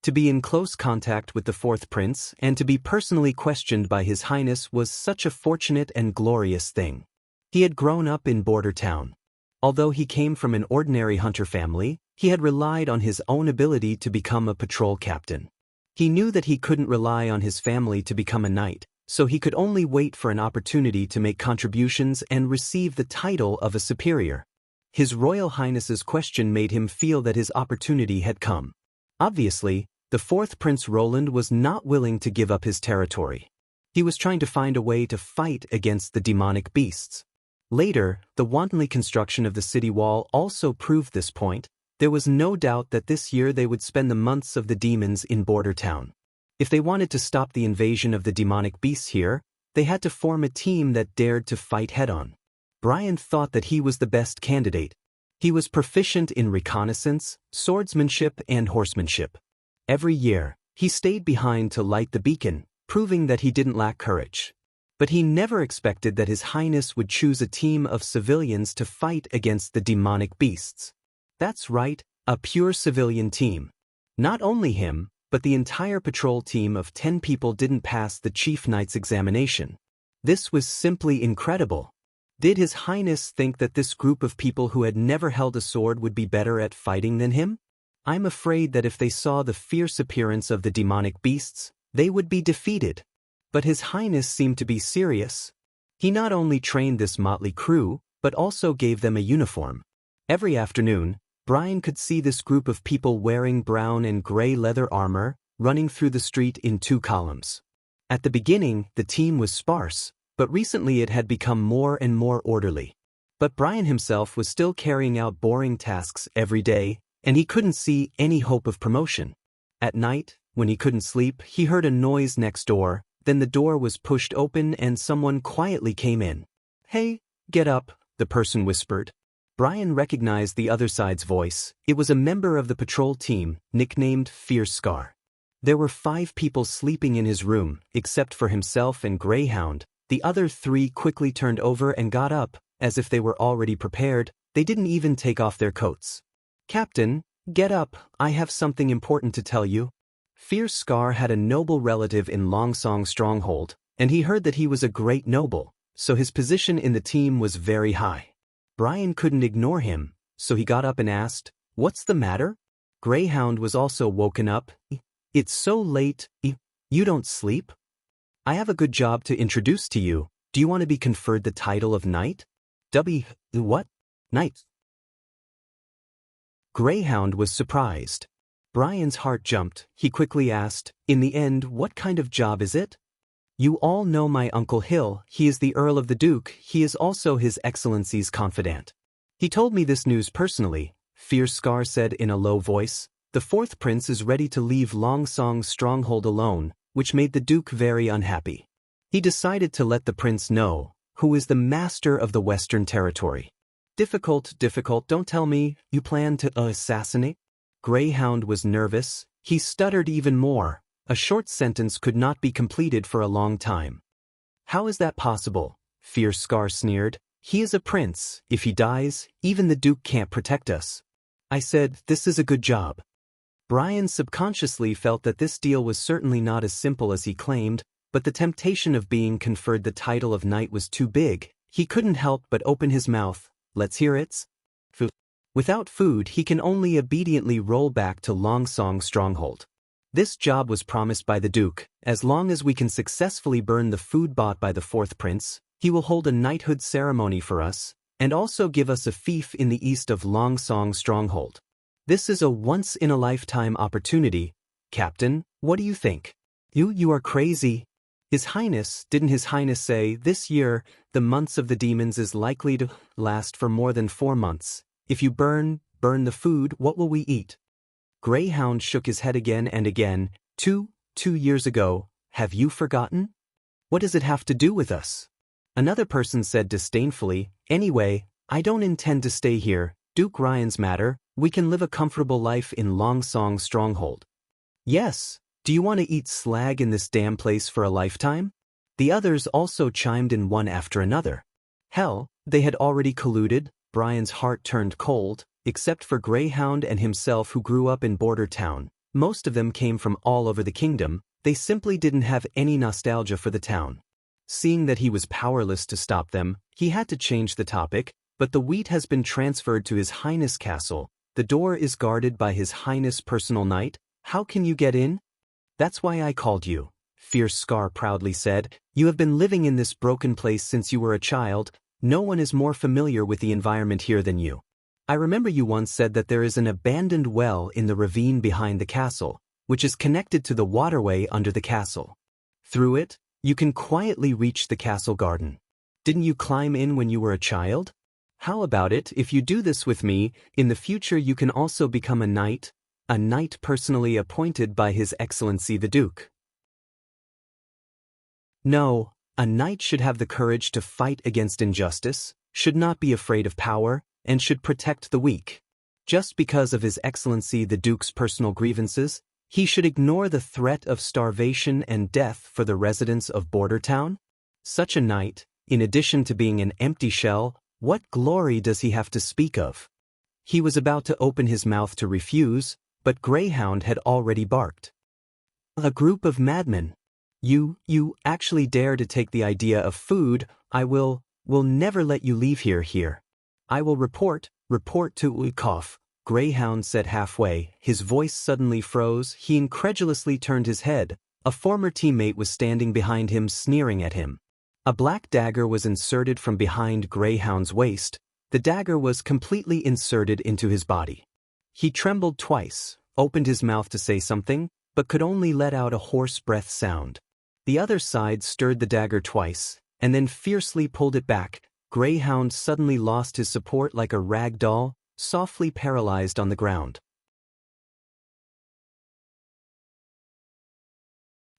To be in close contact with the Fourth Prince and to be personally questioned by His Highness was such a fortunate and glorious thing. He had grown up in Border Town. Although he came from an ordinary hunter family, he had relied on his own ability to become a patrol captain. He knew that he couldn't rely on his family to become a knight, so he could only wait for an opportunity to make contributions and receive the title of a superior. His Royal Highness's question made him feel that his opportunity had come. Obviously, the fourth Prince Roland was not willing to give up his territory. He was trying to find a way to fight against the demonic beasts. Later, the wantonly construction of the city wall also proved this point. There was no doubt that this year they would spend the months of the demons in Border Town. If they wanted to stop the invasion of the demonic beasts here, they had to form a team that dared to fight head-on. Brian thought that he was the best candidate. He was proficient in reconnaissance, swordsmanship, and horsemanship. Every year, he stayed behind to light the beacon, proving that he didn't lack courage. But he never expected that His Highness would choose a team of civilians to fight against the demonic beasts. That's right, a pure civilian team. Not only him, but the entire patrol team of 10 people didn't pass the Chief Knight's examination. This was simply incredible. Did His Highness think that this group of people who had never held a sword would be better at fighting than him? I'm afraid that if they saw the fierce appearance of the demonic beasts, they would be defeated. But His Highness seemed to be serious. He not only trained this motley crew, but also gave them a uniform. Every afternoon, Brian could see this group of people wearing brown and gray leather armor, running through the street in 2 columns. At the beginning, the team was sparse, but recently it had become more and more orderly. But Brian himself was still carrying out boring tasks every day, and he couldn't see any hope of promotion. At night, when he couldn't sleep, he heard a noise next door. Then the door was pushed open and someone quietly came in. "Hey, get up," the person whispered. Brian recognized the other side's voice. It was a member of the patrol team, nicknamed Fierce Scar. There were 5 people sleeping in his room, except for himself and Greyhound. The other 3 quickly turned over and got up, as if they were already prepared. They didn't even take off their coats. "Captain, get up, I have something important to tell you." Fierce Scar had a noble relative in Longsong Stronghold, and he heard that he was a great noble, so his position in the team was very high. Brian couldn't ignore him, so he got up and asked, "What's the matter?" Greyhound was also woken up. "It's so late, you don't sleep? I have a good job to introduce to you. Do you want to be conferred the title of knight?" What? Knight? Greyhound was surprised. Brian's heart jumped. He quickly asked, "In the end, what kind of job is it?" "You all know my Uncle Hill. He is the Earl of the Duke. He is also His Excellency's confidant. He told me this news personally," Fierce Scar said in a low voice. "The fourth prince is ready to leave Longsong's stronghold alone, which made the Duke very unhappy. He decided to let the prince know, who is the master of the Western Territory." Difficult, don't tell me, you plan to assassinate? Greyhound was nervous. He stuttered even more. A short sentence could not be completed for a long time. "How is that possible?" Fierce Scar sneered. "He is a prince. If he dies, even the Duke can't protect us." I said, "This is a good job." Brian subconsciously felt that this deal was certainly not as simple as he claimed, but the temptation of being conferred the title of knight was too big. He couldn't help but open his mouth. "Let's hear it." Food. Without food, he can only obediently roll back to Longsong Stronghold. This job was promised by the Duke. As long as we can successfully burn the food bought by the fourth prince, he will hold a knighthood ceremony for us, and also give us a fief in the east of Longsong Stronghold. This is a once-in-a-lifetime opportunity. Captain, what do you think? You are crazy. Didn't His Highness say, this year, the months of the demons is likely to last for more than 4 months. If you burn the food, what will we eat? Greyhound shook his head again and again. Two years ago, have you forgotten? What does it have to do with us? Another person said disdainfully, "Anyway, I don't intend to stay here. Duke Ryan's matter, we can live a comfortable life in Longsong Stronghold." "Yes. Do you want to eat slag in this damn place for a lifetime?" The others also chimed in one after another. Hell, they had already colluded. Brian's heart turned cold, except for Greyhound and himself who grew up in Border Town. Most of them came from all over the kingdom. They simply didn't have any nostalgia for the town. Seeing that he was powerless to stop them, he had to change the topic. "But the wheat has been transferred to His Highness Castle. The door is guarded by His Highness' personal knight. How can you get in?" "That's why I called you," Fierce Scar proudly said. "You have been living in this broken place since you were a child. No one is more familiar with the environment here than you. I remember you once said that there is an abandoned well in the ravine behind the castle, which is connected to the waterway under the castle. Through it, you can quietly reach the castle garden. Didn't you climb in when you were a child? How about it, if you do this with me, in the future you can also become a knight personally appointed by His Excellency the Duke." No, a knight should have the courage to fight against injustice, should not be afraid of power, and should protect the weak. Just because of His Excellency the Duke's personal grievances, he should ignore the threat of starvation and death for the residents of Border Town? Such a knight, in addition to being an empty shell, what glory does he have to speak of? He was about to open his mouth to refuse, but Greyhound had already barked. "A group of madmen. You actually dare to take the idea of food. I will never let you leave here. I will report to Uykov," Greyhound said halfway. His voice suddenly froze. He incredulously turned his head. A former teammate was standing behind him, sneering at him. A black dagger was inserted from behind Greyhound's waist. The dagger was completely inserted into his body. He trembled twice, opened his mouth to say something, but could only let out a hoarse breath sound. The other side stirred the dagger twice, and then fiercely pulled it back. Greyhound suddenly lost his support like a rag doll, softly paralyzed on the ground.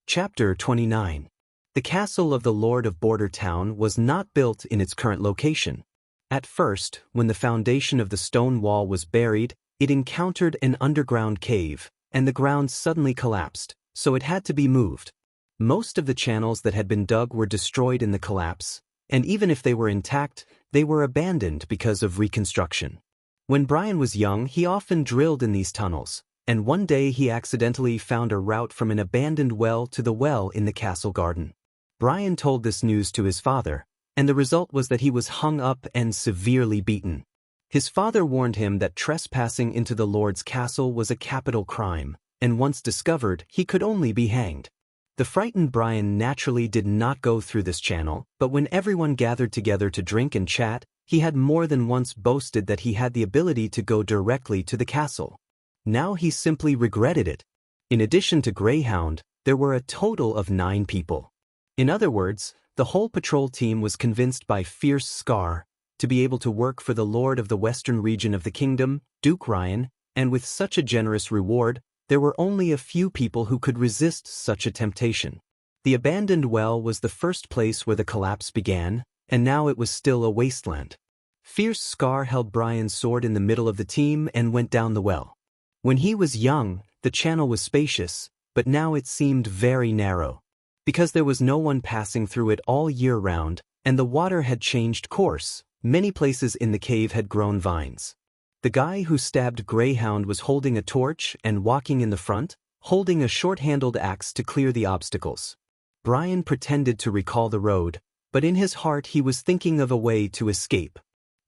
Chapter 29. The castle of the Lord of Border Town was not built in its current location. At first, when the foundation of the stone wall was buried, it encountered an underground cave, and the ground suddenly collapsed, so it had to be moved. Most of the channels that had been dug were destroyed in the collapse, and even if they were intact, they were abandoned because of reconstruction. When Brian was young, he often drilled in these tunnels, and one day he accidentally found a route from an abandoned well to the well in the castle garden. Brian told this news to his father, and the result was that he was hung up and severely beaten. His father warned him that trespassing into the Lord's castle was a capital crime, and once discovered, he could only be hanged. The frightened Brian naturally did not go through this channel, but when everyone gathered together to drink and chat, he had more than once boasted that he had the ability to go directly to the castle. Now he simply regretted it. In addition to Greyhound, there were a total of 9 people. In other words, the whole patrol team was convinced by Fierce Scar to be able to work for the Lord of the Western region of the kingdom, Duke Ryan, and with such a generous reward, there were only a few people who could resist such a temptation. The abandoned well was the first place where the collapse began, and now it was still a wasteland. Fierce Scar held Brian's sword in the middle of the team and went down the well. When he was young, the channel was spacious, but now it seemed very narrow. Because there was no one passing through it all year round, and the water had changed course, many places in the cave had grown vines. The guy who stabbed Greyhound was holding a torch and walking in the front, holding a short-handled axe to clear the obstacles. Brian pretended to recall the road, but in his heart he was thinking of a way to escape.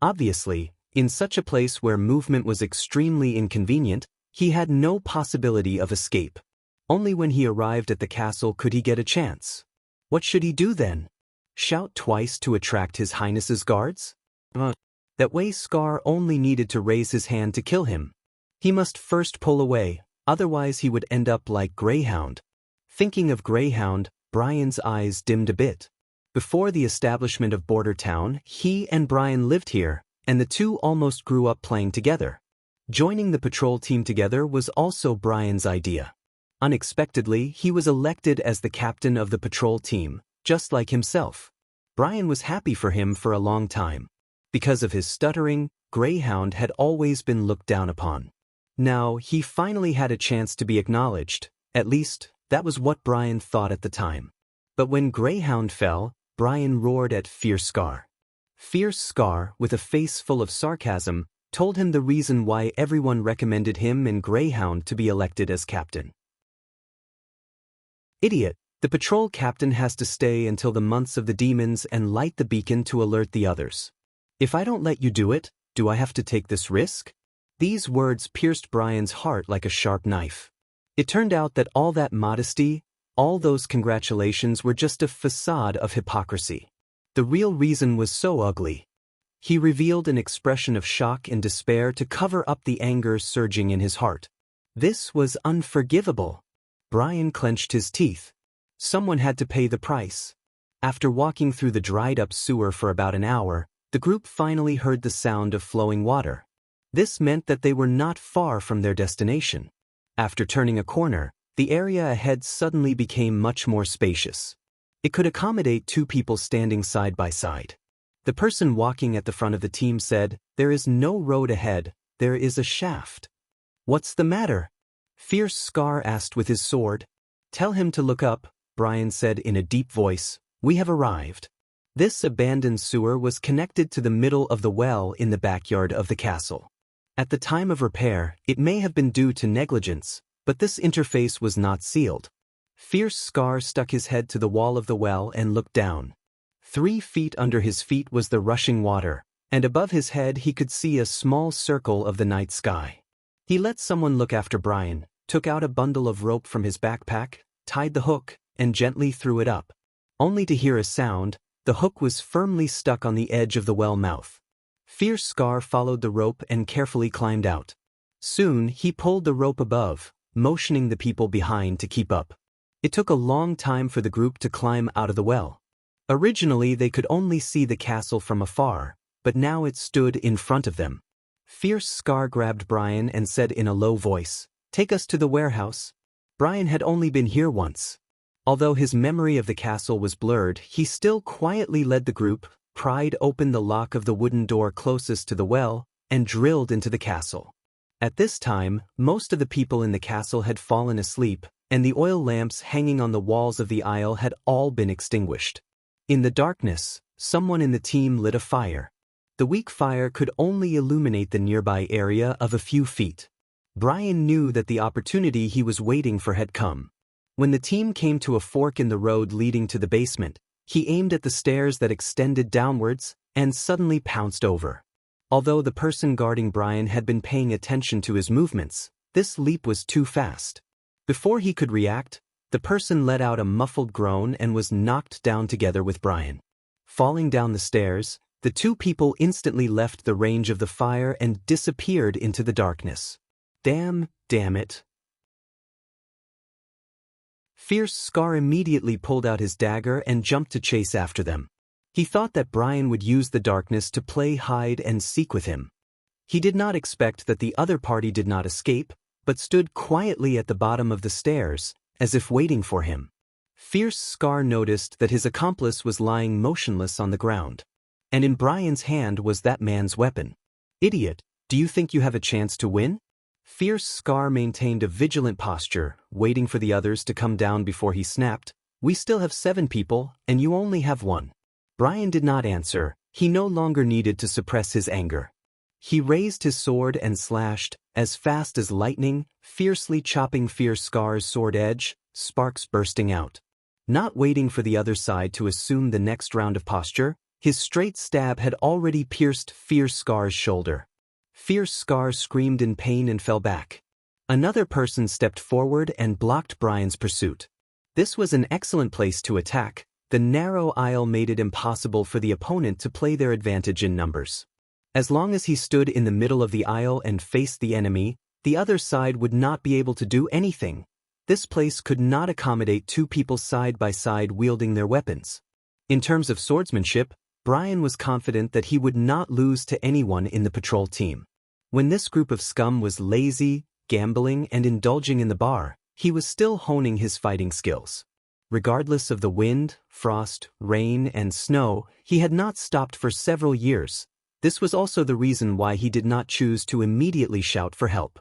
Obviously, in such a place where movement was extremely inconvenient, he had no possibility of escape. Only when he arrived at the castle could he get a chance. What should he do then? Shout twice to attract His Highness's guards? That way Scar only needed to raise his hand to kill him. He must first pull away, otherwise he would end up like Greyhound. Thinking of Greyhound, Brian's eyes dimmed a bit. Before the establishment of Border Town, he and Brian lived here, and the two almost grew up playing together. Joining the patrol team together was also Brian's idea. Unexpectedly, he was elected as the captain of the patrol team, just like himself. Brian was happy for him for a long time. Because of his stuttering, Greyhound had always been looked down upon. Now, he finally had a chance to be acknowledged. At least, that was what Brian thought at the time. But when Greyhound fell, Brian roared at Fierce Scar. Fierce Scar, with a face full of sarcasm, told him the reason why everyone recommended him and Greyhound to be elected as captain. Idiot, the patrol captain has to stay until the months of the demons and light the beacon to alert the others. If I don't let you do it, do I have to take this risk? These words pierced Brian's heart like a sharp knife. It turned out that all that modesty, all those congratulations were just a facade of hypocrisy. The real reason was so ugly. He revealed an expression of shock and despair to cover up the anger surging in his heart. This was unforgivable. Brian clenched his teeth. Someone had to pay the price. After walking through the dried-up sewer for about an hour, the group finally heard the sound of flowing water. This meant that they were not far from their destination. After turning a corner, the area ahead suddenly became much more spacious. It could accommodate 2 people standing side by side. The person walking at the front of the team said, "There is no road ahead, there is a shaft." "What's the matter?" Fierce Scar asked with his sword. "Tell him to look up," Brian said in a deep voice. "We have arrived." This abandoned sewer was connected to the middle of the well in the backyard of the castle. At the time of repair, it may have been due to negligence, but this interface was not sealed. Fierce Scar stuck his head to the wall of the well and looked down. 3 feet under his feet was the rushing water, and above his head he could see a small circle of the night sky. He let someone look after Brian, took out a bundle of rope from his backpack, tied the hook, and gently threw it up. Only to hear a sound. The hook was firmly stuck on the edge of the well mouth. Fierce Scar followed the rope and carefully climbed out. Soon, he pulled the rope above, motioning the people behind to keep up. It took a long time for the group to climb out of the well. Originally, they could only see the castle from afar, but now it stood in front of them. Fierce Scar grabbed Brian and said in a low voice, "Take us to the warehouse." Brian had only been here once. Although his memory of the castle was blurred, he still quietly led the group, pried open the lock of the wooden door closest to the well, and drilled into the castle. At this time, most of the people in the castle had fallen asleep, and the oil lamps hanging on the walls of the aisle had all been extinguished. In the darkness, someone in the team lit a fire. The weak fire could only illuminate the nearby area of a few feet. Brian knew that the opportunity he was waiting for had come. When the team came to a fork in the road leading to the basement, he aimed at the stairs that extended downwards and suddenly pounced over. Although the person guarding Brian had been paying attention to his movements, this leap was too fast. Before he could react, the person let out a muffled groan and was knocked down together with Brian. Falling down the stairs, the two people instantly left the range of the fire and disappeared into the darkness. Damn it. Fierce Scar immediately pulled out his dagger and jumped to chase after them. He thought that Brian would use the darkness to play hide and seek with him. He did not expect that the other party did not escape, but stood quietly at the bottom of the stairs, as if waiting for him. Fierce Scar noticed that his accomplice was lying motionless on the ground. And in Brian's hand was that man's weapon. Idiot, do you think you have a chance to win? Fierce Scar maintained a vigilant posture, waiting for the others to come down before he snapped. We still have 7 people, and you only have 1. Brian did not answer. He no longer needed to suppress his anger. He raised his sword and slashed, as fast as lightning, fiercely chopping Fierce Scar's sword edge, sparks bursting out. Not waiting for the other side to assume the next round of posture, his straight stab had already pierced Fierce Scar's shoulder. Fierce Scar screamed in pain and fell back. Another person stepped forward and blocked Brian's pursuit. This was an excellent place to attack. The narrow aisle made it impossible for the opponent to play their advantage in numbers. As long as he stood in the middle of the aisle and faced the enemy, the other side would not be able to do anything. This place could not accommodate 2 people side by side wielding their weapons. In terms of swordsmanship, Brian was confident that he would not lose to anyone in the patrol team. When this group of scum was lazy, gambling, and indulging in the bar, he was still honing his fighting skills. Regardless of the wind, frost, rain, and snow, he had not stopped for several years. This was also the reason why he did not choose to immediately shout for help.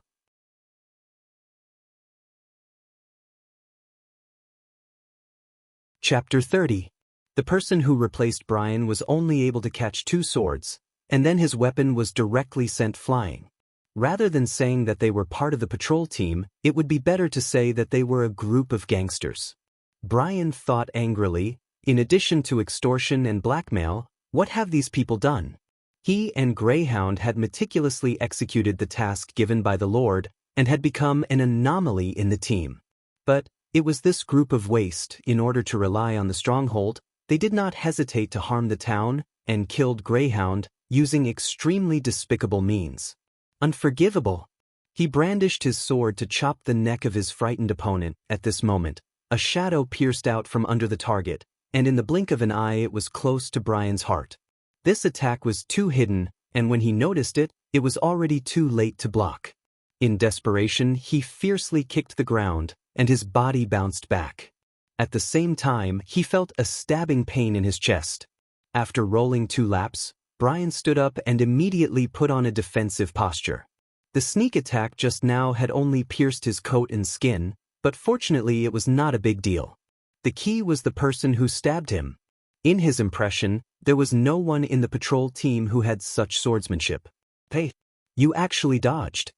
Chapter 30. The person who replaced Brian was only able to catch 2 swords, and then his weapon was directly sent flying. Rather than saying that they were part of the patrol team, it would be better to say that they were a group of gangsters. Brian thought angrily, in addition to extortion and blackmail, what have these people done? He and Greyhound had meticulously executed the task given by the Lord, and had become an anomaly in the team. But it was this group of waste. In order to rely on the stronghold, they did not hesitate to harm the town, and killed Greyhound, using extremely despicable means. Unforgivable. He brandished his sword to chop the neck of his frightened opponent. At this moment, a shadow pierced out from under the target, and in the blink of an eye it was close to Brian's heart. This attack was too hidden, and when he noticed it, it was already too late to block. In desperation, he fiercely kicked the ground, and his body bounced back. At the same time, he felt a stabbing pain in his chest. After rolling 2 laps, Brian stood up and immediately put on a defensive posture. The sneak attack just now had only pierced his coat and skin, but fortunately it was not a big deal. The key was the person who stabbed him. In his impression, there was no one in the patrol team who had such swordsmanship. Hey, you actually dodged.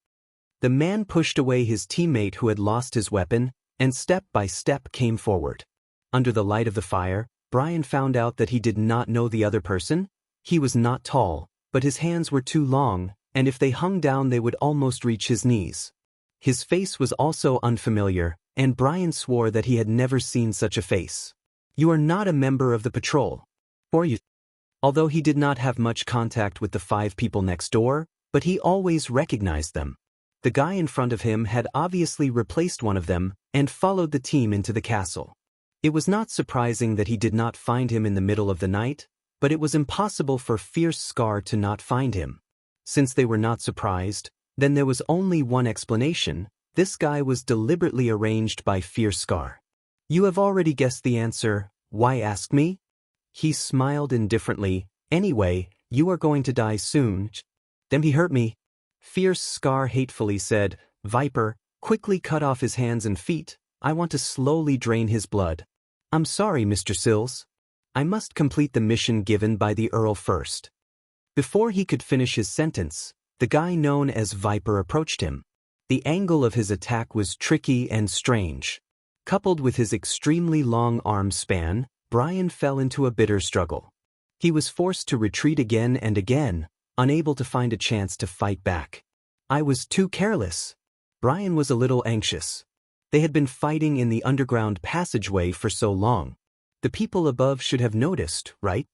The man pushed away his teammate who had lost his weapon, and step by step came forward. Under the light of the fire, Brian found out that he did not know the other person. He was not tall, but his hands were too long, and if they hung down they would almost reach his knees. His face was also unfamiliar, and Brian swore that he had never seen such a face. You are not a member of the patrol. Or you. Although he did not have much contact with the 5 people next door, but he always recognized them. The guy in front of him had obviously replaced one of them, and followed the team into the castle. It was not surprising that he did not find him in the middle of the night, but it was impossible for Fierce Scar to not find him. Since they were not surprised, then there was only one explanation. This guy was deliberately arranged by Fierce Scar. You have already guessed the answer. Why ask me? He smiled indifferently. Anyway, you are going to die soon. Then he hurt me. Fierce Scar hatefully said. Viper, quickly cut off his hands and feet. I want to slowly drain his blood. I'm sorry, Mr. Sills. I must complete the mission given by the Earl first. Before he could finish his sentence, the guy known as Viper approached him. The angle of his attack was tricky and strange. Coupled with his extremely long arm span, Brian fell into a bitter struggle. He was forced to retreat again and again, unable to find a chance to fight back. I was too careless. Brian was a little anxious. They had been fighting in the underground passageway for so long. The people above should have noticed, right?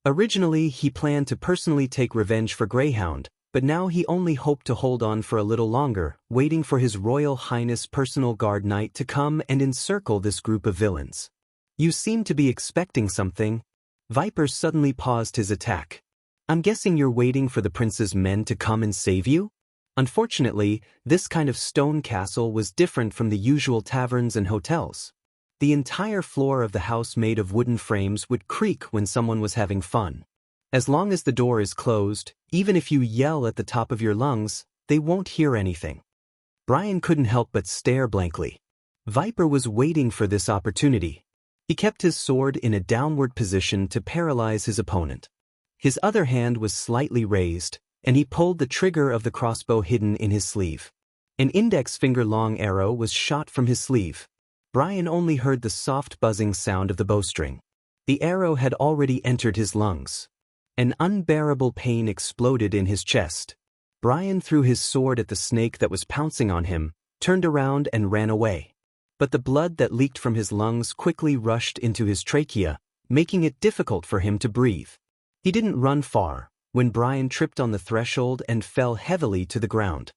Originally, he planned to personally take revenge for Greyhound, but now he only hoped to hold on for a little longer, waiting for His Royal Highness Personal Guard Knight to come and encircle this group of villains. You seem to be expecting something. Viper suddenly paused his attack. I'm guessing you're waiting for the prince's men to come and save you? Unfortunately, this kind of stone castle was different from the usual taverns and hotels. The entire floor of the house made of wooden frames would creak when someone was having fun. As long as the door is closed, even if you yell at the top of your lungs, they won't hear anything. Brian couldn't help but stare blankly. Viper was waiting for this opportunity. He kept his sword in a downward position to paralyze his opponent. His other hand was slightly raised, and he pulled the trigger of the crossbow hidden in his sleeve. An index finger-long arrow was shot from his sleeve. Brian only heard the soft buzzing sound of the bowstring. The arrow had already entered his lungs. An unbearable pain exploded in his chest. Brian threw his sword at the snake that was pouncing on him, turned around and ran away. But the blood that leaked from his lungs quickly rushed into his trachea, making it difficult for him to breathe. He didn't run far, when Brian tripped on the threshold and fell heavily to the ground.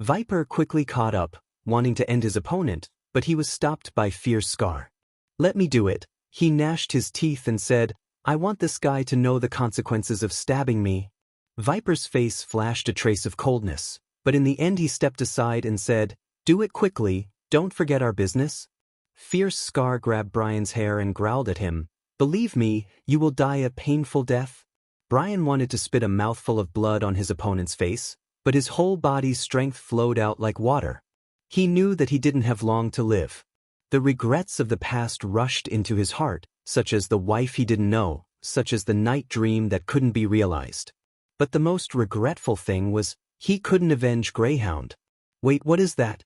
Viper quickly caught up, wanting to end his opponent, but he was stopped by Fierce Scar. Let me do it, he gnashed his teeth and said, I want this guy to know the consequences of stabbing me. Viper's face flashed a trace of coldness, but in the end he stepped aside and said, do it quickly, don't forget our business. Fierce Scar grabbed Brian's hair and growled at him, believe me, you will die a painful death. Brian wanted to spit a mouthful of blood on his opponent's face, but his whole body's strength flowed out like water. He knew that he didn't have long to live. The regrets of the past rushed into his heart, such as the wife he didn't know, such as the night dream that couldn't be realized. But the most regretful thing was, he couldn't avenge Greyhound. Wait, what is that?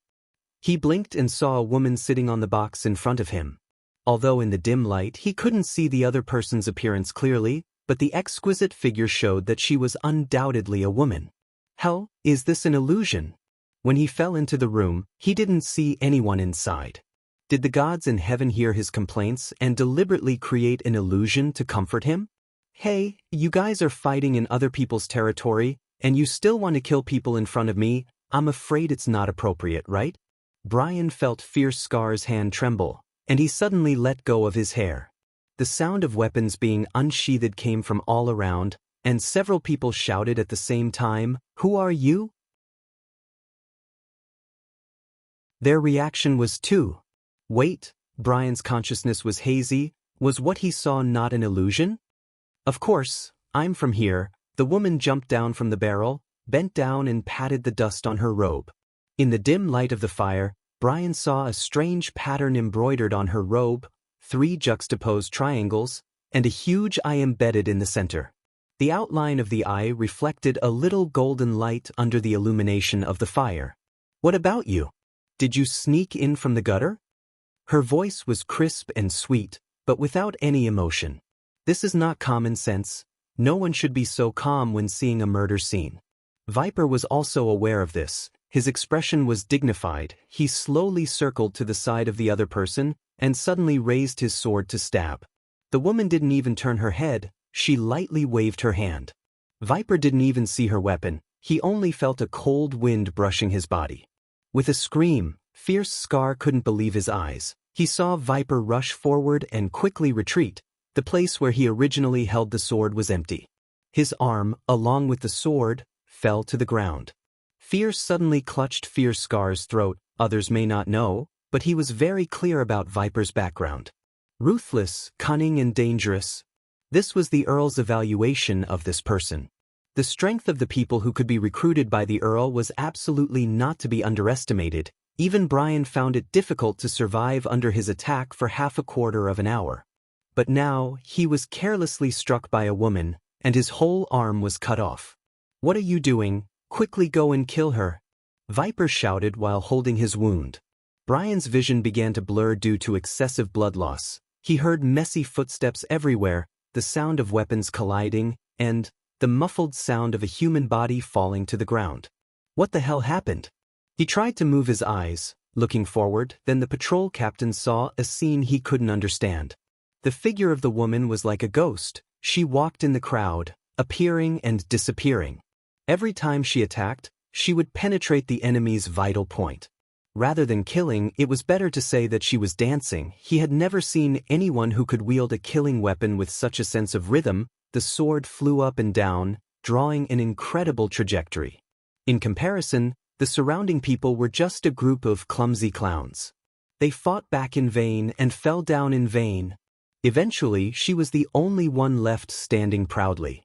He blinked and saw a woman sitting on the box in front of him. Although in the dim light he couldn't see the other person's appearance clearly, but the exquisite figure showed that she was undoubtedly a woman. Hell, is this an illusion? When he fell into the room, he didn't see anyone inside. Did the gods in heaven hear his complaints and deliberately create an illusion to comfort him? Hey, you guys are fighting in other people's territory, and you still want to kill people in front of me? I'm afraid it's not appropriate, right? Brian felt Fierce Scar's hand tremble, and he suddenly let go of his hair. The sound of weapons being unsheathed came from all around, and several people shouted at the same time, "Who are you?" Their reaction was too. Wait, Brian's consciousness was hazy. Was what he saw not an illusion? Of course, I'm from here. The woman jumped down from the barrel, bent down and patted the dust on her robe. In the dim light of the fire, Brian saw a strange pattern embroidered on her robe, 3 juxtaposed triangles, and a huge eye embedded in the center. The outline of the eye reflected a little golden light under the illumination of the fire. What about you? Did you sneak in from the gutter? Her voice was crisp and sweet, but without any emotion. This is not common sense. No one should be so calm when seeing a murder scene. Viper was also aware of this. His expression was dignified. He slowly circled to the side of the other person and suddenly raised his sword to stab. The woman didn't even turn her head. She lightly waved her hand. Viper didn't even see her weapon. He only felt a cold wind brushing his body. With a scream, Fierce Scar couldn't believe his eyes. He saw Viper rush forward and quickly retreat. The place where he originally held the sword was empty. His arm, along with the sword, fell to the ground. Fear suddenly clutched Fierce Scar's throat. Others may not know, but he was very clear about Viper's background. Ruthless, cunning and dangerous. This was the Earl's evaluation of this person. The strength of the people who could be recruited by the Earl was absolutely not to be underestimated. Even Brian found it difficult to survive under his attack for half a quarter of an hour. But now, he was carelessly struck by a woman, and his whole arm was cut off. "What are you doing?" Quickly go and kill her," Viper shouted while holding his wound. Brian's vision began to blur due to excessive blood loss. He heard messy footsteps everywhere, the sound of weapons colliding, and the muffled sound of a human body falling to the ground. What the hell happened? He tried to move his eyes, looking forward, then the patrol captain saw a scene he couldn't understand. The figure of the woman was like a ghost. She walked in the crowd, appearing and disappearing. Every time she attacked, she would penetrate the enemy's vital point. Rather than killing, it was better to say that she was dancing. He had never seen anyone who could wield a killing weapon with such a sense of rhythm. The sword flew up and down, drawing an incredible trajectory. In comparison, the surrounding people were just a group of clumsy clowns. They fought back in vain and fell down in vain. Eventually, she was the only one left standing proudly.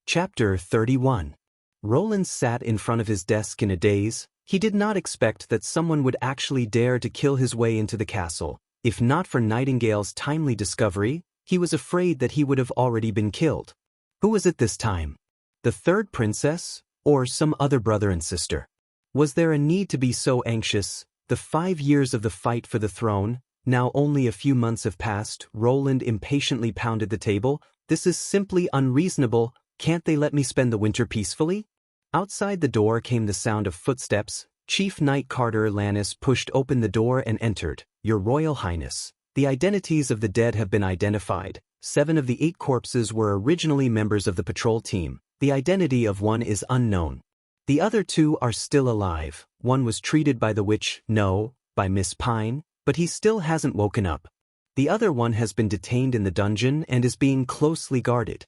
Chapter 31. Roland sat in front of his desk in a daze. He did not expect that someone would actually dare to kill his way into the castle. If not for Nightingale's timely discovery, he was afraid that he would have already been killed. Who was it this time? The third princess, or some other brother and sister? Was there a need to be so anxious? The 5 years of the fight for the throne, now only a few months have passed. Roland impatiently pounded the table. This is simply unreasonable. Can't they let me spend the winter peacefully? Outside the door came the sound of footsteps. Chief Knight Carter Lannis pushed open the door and entered. "Your Royal Highness, the identities of the dead have been identified. 7 of the 8 corpses were originally members of the patrol team. The identity of one is unknown. The other 2 are still alive. One was treated by the witch, by Miss Pine, but he still hasn't woken up. The other one has been detained in the dungeon and is being closely guarded."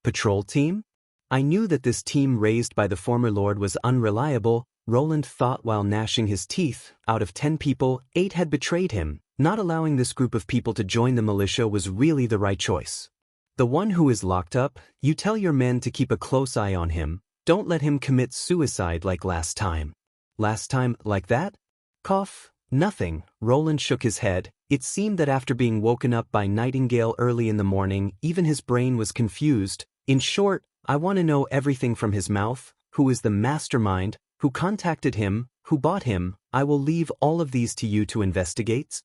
Patrol team? I knew that this team raised by the former lord was unreliable, Roland thought while gnashing his teeth. Out of 10 people, 8 had betrayed him. Not allowing this group of people to join the militia was really the right choice. The one who is locked up, you tell your men to keep a close eye on him. Don't let him commit suicide like last time. Last time, like that? Cough. Nothing. Roland shook his head. It seemed that after being woken up by Nightingale early in the morning, even his brain was confused. In short, I want to know everything from his mouth. Who is the mastermind? Who contacted him? Who bought him? I will leave all of these to you to investigate.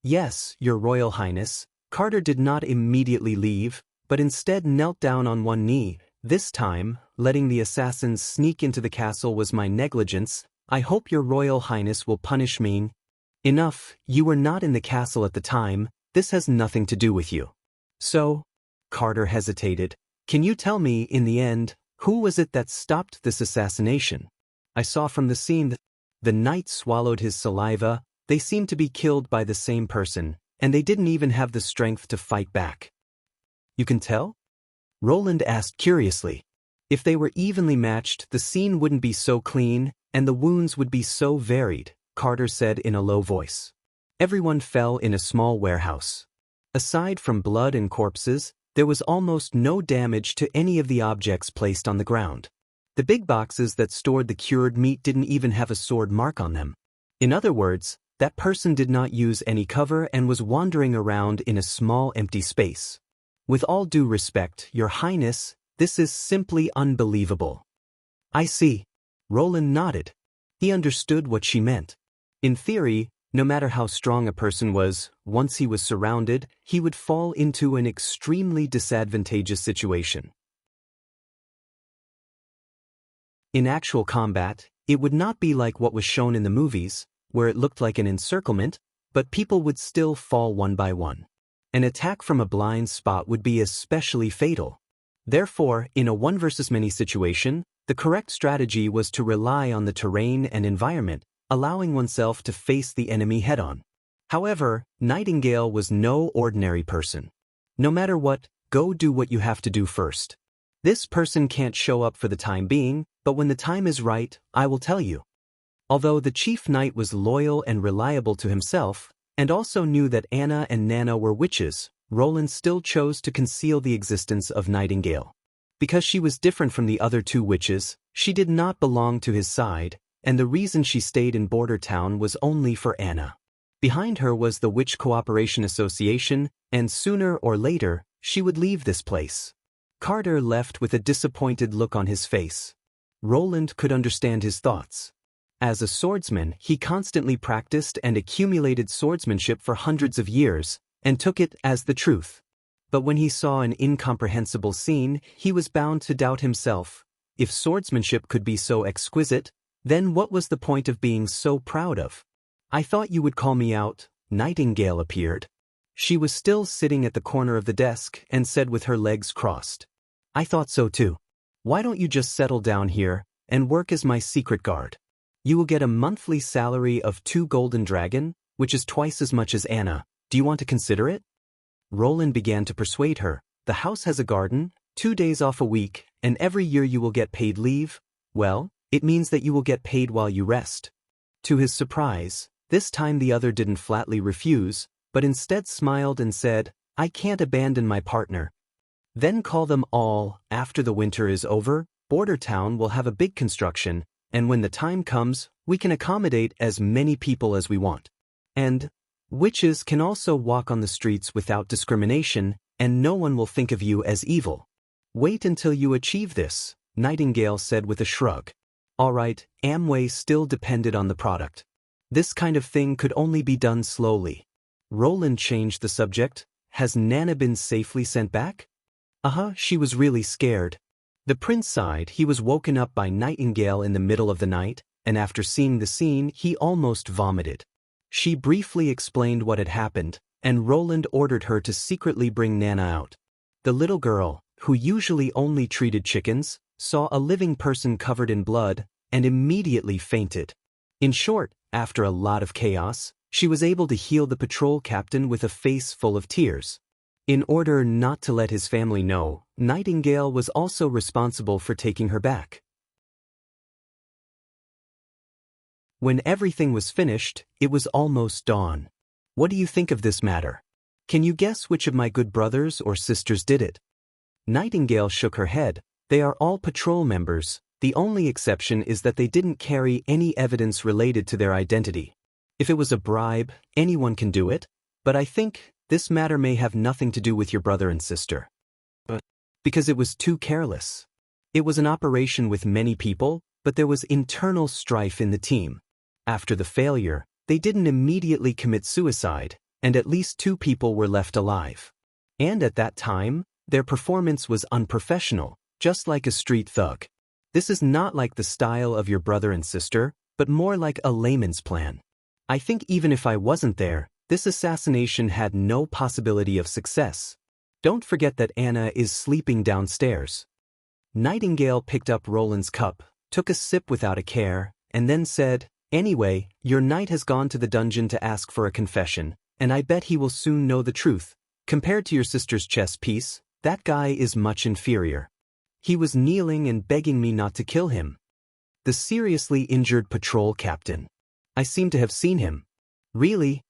Yes, Your Royal Highness. Carter did not immediately leave, but instead knelt down on one knee. This time, letting the assassins sneak into the castle was my negligence. I hope Your Royal Highness will punish me. Enough, you were not in the castle at the time. This has nothing to do with you. So? Carter hesitated. Can you tell me, in the end, who was it that stopped this assassination? I saw from the scene that the knight swallowed his saliva. They seemed to be killed by the same person, and they didn't even have the strength to fight back. You can tell? Roland asked curiously. If they were evenly matched, the scene wouldn't be so clean, and the wounds would be so varied, Carter said in a low voice. Everyone fell in a small warehouse. Aside from blood and corpses, there was almost no damage to any of the objects placed on the ground. The big boxes that stored the cured meat didn't even have a sword mark on them. In other words, that person did not use any cover and was wandering around in a small empty space. With all due respect, Your Highness, this is simply unbelievable. I see. Roland nodded. He understood what she meant. In theory, no matter how strong a person was, once he was surrounded, he would fall into an extremely disadvantageous situation. In actual combat, it would not be like what was shown in the movies, where it looked like an encirclement, but people would still fall one by one. An attack from a blind spot would be especially fatal. Therefore, in a one versus many situation, the correct strategy was to rely on the terrain and environment, allowing oneself to face the enemy head-on. However, Nightingale was no ordinary person. No matter what, go do what you have to do first. This person can't show up for the time being, but when the time is right, I will tell you. Although the chief knight was loyal and reliable to himself, and also knew that Anna and Nana were witches, Roland still chose to conceal the existence of Nightingale. Because she was different from the other 2 witches, she did not belong to his side, and the reason she stayed in Border Town was only for Anna. Behind her was the Witch Cooperation Association, and sooner or later, she would leave this place. Carter left with a disappointed look on his face. Roland could understand his thoughts. As a swordsman, he constantly practiced and accumulated swordsmanship for hundreds of years, and took it as the truth. But when he saw an incomprehensible scene, he was bound to doubt himself. If swordsmanship could be so exquisite, then what was the point of being so proud of? "I thought you would call me out." Nightingale appeared. She was still sitting at the corner of the desk and said with her legs crossed, "I thought so too. Why don't you just settle down here and work as my secret guard? You will get a monthly salary of 2 golden dragon, which is twice as much as Anna. Do you want to consider it?" Roland began to persuade her. "The house has a garden, 2 days off a week, and every year you will get paid leave. Well, it means that you will get paid while you rest." To his surprise, this time the other didn't flatly refuse, but instead smiled and said, "I can't abandon my partner." "Then call them all. After the winter is over, Border Town will have a big construction, and when the time comes, we can accommodate as many people as we want. And witches can also walk on the streets without discrimination, and no one will think of you as evil." "Wait until you achieve this," Nightingale said with a shrug. All right, Amway still depended on the product. This kind of thing could only be done slowly. Roland changed the subject. "Has Nana been safely sent back?" She was really scared. The prince sighed. He was woken up by Nightingale in the middle of the night, and after seeing the scene, he almost vomited. She briefly explained what had happened, and Roland ordered her to secretly bring Nana out. The little girl, who usually only treated chickens, saw a living person covered in blood, and immediately fainted. In short, after a lot of chaos, she was able to heal the patrol captain with a face full of tears. In order not to let his family know, Nightingale was also responsible for taking her back. When everything was finished, it was almost dawn. "What do you think of this matter? Can you guess which of my good brothers or sisters did it?" Nightingale shook her head. "They are all patrol members. The only exception is that they didn't carry any evidence related to their identity. If it was a bribe, anyone can do it, but I think this matter may have nothing to do with your brother and sister." "But because it was too careless. It was an operation with many people, but there was internal strife in the team. After the failure, they didn't immediately commit suicide, and at least 2 people were left alive. And at that time, their performance was unprofessional, just like a street thug. This is not like the style of your brother and sister, but more like a layman's plan. I think even if I wasn't there, this assassination had no possibility of success. Don't forget that Anna is sleeping downstairs." Nightingale picked up Roland's cup, took a sip without a care, and then said, "Anyway, your knight has gone to the dungeon to ask for a confession, and I bet he will soon know the truth. Compared to your sister's chess piece, that guy is much inferior. He was kneeling and begging me not to kill him." "The seriously injured patrol captain. I seem to have seen him." "Really?"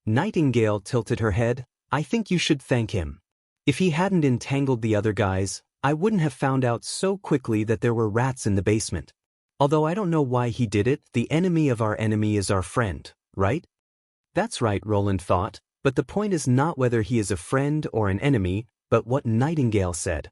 Nightingale tilted her head. "I think you should thank him. If he hadn't entangled the other guys, I wouldn't have found out so quickly that there were rats in the basement. Although I don't know why he did it, the enemy of our enemy is our friend, right?" "That's right," Roland thought, but the point is not whether he is a friend or an enemy, but what Nightingale said.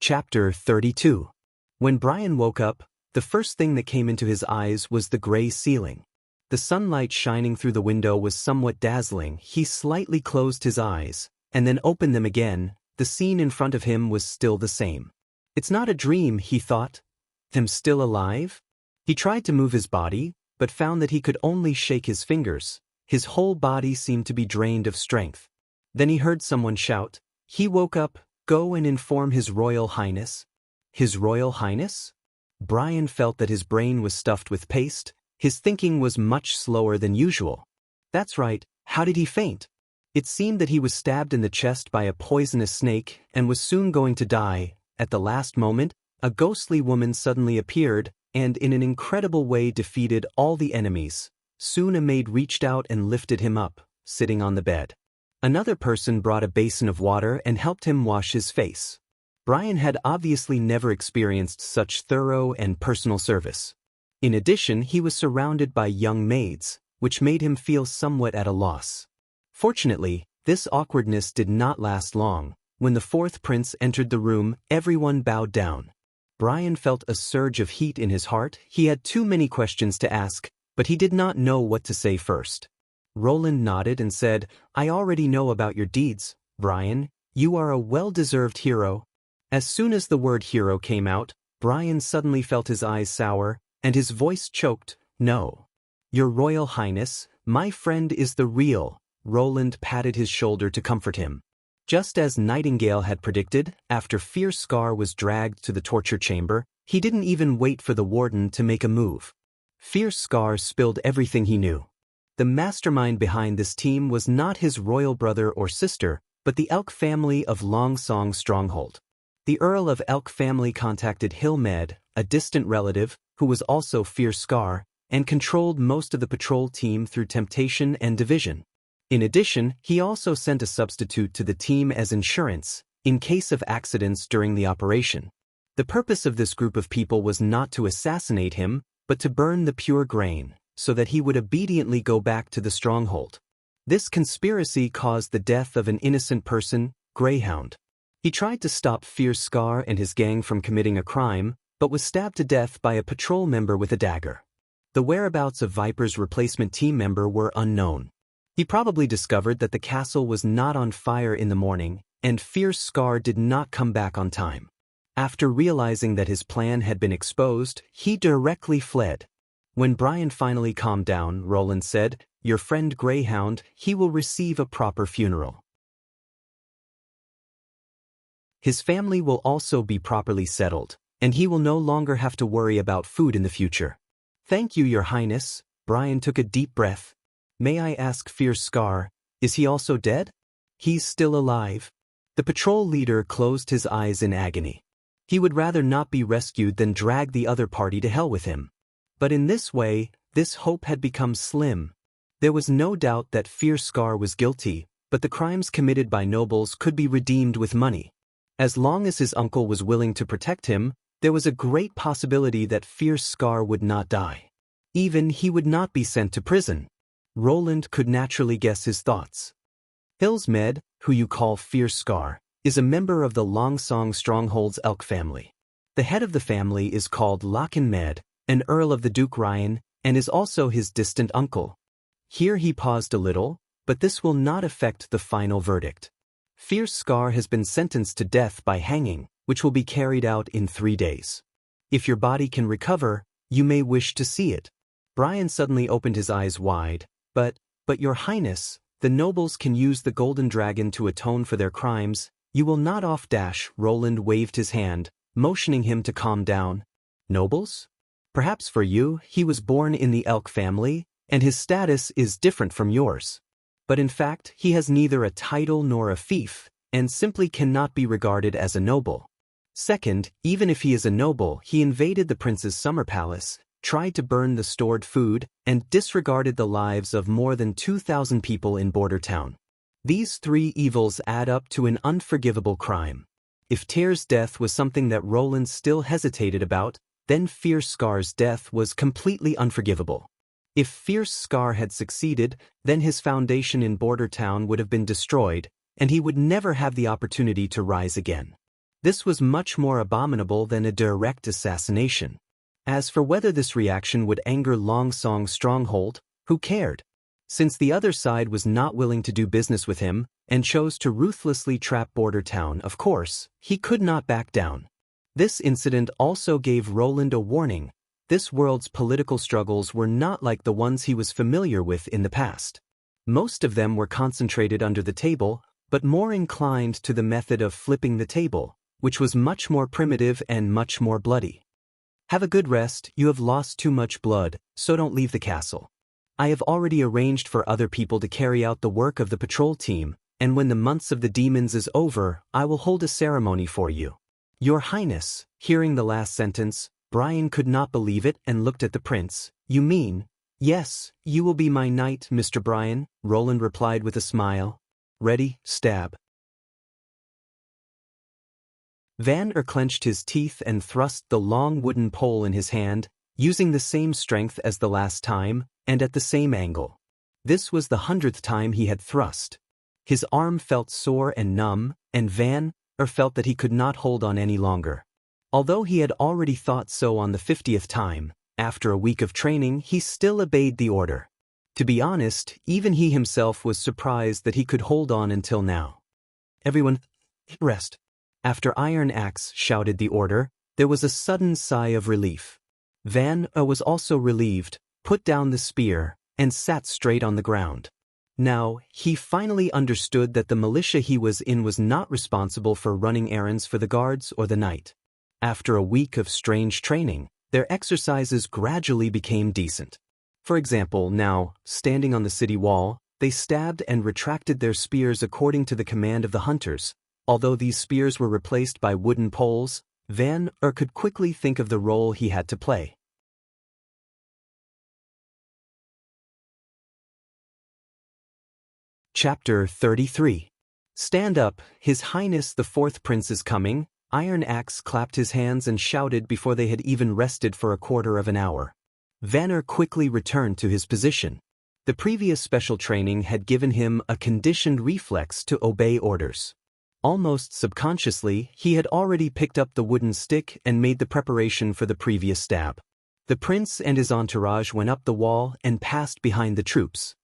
Chapter 32. When Brian woke up, the first thing that came into his eyes was the gray ceiling. The sunlight shining through the window was somewhat dazzling. He slightly closed his eyes, and then opened them again. The scene in front of him was still the same. "It's not a dream," he thought. "Them still alive?" He tried to move his body, but found that he could only shake his fingers. His whole body seemed to be drained of strength. Then he heard someone shout. He woke up. "Go and inform His Royal Highness." His Royal Highness? Brian felt that his brain was stuffed with paste. His thinking was much slower than usual. That's right, how did he faint? It seemed that he was stabbed in the chest by a poisonous snake and was soon going to die. At the last moment, a ghostly woman suddenly appeared and in an incredible way defeated all the enemies. Soon a maid reached out and lifted him up, sitting on the bed. Another person brought a basin of water and helped him wash his face. Brian had obviously never experienced such thorough and personal service. In addition, he was surrounded by young maids, which made him feel somewhat at a loss. Fortunately, this awkwardness did not last long. When the fourth prince entered the room, everyone bowed down. Brian felt a surge of heat in his heart. He had too many questions to ask, but he did not know what to say first. Roland nodded and said, "I already know about your deeds, Brian. You are a well-deserved hero." As soon as the word hero came out, Brian suddenly felt his eyes sour, and his voice choked. "No. Your Royal Highness, my friend is the real." Roland patted his shoulder to comfort him. Just as Nightingale had predicted, after Fierce Scar was dragged to the torture chamber, he didn't even wait for the warden to make a move. Fierce Scar spilled everything he knew. The mastermind behind this team was not his royal brother or sister, but the Elk family of Longsong Stronghold. The Earl of Elk family contacted Hilmed, a distant relative, who was also Fierce Scar, and controlled most of the patrol team through temptation and division. In addition, he also sent a substitute to the team as insurance, in case of accidents during the operation. The purpose of this group of people was not to assassinate him, but to burn the pure grain, so that he would obediently go back to the stronghold. This conspiracy caused the death of an innocent person, Greyhound. He tried to stop Fierce Scar and his gang from committing a crime, but was stabbed to death by a patrol member with a dagger. The whereabouts of Viper's replacement team member were unknown. He probably discovered that the castle was not on fire in the morning, and Fierce Scar did not come back on time. After realizing that his plan had been exposed, he directly fled. When Brian finally calmed down, Roland said, "Your friend Greyhound, he will receive a proper funeral. His family will also be properly settled, and he will no longer have to worry about food in the future." "Thank you, Your Highness." Brian took a deep breath. "May I ask Fierce Scar, is he also dead?" "He's still alive." The patrol leader closed his eyes in agony. He would rather not be rescued than drag the other party to hell with him. But in this way, this hope had become slim. There was no doubt that Fierce Scar was guilty, but the crimes committed by nobles could be redeemed with money. As long as his uncle was willing to protect him, there was a great possibility that Fierce Scar would not die. Even he would not be sent to prison. Roland could naturally guess his thoughts. Hilsmed, who you call Fierce Scar, is a member of the Longsong Stronghold's Elk family. The head of the family is called Lochinmed, an Earl of the Duke Ryan, and is also his distant uncle. Here he paused a little, but this will not affect the final verdict. Fierce Scar has been sentenced to death by hanging, which will be carried out in 3 days. If your body can recover, you may wish to see it. Brian suddenly opened his eyes wide. But Your Highness, the nobles can use the golden dragon to atone for their crimes. You will not off-dash. Roland waved his hand, motioning him to calm down. Nobles? Perhaps for you, he was born in the Elk family, and his status is different from yours. But in fact, he has neither a title nor a fief, and simply cannot be regarded as a noble. Second, even if he is a noble, he invaded the prince's summer palace, tried to burn the stored food, and disregarded the lives of more than 2,000 people in Border Town. These 3 evils add up to an unforgivable crime. If Tyr's death was something that Roland still hesitated about, then Fierce Scar's death was completely unforgivable. If Fierce Scar had succeeded, then his foundation in Border Town would have been destroyed, and he would never have the opportunity to rise again. This was much more abominable than a direct assassination. As for whether this reaction would anger Longsong Stronghold, who cared? Since the other side was not willing to do business with him, and chose to ruthlessly trap Border Town, of course, he could not back down. This incident also gave Roland a warning. This world's political struggles were not like the ones he was familiar with in the past. Most of them were concentrated under the table, but more inclined to the method of flipping the table, which was much more primitive and much more bloody. Have a good rest. You have lost too much blood, so don't leave the castle. I have already arranged for other people to carry out the work of the patrol team, and when the months of the demons is over, I will hold a ceremony for you. Your Highness. Hearing the last sentence, Brian could not believe it and looked at the prince. You mean? Yes, you will be my knight, Mr. Brian, Roland replied with a smile. Ready, stab. Vanner clenched his teeth and thrust the long wooden pole in his hand, using the same strength as the last time, and at the same angle. This was the 100th time he had thrust. His arm felt sore and numb, and Vanner felt that he could not hold on any longer. Although he had already thought so on the 50th time, after a week of training he still obeyed the order. To be honest, even he himself was surprised that he could hold on until now. Everyone, rest. After Iron Axe shouted the order, there was a sudden sigh of relief. Vanner was also relieved, put down the spear, and sat straight on the ground. Now, he finally understood that the militia he was in was not responsible for running errands for the guards or the knight. After a week of strange training, their exercises gradually became decent. For example, now, standing on the city wall, they stabbed and retracted their spears according to the command of the hunters. Although these spears were replaced by wooden poles, Vanner could quickly think of the role he had to play. Chapter 33. Stand up, His Highness the Fourth Prince is coming. Iron Axe clapped his hands and shouted before they had even rested for a quarter of an hour. Vanner quickly returned to his position. The previous special training had given him a conditioned reflex to obey orders. Almost subconsciously, he had already picked up the wooden stick and made the preparation for the previous stab. The prince and his entourage went up the wall and passed behind the troops.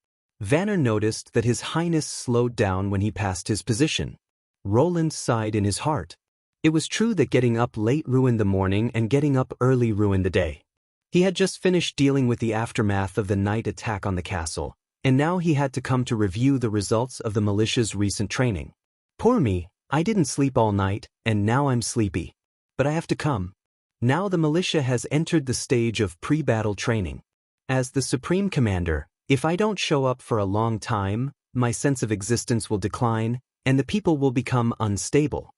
Vanner noticed that His Highness slowed down when he passed his position. Roland sighed in his heart. It was true that getting up late ruined the morning and getting up early ruined the day. He had just finished dealing with the aftermath of the night attack on the castle, and now he had to come to review the results of the militia's recent training. Poor me, I didn't sleep all night, and now I'm sleepy. But I have to come. Now the militia has entered the stage of pre-battle training. As the Supreme Commander, if I don't show up for a long time, my sense of existence will decline, and the people will become unstable.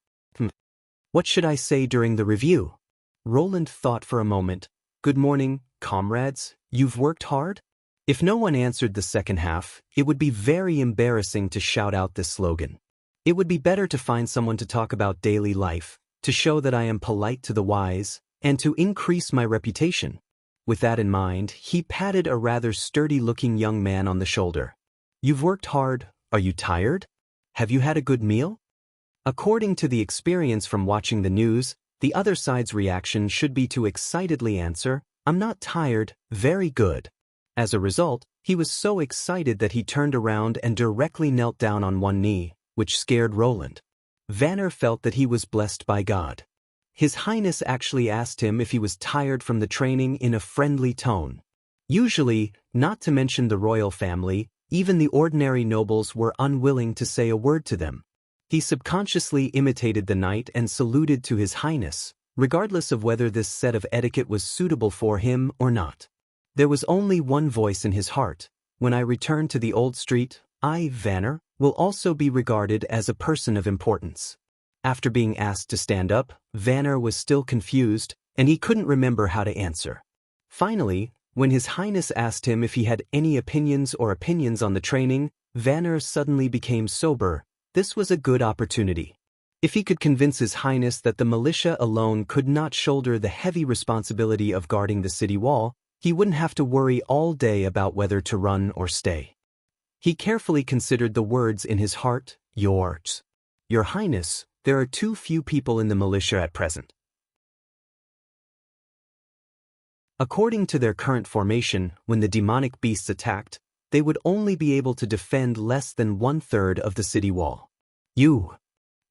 What should I say during the review? Roland thought for a moment. Good morning, comrades, you've worked hard? If no one answered the second half, it would be very embarrassing to shout out this slogan. It would be better to find someone to talk about daily life, to show that I am polite to the wise, and to increase my reputation. With that in mind, he patted a rather sturdy-looking young man on the shoulder. You've worked hard. Are you tired? Have you had a good meal? According to the experience from watching the news, the other side's reaction should be to excitedly answer, I'm not tired, very good. As a result, he was so excited that he turned around and directly knelt down on one knee, which scared Roland. Vanner felt that he was blessed by God. His Highness actually asked him if he was tired from the training in a friendly tone. Usually, not to mention the royal family, even the ordinary nobles were unwilling to say a word to them. He subconsciously imitated the knight and saluted to His Highness, regardless of whether this set of etiquette was suitable for him or not. There was only one voice in his heart. When I return to the old street, I, Vanner, will also be regarded as a person of importance. After being asked to stand up, Vanner was still confused, and he couldn't remember how to answer. Finally, when His Highness asked him if he had any opinions on the training, Vanner suddenly became sober. This was a good opportunity. If he could convince His Highness that the militia alone could not shoulder the heavy responsibility of guarding the city wall, he wouldn't have to worry all day about whether to run or stay. He carefully considered the words in his heart. Your Highness, there are too few people in the militia at present. According to their current formation, when the demonic beasts attacked, they would only be able to defend less than 1/3 of the city wall.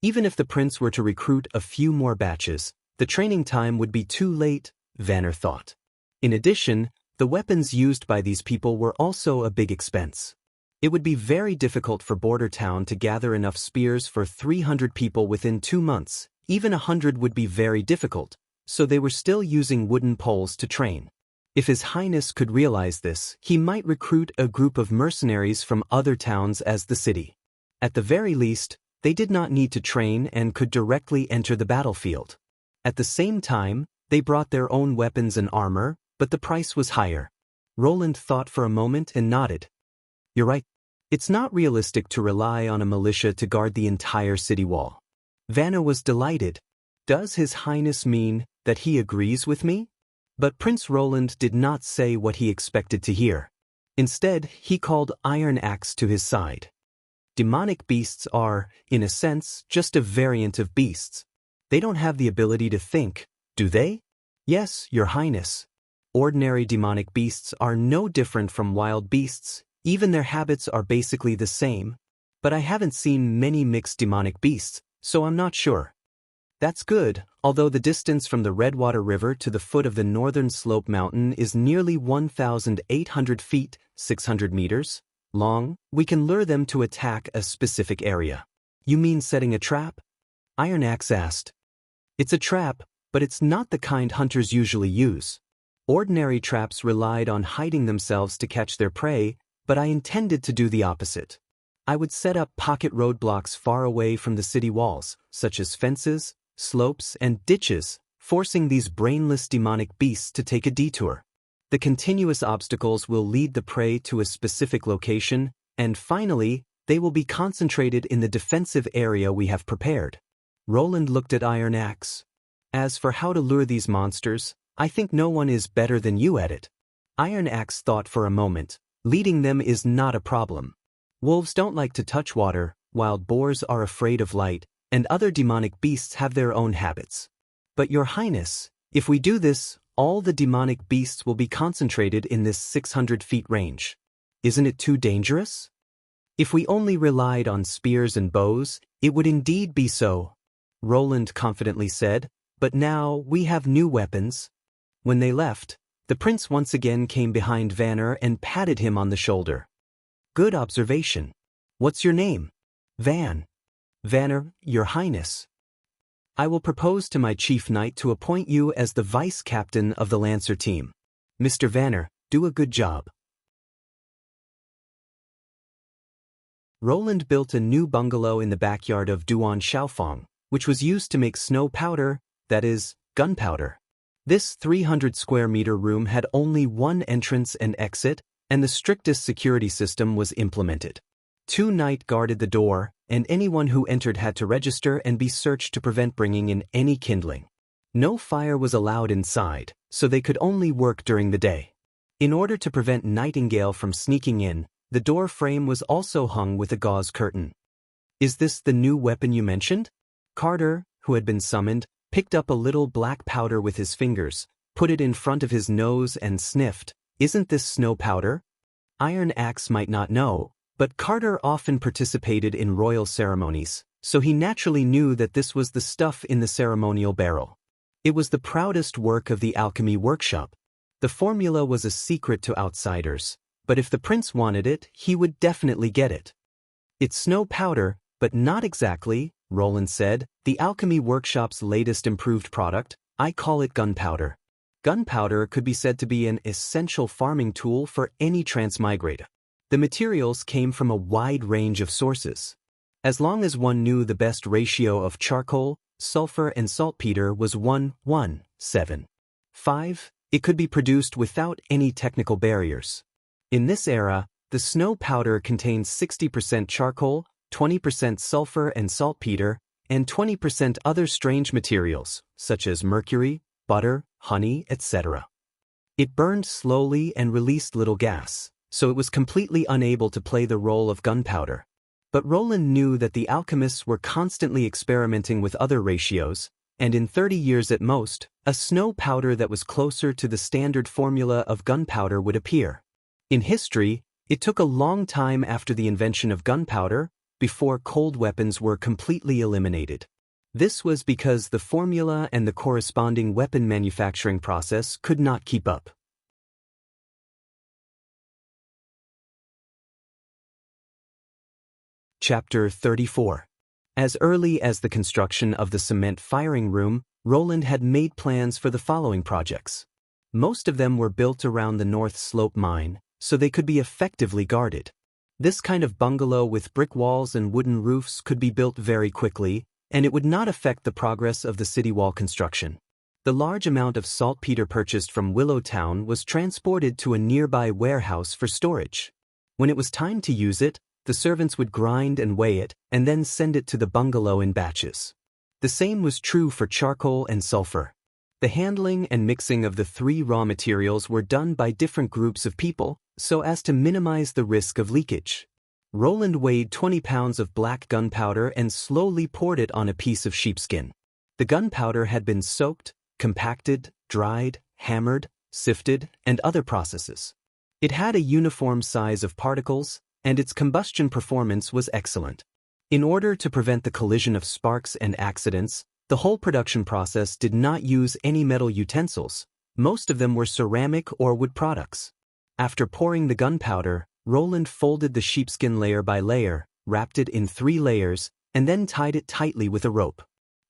Even if the prince were to recruit a few more batches, the training time would be too late, Vanner thought. In addition, the weapons used by these people were also a big expense. It would be very difficult for Border Town to gather enough spears for 300 people within 2 months. Even 100 would be very difficult, so they were still using wooden poles to train. If His Highness could realize this, he might recruit a group of mercenaries from other towns as the city. At the very least, they did not need to train and could directly enter the battlefield. At the same time, they brought their own weapons and armor, but the price was higher. Roland thought for a moment and nodded. You're right. It's not realistic to rely on a militia to guard the entire city wall. Vanner was delighted. Does His Highness mean that he agrees with me? But Prince Roland did not say what he expected to hear. Instead, he called Iron Axe to his side. Demonic beasts are, in a sense, just a variant of beasts. They don't have the ability to think, do they? Yes, Your Highness. Ordinary demonic beasts are no different from wild beasts, even their habits are basically the same. But I haven't seen many mixed demonic beasts, so I'm not sure. That's good, although the distance from the Redwater River to the foot of the northern slope mountain is nearly 1,800 feet, 600 meters, long, we can lure them to attack a specific area. You mean setting a trap? Iron Axe asked. It's a trap, but it's not the kind hunters usually use. Ordinary traps relied on hiding themselves to catch their prey, but I intended to do the opposite. I would set up pocket roadblocks far away from the city walls, such as fences, slopes, and ditches, forcing these brainless demonic beasts to take a detour. The continuous obstacles will lead the prey to a specific location, and finally, they will be concentrated in the defensive area we have prepared. Roland looked at Iron Axe. As for how to lure these monsters, I think no one is better than you at it. Iron Axe thought for a moment. Leading them is not a problem. Wolves don't like to touch water, wild boars are afraid of light, and other demonic beasts have their own habits. But Your Highness, if we do this, all the demonic beasts will be concentrated in this 600 feet range. Isn't it too dangerous? If we only relied on spears and bows, it would indeed be so, Roland confidently said, but now we have new weapons. When they left, the prince once again came behind Vanner and patted him on the shoulder. Good observation. What's your name? Van. Vanner, Your Highness. I will propose to my chief knight to appoint you as the vice-captain of the Lancer team. Mr. Vanner, do a good job. Roland built a new bungalow in the backyard of Duan Xiaofeng, which was used to make snow powder, that is, gunpowder. This 300-square-meter room had only one entrance and exit, and the strictest security system was implemented. 2 knights guarded the door, and anyone who entered had to register and be searched to prevent bringing in any kindling. No fire was allowed inside, so they could only work during the day. In order to prevent Nightingale from sneaking in, the door frame was also hung with a gauze curtain. Is this the new weapon you mentioned? Carter, who had been summoned, picked up a little black powder with his fingers, put it in front of his nose and sniffed. Isn't this snow powder? Iron Axe might not know, but Carter often participated in royal ceremonies, so he naturally knew that this was the stuff in the ceremonial barrel. It was the proudest work of the alchemy workshop. The formula was a secret to outsiders, but if the prince wanted it, he would definitely get it. It's snow powder, but not exactly, Roland said. The alchemy workshop's latest improved product, I call it gunpowder. Gunpowder could be said to be an essential farming tool for any transmigrator. The materials came from a wide range of sources. As long as one knew the best ratio of charcoal, sulfur and saltpeter was 1:1:7:5, it could be produced without any technical barriers. In this era, the snow powder contains 60% charcoal, 20% sulfur and saltpeter, and 20% other strange materials, such as mercury, butter, honey, etc. It burned slowly and released little gas, so it was completely unable to play the role of gunpowder. But Roland knew that the alchemists were constantly experimenting with other ratios, and in 30 years at most, a snow powder that was closer to the standard formula of gunpowder would appear. In history, it took a long time after the invention of gunpowder before cold weapons were completely eliminated. This was because the formula and the corresponding weapon manufacturing process could not keep up. Chapter 34. As early as the construction of the cement firing room, Roland had made plans for the following projects. Most of them were built around the North Slope mine, so they could be effectively guarded. This kind of bungalow with brick walls and wooden roofs could be built very quickly, and it would not affect the progress of the city wall construction. The large amount of saltpeter purchased from Willowtown was transported to a nearby warehouse for storage. When it was time to use it, the servants would grind and weigh it, and then send it to the bungalow in batches. The same was true for charcoal and sulfur. The handling and mixing of the three raw materials were done by different groups of people, so as to minimize the risk of leakage. Roland weighed 20 pounds of black gunpowder and slowly poured it on a piece of sheepskin. The gunpowder had been soaked, compacted, dried, hammered, sifted, and other processes. It had a uniform size of particles, and its combustion performance was excellent. In order to prevent the collision of sparks and accidents, the whole production process did not use any metal utensils. Most of them were ceramic or wood products. After pouring the gunpowder, Roland folded the sheepskin layer by layer, wrapped it in 3 layers, and then tied it tightly with a rope.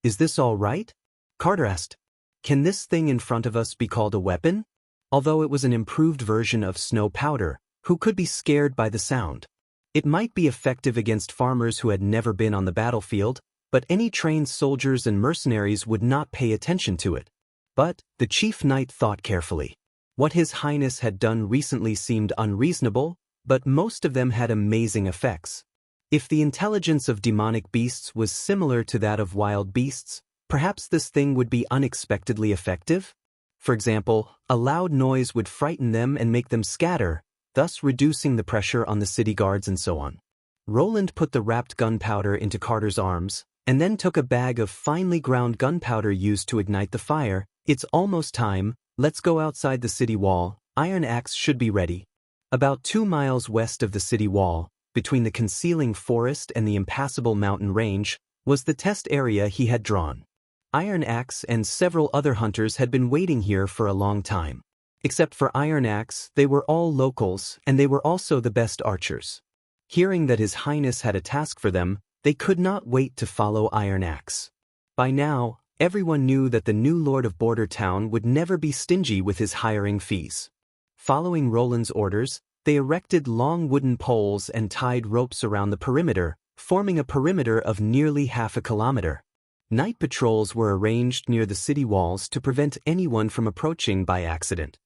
"Is this all right?" Carter asked. "Can this thing in front of us be called a weapon?" Although it was an improved version of snow powder, who could be scared by the sound? It might be effective against farmers who had never been on the battlefield, but any trained soldiers and mercenaries would not pay attention to it. But the chief knight thought carefully. What His Highness had done recently seemed unreasonable, but most of them had amazing effects. If the intelligence of demonic beasts was similar to that of wild beasts, perhaps this thing would be unexpectedly effective? For example, a loud noise would frighten them and make them scatter, thus reducing the pressure on the city guards and so on. Roland put the wrapped gunpowder into Carter's arms, and then took a bag of finely ground gunpowder used to ignite the fire. "It's almost time, let's go outside the city wall, iron axe should be ready." About 2 miles west of the city wall, between the concealing forest and the impassable mountain range, was the test area he had drawn. Iron Axe and several other hunters had been waiting here for a long time. Except for Iron Axe, they were all locals, and they were also the best archers. Hearing that His Highness had a task for them, they could not wait to follow Iron Axe. By now, everyone knew that the new Lord of Border Town would never be stingy with his hiring fees. Following Roland's orders, they erected long wooden poles and tied ropes around the perimeter, forming a perimeter of nearly half a kilometer. Night patrols were arranged near the city walls to prevent anyone from approaching by accident.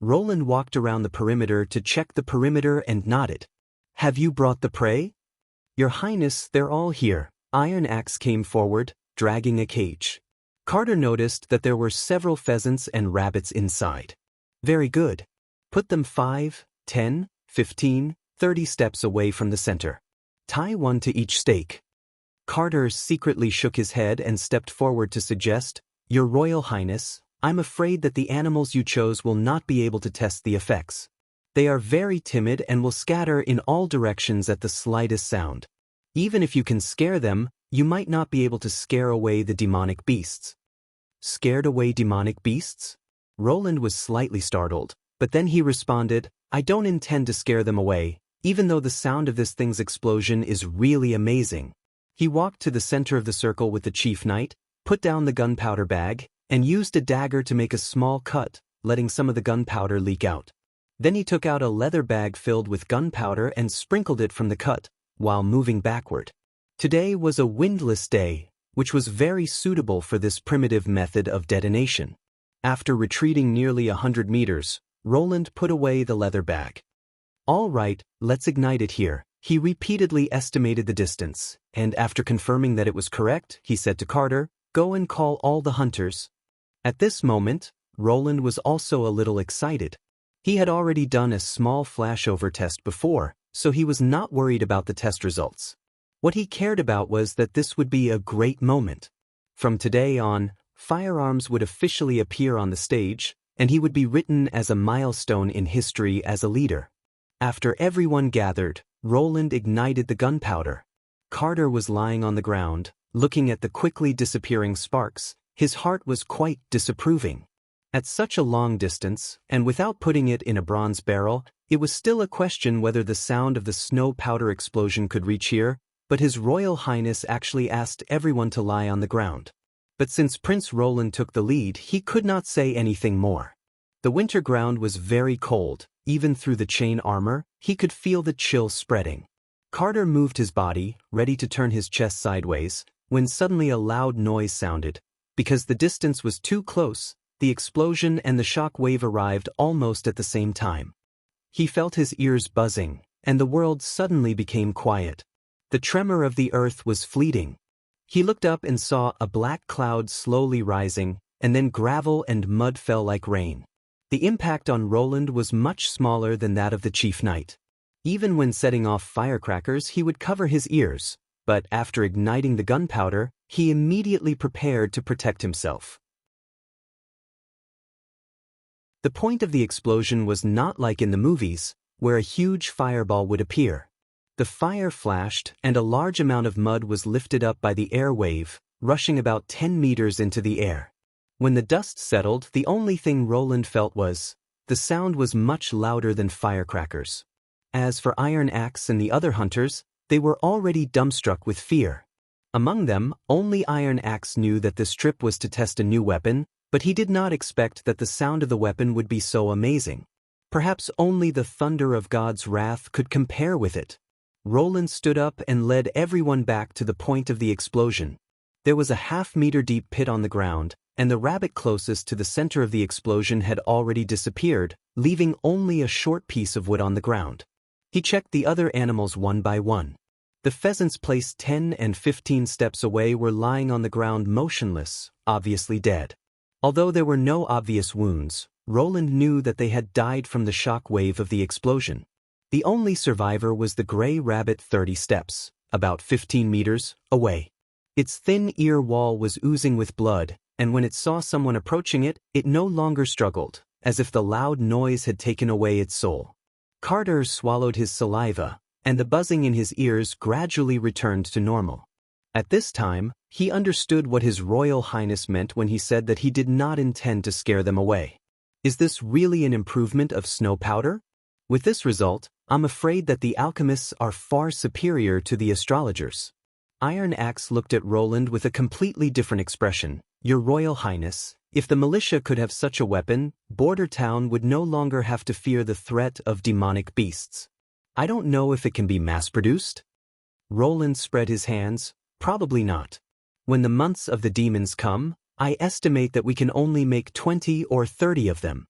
Roland walked around the perimeter to check the perimeter and nodded. "Have you brought the prey?" "Your Highness, they're all here." Iron Axe came forward, dragging a cage. Carter noticed that there were several pheasants and rabbits inside. "Very good. Put them 5, 10, 15, 30 steps away from the center. Tie one to each stake." Carter secretly shook his head and stepped forward to suggest, "Your Royal Highness, I'm afraid that the animals you chose will not be able to test the effects. They are very timid and will scatter in all directions at the slightest sound. Even if you can scare them, you might not be able to scare away the demonic beasts." "Scared away demonic beasts?" Roland was slightly startled, but then he responded, "I don't intend to scare them away, even though the sound of this thing's explosion is really amazing." He walked to the center of the circle with the chief knight, put down the gunpowder bag, and used a dagger to make a small cut, letting some of the gunpowder leak out. Then he took out a leather bag filled with gunpowder and sprinkled it from the cut, while moving backward. Today was a windless day, which was very suitable for this primitive method of detonation. After retreating nearly 100 meters, Roland put away the leather bag. "All right, let's ignite it here." He repeatedly estimated the distance, and after confirming that it was correct, he said to Carter, "Go and call all the hunters." At this moment, Roland was also a little excited. He had already done a small flashover test before, so he was not worried about the test results. What he cared about was that this would be a great moment. From today on, firearms would officially appear on the stage, and he would be written as a milestone in history as a leader. After everyone gathered, Roland ignited the gunpowder. Carter was lying on the ground, looking at the quickly disappearing sparks. His heart was quite disapproving. At such a long distance, and without putting it in a bronze barrel, it was still a question whether the sound of the snow powder explosion could reach here, but His Royal Highness actually asked everyone to lie on the ground. But since Prince Roland took the lead, he could not say anything more. The winter ground was very cold. Even through the chain armor, he could feel the chill spreading. Carter moved his body, ready to turn his chest sideways, when suddenly a loud noise sounded. Because the distance was too close, the explosion and the shock wave arrived almost at the same time. He felt his ears buzzing, and the world suddenly became quiet. The tremor of the earth was fleeting. He looked up and saw a black cloud slowly rising, and then gravel and mud fell like rain. The impact on Roland was much smaller than that of the chief knight. Even when setting off firecrackers, he would cover his ears, but after igniting the gunpowder, he immediately prepared to protect himself. The point of the explosion was not like in the movies, where a huge fireball would appear. The fire flashed, and a large amount of mud was lifted up by the air wave, rushing about 10 meters into the air. When the dust settled, the only thing Roland felt was, the sound was much louder than firecrackers. As for Iron Axe and the other hunters, they were already dumbstruck with fear. Among them, only Iron Axe knew that this trip was to test a new weapon, but he did not expect that the sound of the weapon would be so amazing. Perhaps only the thunder of God's wrath could compare with it. Roland stood up and led everyone back to the point of the explosion. There was a half-meter deep pit on the ground, and the rabbit closest to the center of the explosion had already disappeared, leaving only a short piece of wood on the ground. He checked the other animals one by one. The pheasants placed 10 and 15 steps away were lying on the ground motionless, obviously dead. Although there were no obvious wounds, Roland knew that they had died from the shock wave of the explosion. The only survivor was the gray rabbit 30 steps, about 15 meters, away. Its thin ear wall was oozing with blood, and when it saw someone approaching it, it no longer struggled, as if the loud noise had taken away its soul. Carter swallowed his saliva, and the buzzing in his ears gradually returned to normal. At this time, he understood what His Royal Highness meant when he said that he did not intend to scare them away. Is this really an improvement of snow powder? With this result, I'm afraid that the alchemists are far superior to the astrologers. Iron Axe looked at Roland with a completely different expression. Your Royal Highness, if the militia could have such a weapon, Border Town would no longer have to fear the threat of demonic beasts. I don't know if it can be mass-produced. Roland spread his hands. Probably not. When the months of the demons come, I estimate that we can only make 20 or 30 of them.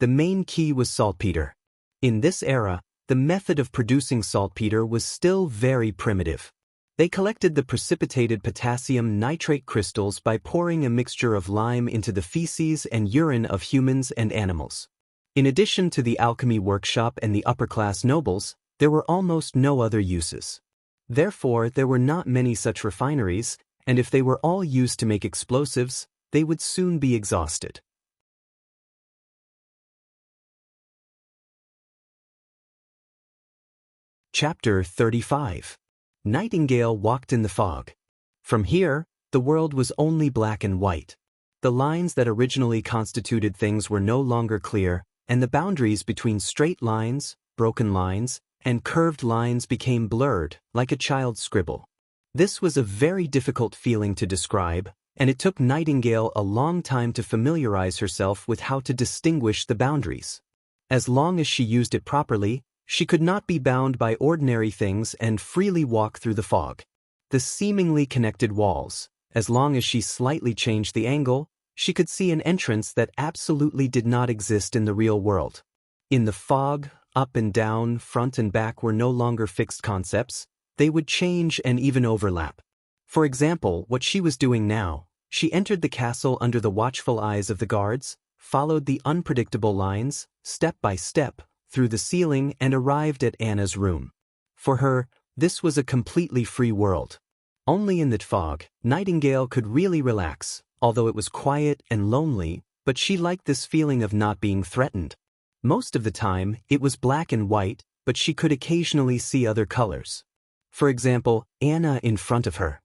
The main key was saltpeter. In this era, the method of producing saltpeter was still very primitive. They collected the precipitated potassium nitrate crystals by pouring a mixture of lime into the feces and urine of humans and animals. In addition to the alchemy workshop and the upper-class nobles, there were almost no other uses. Therefore, there were not many such refineries, and if they were all used to make explosives, they would soon be exhausted. Chapter 35. Nightingale walked in the fog. From here, the world was only black and white. The lines that originally constituted things were no longer clear, and the boundaries between straight lines, broken lines, and curved lines became blurred, like a child's scribble. This was a very difficult feeling to describe, and it took Nightingale a long time to familiarize herself with how to distinguish the boundaries. As long as she used it properly, she could not be bound by ordinary things and freely walk through the fog. The seemingly connected walls, as long as she slightly changed the angle, she could see an entrance that absolutely did not exist in the real world. In the fog, up and down, front and back were no longer fixed concepts, they would change and even overlap. For example, what she was doing now, she entered the castle under the watchful eyes of the guards, followed the unpredictable lines, step by step, through the ceiling and arrived at Anna's room. For her, this was a completely free world. Only in the fog, Nightingale could really relax, although it was quiet and lonely, but she liked this feeling of not being threatened. Most of the time, it was black and white, but she could occasionally see other colors. For example, Anna in front of her.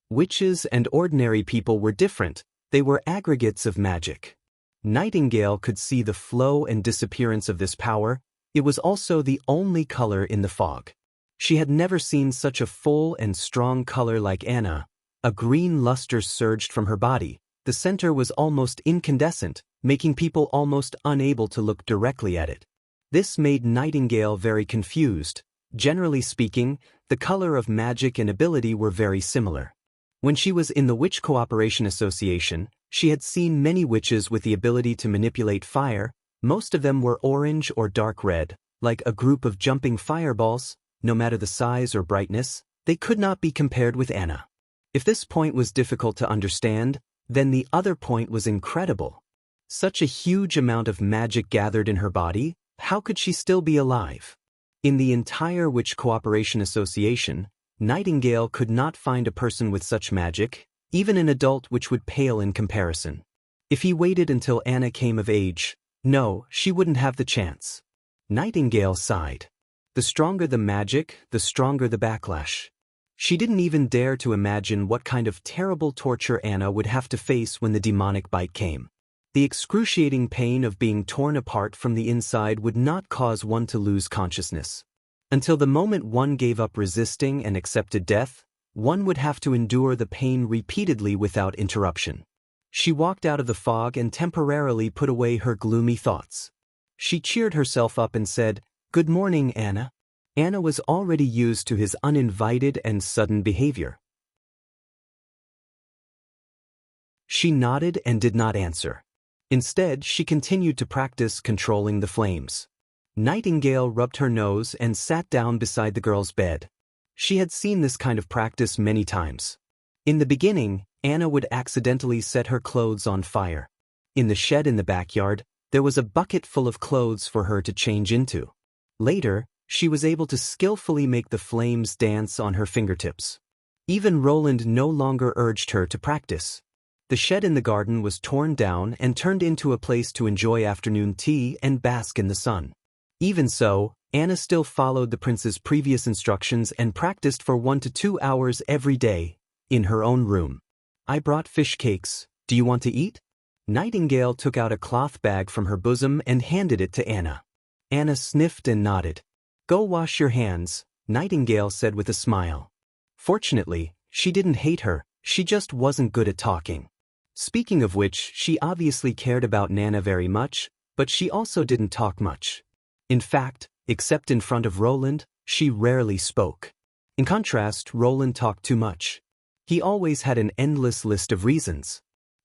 Witches and ordinary people were different, they were aggregates of magic. Nightingale could see the flow and disappearance of this power. It was also the only color in the fog. She had never seen such a full and strong color like Anna. A green luster surged from her body. The center was almost incandescent, making people almost unable to look directly at it. This made Nightingale very confused. Generally speaking, the color of magic and ability were very similar. When she was in the Witch Cooperation Association, she had seen many witches with the ability to manipulate fire. Most of them were orange or dark red, like a group of jumping fireballs. No matter the size or brightness, They could not be compared with Anna. If this point was difficult to understand, then the other point was incredible. Such a huge amount of magic gathered in her body, how could she still be alive? In the entire Witch Cooperation Association, Nightingale could not find a person with such magic, even an adult, which would pale in comparison. If he waited until Anna came of age, no, she wouldn't have the chance. Nightingale sighed. The stronger the magic, the stronger the backlash. She didn't even dare to imagine what kind of terrible torture Anna would have to face when the demonic bite came. The excruciating pain of being torn apart from the inside would not cause one to lose consciousness. Until the moment one gave up resisting and accepted death, one would have to endure the pain repeatedly without interruption. She walked out of the fog and temporarily put away her gloomy thoughts. She cheered herself up and said, "Good morning, Anna." Anna was already used to his uninvited and sudden behavior. She nodded and did not answer. Instead, she continued to practice controlling the flames. Nightingale rubbed her nose and sat down beside the girl's bed. She had seen this kind of practice many times. In the beginning, Anna would accidentally set her clothes on fire. In the shed in the backyard, there was a bucket full of clothes for her to change into. Later, she was able to skillfully make the flames dance on her fingertips. Even Roland no longer urged her to practice. The shed in the garden was torn down and turned into a place to enjoy afternoon tea and bask in the sun. Even so, Anna still followed the prince's previous instructions and practiced for 1 to 2 hours every day, in her own room. "I brought fish cakes. Do you want to eat?" Nightingale took out a cloth bag from her bosom and handed it to Anna. Anna sniffed and nodded. "Go wash your hands," Nightingale said with a smile. Fortunately, she didn't hate her, she just wasn't good at talking. Speaking of which, she obviously cared about Nana very much, but she also didn't talk much. In fact, except in front of Roland, she rarely spoke. In contrast, Roland talked too much. He always had an endless list of reasons.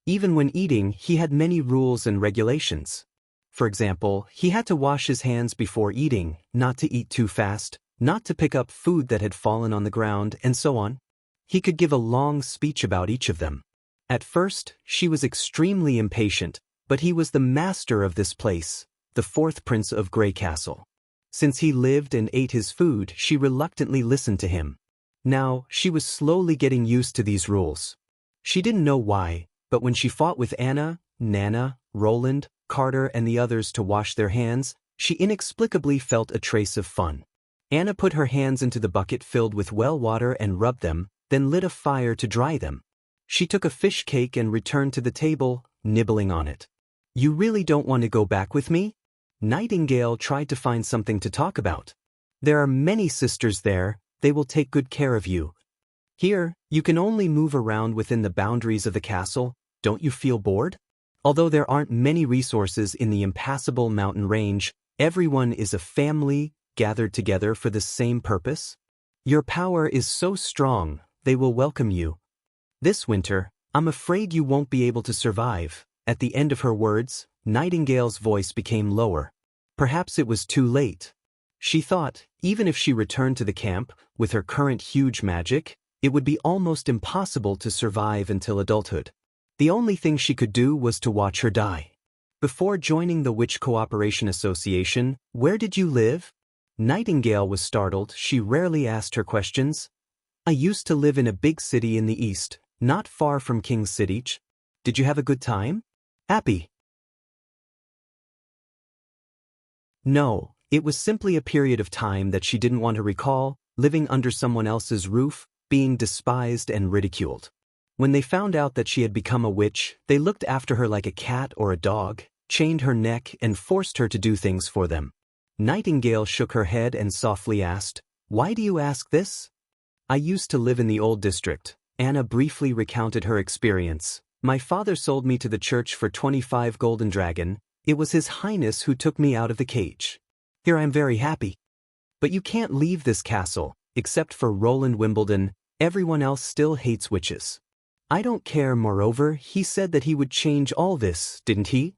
Even when eating, he had many rules and regulations. For example, he had to wash his hands before eating, not to eat too fast, not to pick up food that had fallen on the ground, and so on. He could give a long speech about each of them. At first, she was extremely impatient, but he was the master of this place, the fourth prince of Grey Castle. Since he lived and ate his food, she reluctantly listened to him. Now, she was slowly getting used to these rules. She didn't know why, but when she fought with Anna, Nana, Roland, Carter, and the others to wash their hands, she inexplicably felt a trace of fun. Anna put her hands into the bucket filled with well water and rubbed them, then lit a fire to dry them. She took a fish cake and returned to the table, nibbling on it. "You really don't want to go back with me?" Nightingale tried to find something to talk about. "There are many sisters there, they will take good care of you. Here, you can only move around within the boundaries of the castle, don't you feel bored? Although there aren't many resources in the impassable mountain range, everyone is a family, gathered together for the same purpose. Your power is so strong, they will welcome you. This winter, I'm afraid you won't be able to survive." At the end of her words, Nightingale's voice became lower. Perhaps it was too late. She thought, even if she returned to the camp, with her current huge magic, it would be almost impossible to survive until adulthood. The only thing she could do was to watch her die. "Before joining the Witch Cooperation Association, where did you live?" Nightingale was startled. She rarely asked her questions. "I used to live in a big city in the east, not far from King's City. Did you have a good time? Happy?" No, it was simply a period of time that she didn't want to recall, living under someone else's roof, being despised and ridiculed. When they found out that she had become a witch, they looked after her like a cat or a dog, chained her neck and forced her to do things for them. Nightingale shook her head and softly asked, "Why do you ask this?" "I used to live in the old district." Anna briefly recounted her experience. "My father sold me to the church for 25 golden dragon. It was His Highness who took me out of the cage. Here I am very happy. But you can't leave this castle, except for Roland Wimbledon, everyone else still hates witches. I don't care. Moreover, he said that he would change all this, didn't he?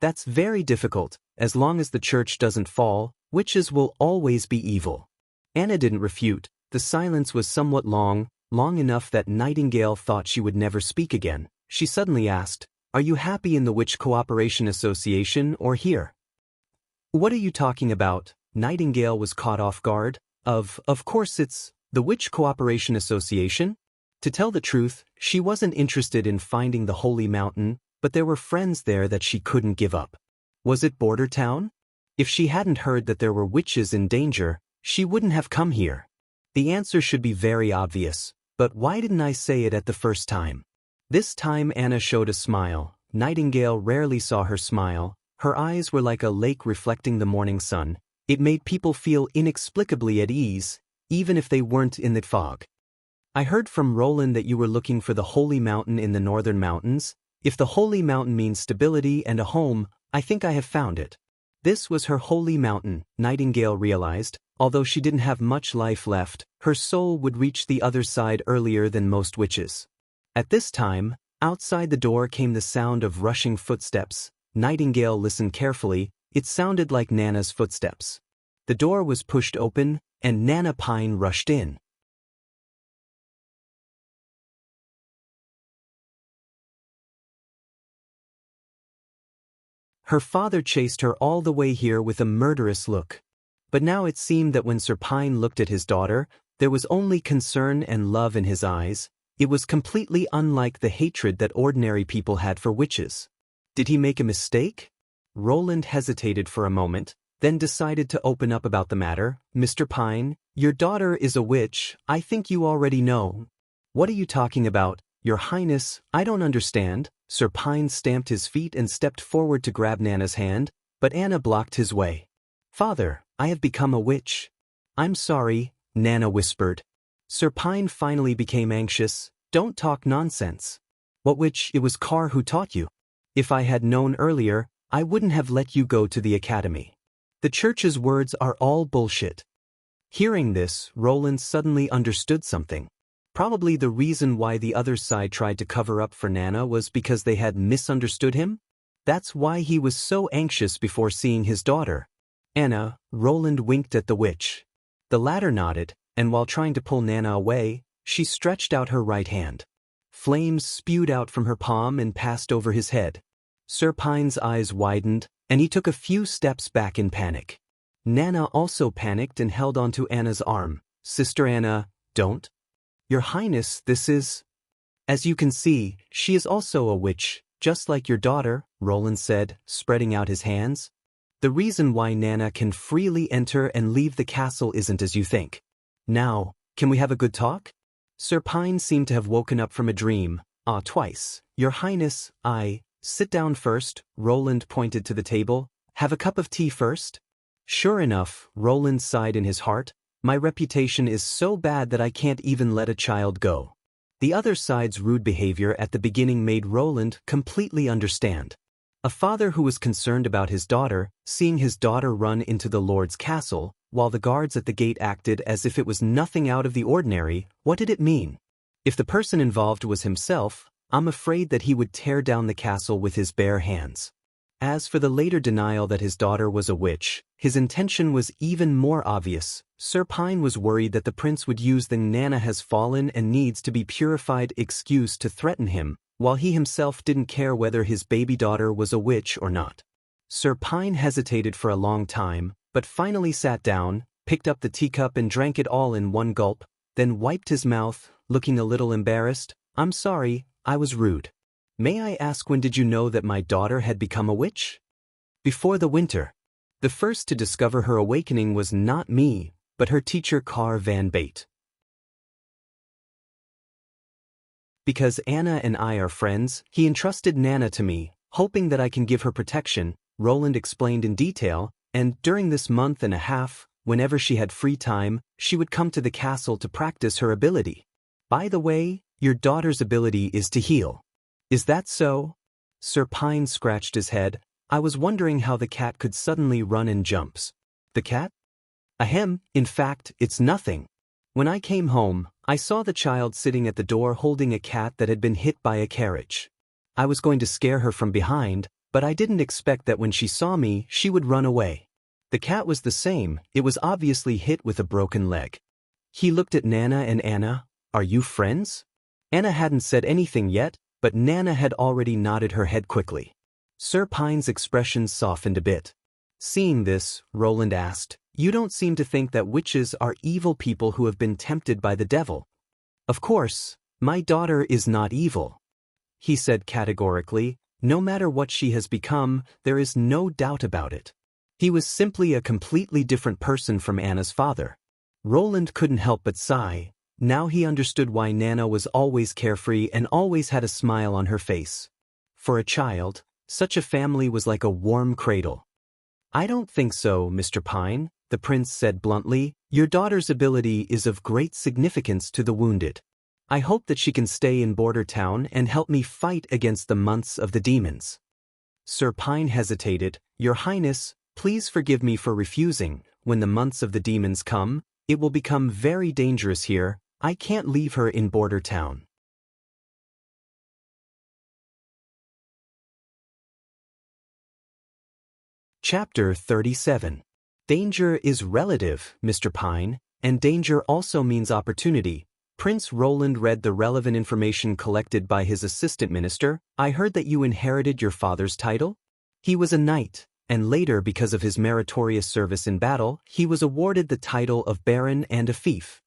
That's very difficult. As long as the church doesn't fall, witches will always be evil." Anna didn't refute. The silence was somewhat long enough that Nightingale thought she would never speak again. She suddenly asked, "Are you happy in the Witch Cooperation Association or here?" "What are you talking about?" Nightingale was caught off guard. Of course it's the Witch Cooperation Association?" To tell the truth, she wasn't interested in finding the Holy Mountain, but there were friends there that she couldn't give up. Was it Border Town? If she hadn't heard that there were witches in danger, she wouldn't have come here. The answer should be very obvious, but why didn't I say it at the first time? This time Anna showed a smile. Nightingale rarely saw her smile. Her eyes were like a lake reflecting the morning sun. It made people feel inexplicably at ease, even if they weren't in the fog. "I heard from Roland that you were looking for the Holy Mountain in the Northern Mountains. If the Holy Mountain means stability and a home, I think I have found it." This was her Holy Mountain, Nightingale realized. Although she didn't have much life left, her soul would reach the other side earlier than most witches. At this time, outside the door came the sound of rushing footsteps. Nightingale listened carefully. It sounded like Nana's footsteps. The door was pushed open, and Nana Pine rushed in. Her father chased her all the way here with a murderous look. But now it seemed that when Sir Pine looked at his daughter, there was only concern and love in his eyes. It was completely unlike the hatred that ordinary people had for witches. Did he make a mistake? Roland hesitated for a moment, then decided to open up about the matter. "Mr. Pine, your daughter is a witch. I think you already know." "What are you talking about, Your Highness? I don't understand." Sir Pine stamped his feet and stepped forward to grab Nana's hand, but Anna blocked his way. "Father, I have become a witch." "I'm sorry," Nana whispered. Sir Pine finally became anxious. "Don't talk nonsense." "What witch? It was Carr who taught you." "If I had known earlier, I wouldn't have let you go to the academy. The church's words are all bullshit." Hearing this, Roland suddenly understood something. Probably the reason why the other side tried to cover up for Nana was because they had misunderstood him. That's why he was so anxious before seeing his daughter. "Anna," Roland winked at the witch. The latter nodded, and while trying to pull Nana away, she stretched out her right hand. Flames spewed out from her palm and passed over his head. Sir Pine's eyes widened, and he took a few steps back in panic. Nana also panicked and held onto Anna's arm. "Sister Anna, don't." "Your Highness, this is—" "As you can see, she is also a witch, just like your daughter," Roland said, spreading out his hands. "The reason why Nana can freely enter and leave the castle isn't as you think. Now, can we have a good talk?" Sir Pine seemed to have woken up from a dream. Twice. "Your Highness, sit down first," Roland pointed to the table. "Have a cup of tea first?" Sure enough, Roland sighed in his heart. "My reputation is so bad that I can't even let a child go." The other side's rude behavior at the beginning made Roland completely understand. A father who was concerned about his daughter, seeing his daughter run into the Lord's castle, while the guards at the gate acted as if it was nothing out of the ordinary. What did it mean? If the person involved was himself, I'm afraid that he would tear down the castle with his bare hands. As for the later denial that his daughter was a witch, his intention was even more obvious. Sir Pine was worried that the prince would use the "Nana has fallen and needs to be purified" excuse to threaten him, while he himself didn't care whether his baby daughter was a witch or not. Sir Pine hesitated for a long time, but finally sat down, picked up the teacup and drank it all in one gulp, then wiped his mouth, looking a little embarrassed. "I'm sorry, I was rude. May I ask, when did you know that my daughter had become a witch?" "Before the winter. The first to discover her awakening was not me, but her teacher Carr Van Bate. Because Anna and I are friends, he entrusted Nana to me, hoping that I can give her protection," Roland explained in detail, "and during this month and a half, whenever she had free time, she would come to the castle to practice her ability. By the way, your daughter's ability is to heal. Is that so?" Sir Pine scratched his head. "I was wondering how the cat could suddenly run and jumps." "The cat?" "Ahem, in fact, it's nothing. When I came home, I saw the child sitting at the door holding a cat that had been hit by a carriage. I was going to scare her from behind, but I didn't expect that when she saw me, she would run away. The cat was the same. It was obviously hit with a broken leg." He looked at Nana and Anna. Are you friends? Anna hadn't said anything yet, but Nana had already nodded her head quickly. Sir Pine's expression softened a bit. Seeing this, Roland asked, You don't seem to think that witches are evil people who have been tempted by the devil. Of course, my daughter is not evil, he said categorically. No matter what she has become, there is no doubt about it. He was simply a completely different person from Anna's father. Roland couldn't help but sigh. Now he understood why Nana was always carefree and always had a smile on her face. For a child, such a family was like a warm cradle. I don't think so, Mr. Pine, the prince said bluntly. Your daughter's ability is of great significance to the wounded. I hope that she can stay in Border Town and help me fight against the months of the demons. Sir Pine hesitated. Your Highness, please forgive me for refusing. When the months of the demons come, it will become very dangerous here. I can't leave her in Border Town. Chapter 37. Danger is relative, Mr. Pine, and danger also means opportunity. Prince Roland read the relevant information collected by his assistant minister. I heard that you inherited your father's title? He was a knight, and later, because of his meritorious service in battle, he was awarded the title of Baron and a fief.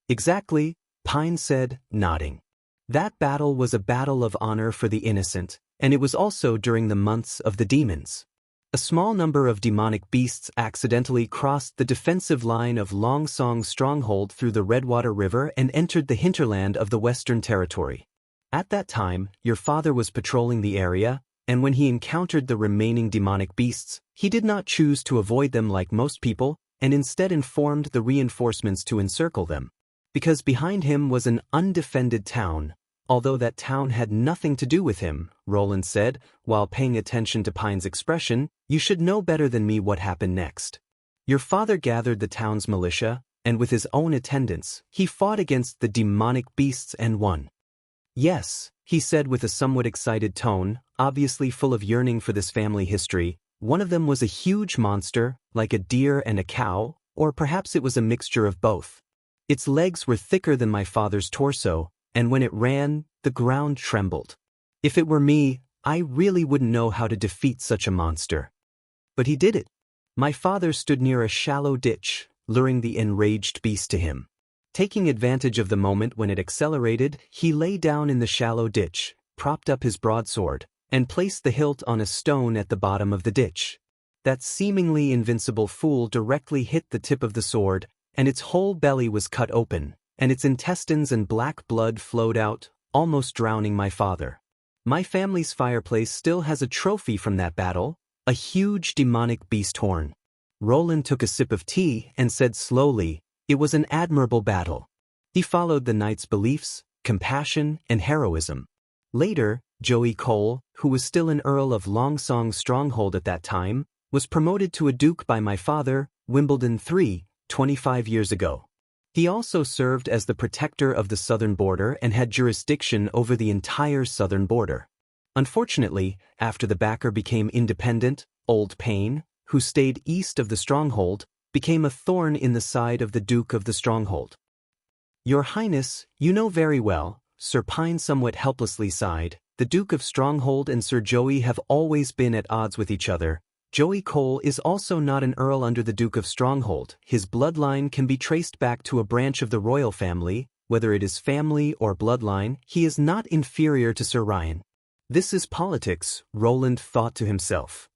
Exactly, Pine said, nodding. That battle was a battle of honor for the innocent, and it was also during the months of the demons. A small number of demonic beasts accidentally crossed the defensive line of Longsong's stronghold through the Redwater River and entered the hinterland of the Western Territory. At that time, your father was patrolling the area, and when he encountered the remaining demonic beasts, he did not choose to avoid them like most people, and instead informed the reinforcements to encircle them. Because behind him was an undefended town. Although that town had nothing to do with him, Roland said, while paying attention to Pine's expression, you should know better than me what happened next. Your father gathered the town's militia, and with his own attendants, he fought against the demonic beasts and won. Yes, he said with a somewhat excited tone, obviously full of yearning for this family history. One of them was a huge monster, like a deer and a cow, or perhaps it was a mixture of both. Its legs were thicker than my father's torso, and when it ran, the ground trembled. If it were me, I really wouldn't know how to defeat such a monster. But he did it. My father stood near a shallow ditch, luring the enraged beast to him. Taking advantage of the moment when it accelerated, he lay down in the shallow ditch, propped up his broadsword, and placed the hilt on a stone at the bottom of the ditch. That seemingly invincible fool directly hit the tip of the sword, and its whole belly was cut open, and its intestines and black blood flowed out, almost drowning my father. My family's fireplace still has a trophy from that battle, a huge demonic beast horn. Roland took a sip of tea and said slowly, it was an admirable battle. He followed the knight's beliefs, compassion, and heroism. Later, Joey Cole, who was still an Earl of Longsong's stronghold at that time, was promoted to a duke by my father, Wimbledon III, 25 years ago. He also served as the protector of the southern border and had jurisdiction over the entire southern border. Unfortunately, after the backer became independent, Old Payne, who stayed east of the stronghold, became a thorn in the side of the Duke of the stronghold. Your Highness, you know very well, Sir Pine somewhat helplessly sighed, the Duke of Stronghold and Sir Joey have always been at odds with each other. Joey Cole is also not an earl under the Duke of Stronghold. His bloodline can be traced back to a branch of the royal family. Whether it is family or bloodline, he is not inferior to Sir Ryan. This is politics, Roland thought to himself.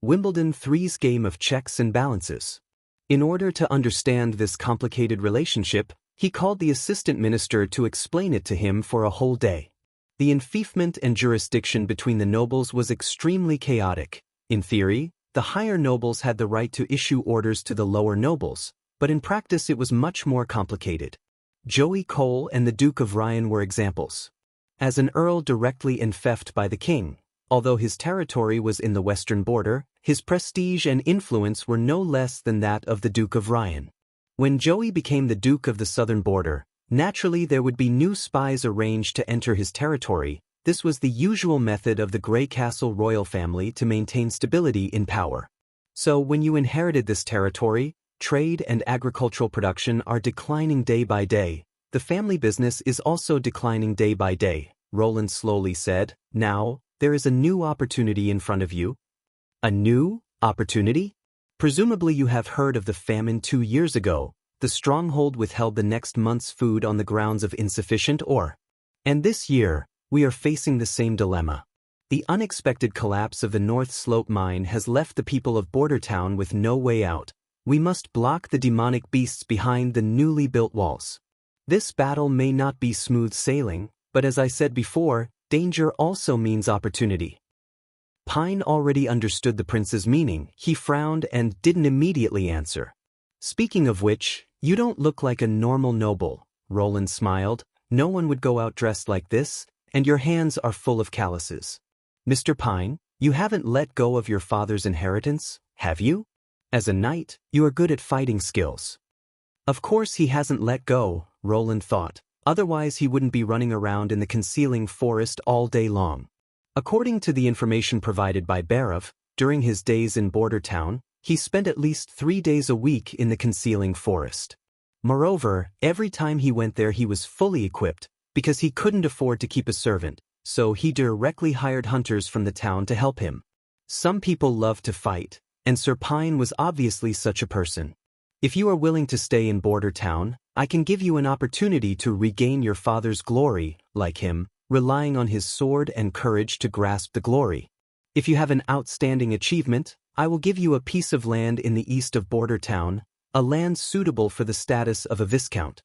Wimbledon III's game of checks and balances. In order to understand this complicated relationship, he called the assistant minister to explain it to him for a whole day. The enfeoffment and jurisdiction between the nobles was extremely chaotic. In theory, the higher nobles had the right to issue orders to the lower nobles, but in practice it was much more complicated. Joey Cole and the Duke of Ryan were examples. As an earl directly enfeoffed by the king, although his territory was in the western border, his prestige and influence were no less than that of the Duke of Ryan. When Joey became the Duke of the southern border, naturally there would be new spies arranged to enter his territory. This was the usual method of the Grey Castle royal family to maintain stability in power. So when you inherited this territory, trade and agricultural production are declining day by day. The family business is also declining day by day, Roland slowly said. Now, there is a new opportunity in front of you. A new opportunity? Presumably you have heard of the famine 2 years ago. The stronghold withheld the next month's food on the grounds of insufficient ore. And this year, we are facing the same dilemma. The unexpected collapse of the North Slope mine has left the people of Bordertown with no way out. We must block the demonic beasts behind the newly built walls. This battle may not be smooth sailing, but as I said before, danger also means opportunity. Pine already understood the prince's meaning. He frowned and didn't immediately answer. Speaking of which, you don't look like a normal noble, Roland smiled. No one would go out dressed like this, and your hands are full of calluses. Mr. Pine, you haven't let go of your father's inheritance, have you? As a knight, you are good at fighting skills. Of course he hasn't let go, Roland thought. Otherwise he wouldn't be running around in the concealing forest all day long. According to the information provided by Barav, during his days in Bordertown, he spent at least 3 days a week in the concealing forest. Moreover, every time he went there he was fully equipped, because he couldn't afford to keep a servant, so he directly hired hunters from the town to help him. Some people love to fight, and Sir Pine was obviously such a person. If you are willing to stay in Bordertown, I can give you an opportunity to regain your father's glory, like him, relying on his sword and courage to grasp the glory. If you have an outstanding achievement, I will give you a piece of land in the east of Bordertown, a land suitable for the status of a viscount.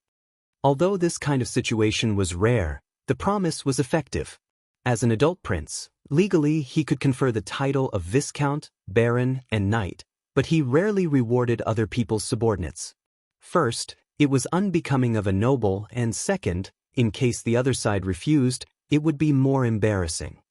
Although this kind of situation was rare, the promise was effective. As an adult prince, legally he could confer the title of viscount, baron, and knight, but he rarely rewarded other people's subordinates. First, it was unbecoming of a noble, and second, in case the other side refused, it would be more embarrassing.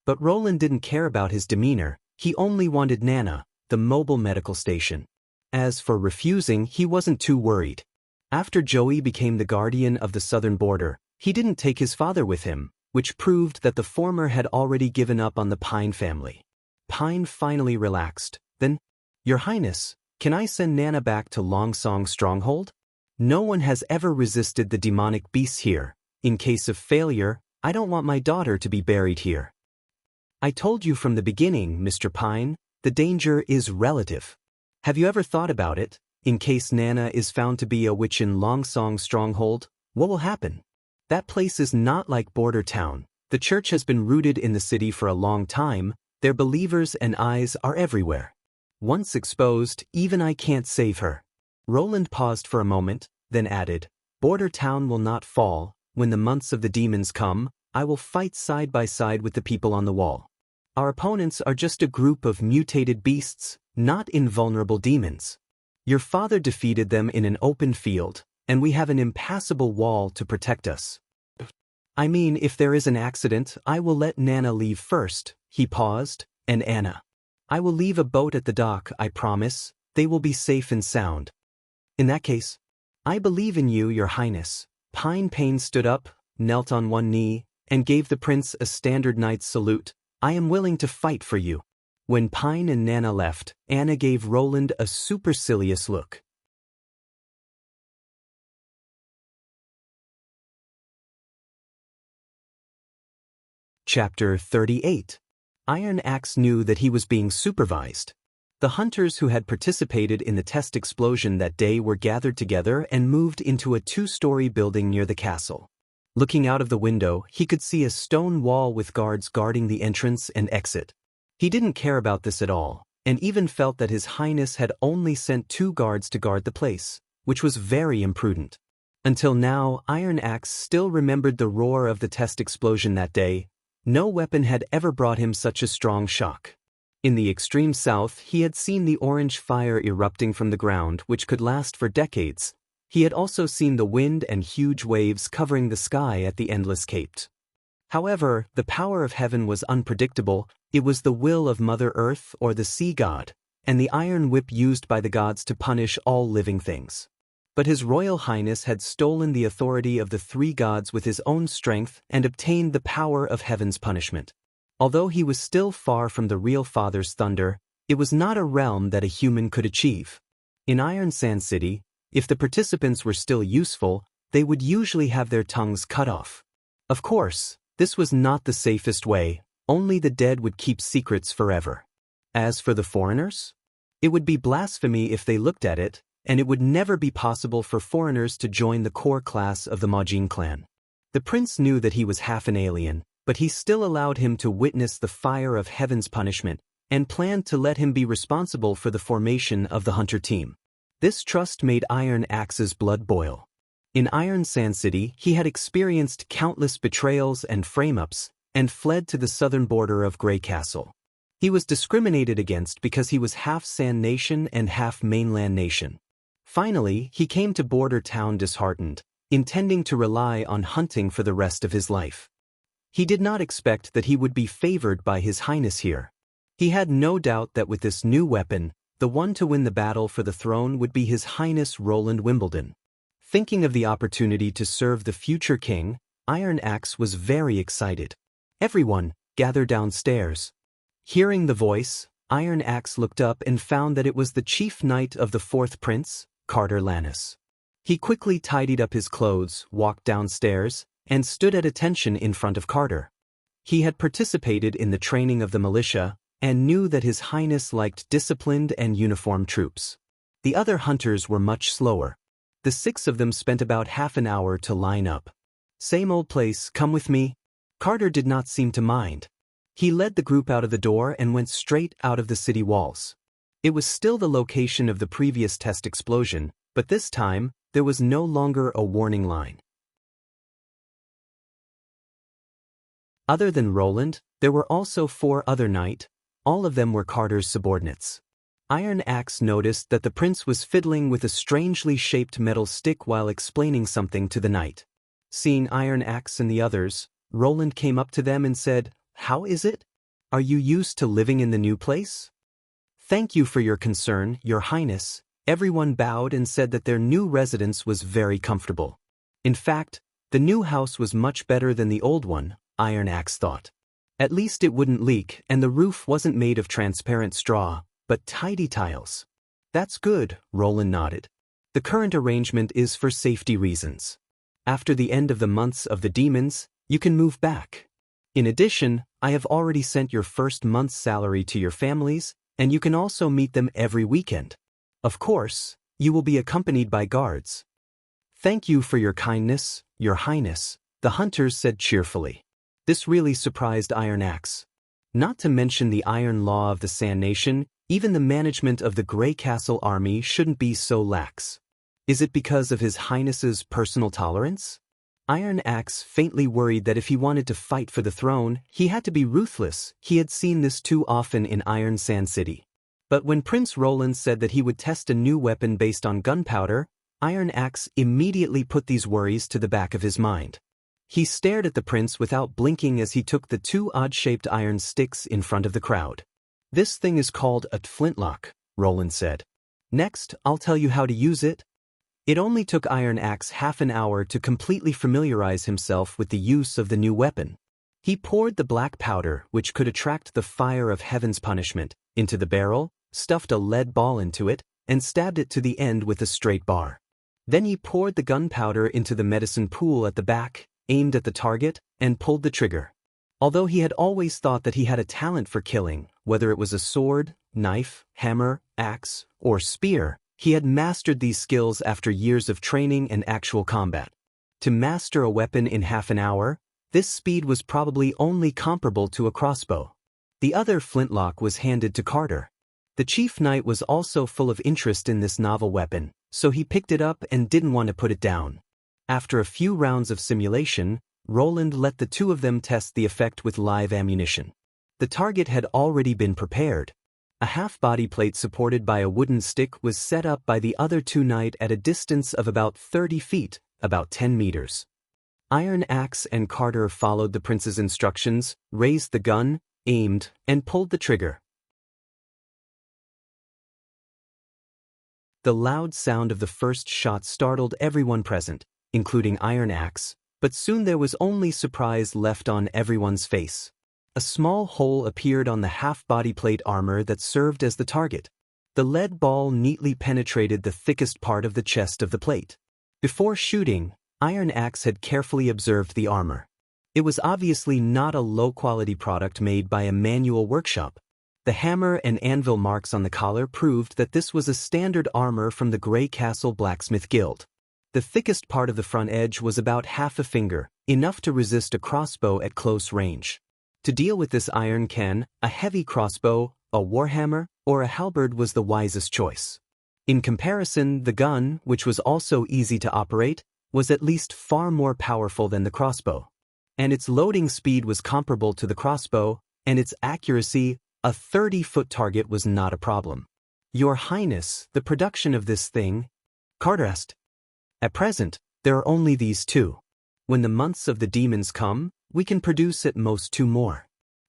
But Roland didn't care about his demeanor. He only wanted Nana, the mobile medical station. As for refusing, he wasn't too worried. After Joey became the guardian of the southern border, he didn't take his father with him, which proved that the former had already given up on the Pine family. Pine finally relaxed. Then, Your Highness, can I send Nana back to Longsong Stronghold? No one has ever resisted the demonic beasts here. In case of failure, I don't want my daughter to be buried here. I told you from the beginning, Mr. Pine, the danger is relative. Have you ever thought about it? In case Nana is found to be a witch in Longsong Stronghold, what will happen? That place is not like Bordertown. The church has been rooted in the city for a long time. Their believers and eyes are everywhere. Once exposed, even I can't save her. Roland paused for a moment, then added, Bordertown will not fall. When the months of the demons come, I will fight side by side with the people on the wall. Our opponents are just a group of mutated beasts, not invulnerable demons. Your father defeated them in an open field, and we have an impassable wall to protect us. I mean, if there is an accident, I will let Nana leave first. He paused, and Anna. I will leave a boat at the dock, I promise. They will be safe and sound. In that case, I believe in you, Your Highness. Pine stood up, knelt on one knee, and gave the prince a standard knight's salute. I am willing to fight for you. When Pine and Nana left, Anna gave Roland a supercilious look. Chapter 38. Iron Axe knew that he was being supervised. The hunters who had participated in the test explosion that day were gathered together and moved into a 2-story building near the castle. Looking out of the window, he could see a stone wall with guards guarding the entrance and exit. He didn't care about this at all, and even felt that His Highness had only sent 2 guards to guard the place, which was very imprudent. Until now, Iron Axe still remembered the roar of the test explosion that day. No weapon had ever brought him such a strong shock. In the extreme south, he had seen the orange fire erupting from the ground, which could last for decades. He had also seen the wind and huge waves covering the sky at the Endless Cape. However, the power of heaven was unpredictable. It was the will of Mother Earth or the sea god, and the iron whip used by the gods to punish all living things. But His Royal Highness had stolen the authority of the 3 gods with his own strength and obtained the power of heaven's punishment. Although he was still far from the real father's thunder, it was not a realm that a human could achieve. In Iron Sand City, if the participants were still useful, they would usually have their tongues cut off. Of course, this was not the safest way, only the dead would keep secrets forever. As for the foreigners, it would be blasphemy if they looked at it, and it would never be possible for foreigners to join the core class of the Majin clan. The prince knew that he was half an alien, but he still allowed him to witness the fire of heaven's punishment, and planned to let him be responsible for the formation of the hunter team. This trust made Iron Axe's blood boil. In Iron Sand City, he had experienced countless betrayals and frame-ups, and fled to the southern border of Grey Castle. He was discriminated against because he was half Sand Nation and half Mainland Nation. Finally, he came to Border Town disheartened, intending to rely on hunting for the rest of his life. He did not expect that he would be favored by His Highness here. He had no doubt that with this new weapon, the one to win the battle for the throne would be His Highness Roland Wimbledon. Thinking of the opportunity to serve the future king, Iron Axe was very excited. Everyone, gather downstairs. Hearing the voice, Iron Axe looked up and found that it was the chief knight of the fourth prince, Carter Lannis. He quickly tidied up his clothes, walked downstairs, and stood at attention in front of Carter. He had participated in the training of the militia, and knew that His Highness liked disciplined and uniformed troops. The other hunters were much slower. The 6 of them spent about half an hour to line up. Same old place, come with me. Carter did not seem to mind. He led the group out of the door and went straight out of the city walls. It was still the location of the previous test explosion, but this time, there was no longer a warning line. Other than Roland, there were also 4 other knights. All of them were Carter's subordinates. Iron Axe noticed that the prince was fiddling with a strangely shaped metal stick while explaining something to the knight. Seeing Iron Axe and the others, Roland came up to them and said, "How is it? Are you used to living in the new place?" "Thank you for your concern, Your Highness." Everyone bowed and said that their new residence was very comfortable. In fact, the new house was much better than the old one, Iron Axe thought. At least it wouldn't leak, and the roof wasn't made of transparent straw, but tidy tiles. "That's good," Roland nodded. "The current arrangement is for safety reasons. After the end of the months of the demons, you can move back. In addition, I have already sent your first month's salary to your families, and you can also meet them every weekend. Of course, you will be accompanied by guards." "Thank you for your kindness, Your Highness," the hunters said cheerfully. This really surprised Iron Axe. Not to mention the iron law of the Sand Nation, even the management of the Grey Castle army shouldn't be so lax. Is it because of His Highness's personal tolerance? Iron Axe faintly worried that if he wanted to fight for the throne, he had to be ruthless. He had seen this too often in Iron Sand City. But when Prince Roland said that he would test a new weapon based on gunpowder, Iron Axe immediately put these worries to the back of his mind. He stared at the prince without blinking as he took the 2 odd-shaped iron sticks in front of the crowd. "This thing is called a flintlock," Roland said. "Next, I'll tell you how to use it." It only took Iron Axe half an hour to completely familiarize himself with the use of the new weapon. He poured the black powder, which could attract the fire of heaven's punishment, into the barrel, stuffed a lead ball into it, and stabbed it to the end with a straight bar. Then he poured the gunpowder into the medicine pool at the back, aimed at the target, and pulled the trigger. Although he had always thought that he had a talent for killing, whether it was a sword, knife, hammer, axe, or spear, he had mastered these skills after years of training and actual combat. To master a weapon in half an hour, this speed was probably only comparable to a crossbow. The other flintlock was handed to Carter. The chief knight was also full of interest in this novel weapon, so he picked it up and didn't want to put it down. After a few rounds of simulation, Roland let the 2 of them test the effect with live ammunition. The target had already been prepared. A half-body plate supported by a wooden stick was set up by the other 2 knights at a distance of about 30 feet, about 10 meters. Iron Axe and Carter followed the prince's instructions, raised the gun, aimed, and pulled the trigger. The loud sound of the first shot startled everyone present, including Iron Axe, but soon there was only surprise left on everyone's face. A small hole appeared on the half-body plate armor that served as the target. The lead ball neatly penetrated the thickest part of the chest of the plate. Before shooting, Iron Axe had carefully observed the armor. It was obviously not a low-quality product made by a manual workshop. The hammer and anvil marks on the collar proved that this was a standard armor from the Grey Castle Blacksmith Guild. The thickest part of the front edge was about half a finger, enough to resist a crossbow at close range. To deal with this iron can, a heavy crossbow, a warhammer, or a halberd was the wisest choice. In comparison, the gun, which was also easy to operate, was at least far more powerful than the crossbow. And its loading speed was comparable to the crossbow, and its accuracy, a 30-foot target was not a problem. Your Highness, the production of this thing, Carter asked. At present, there are only these two. When the months of the demons come, we can produce at most 2 more.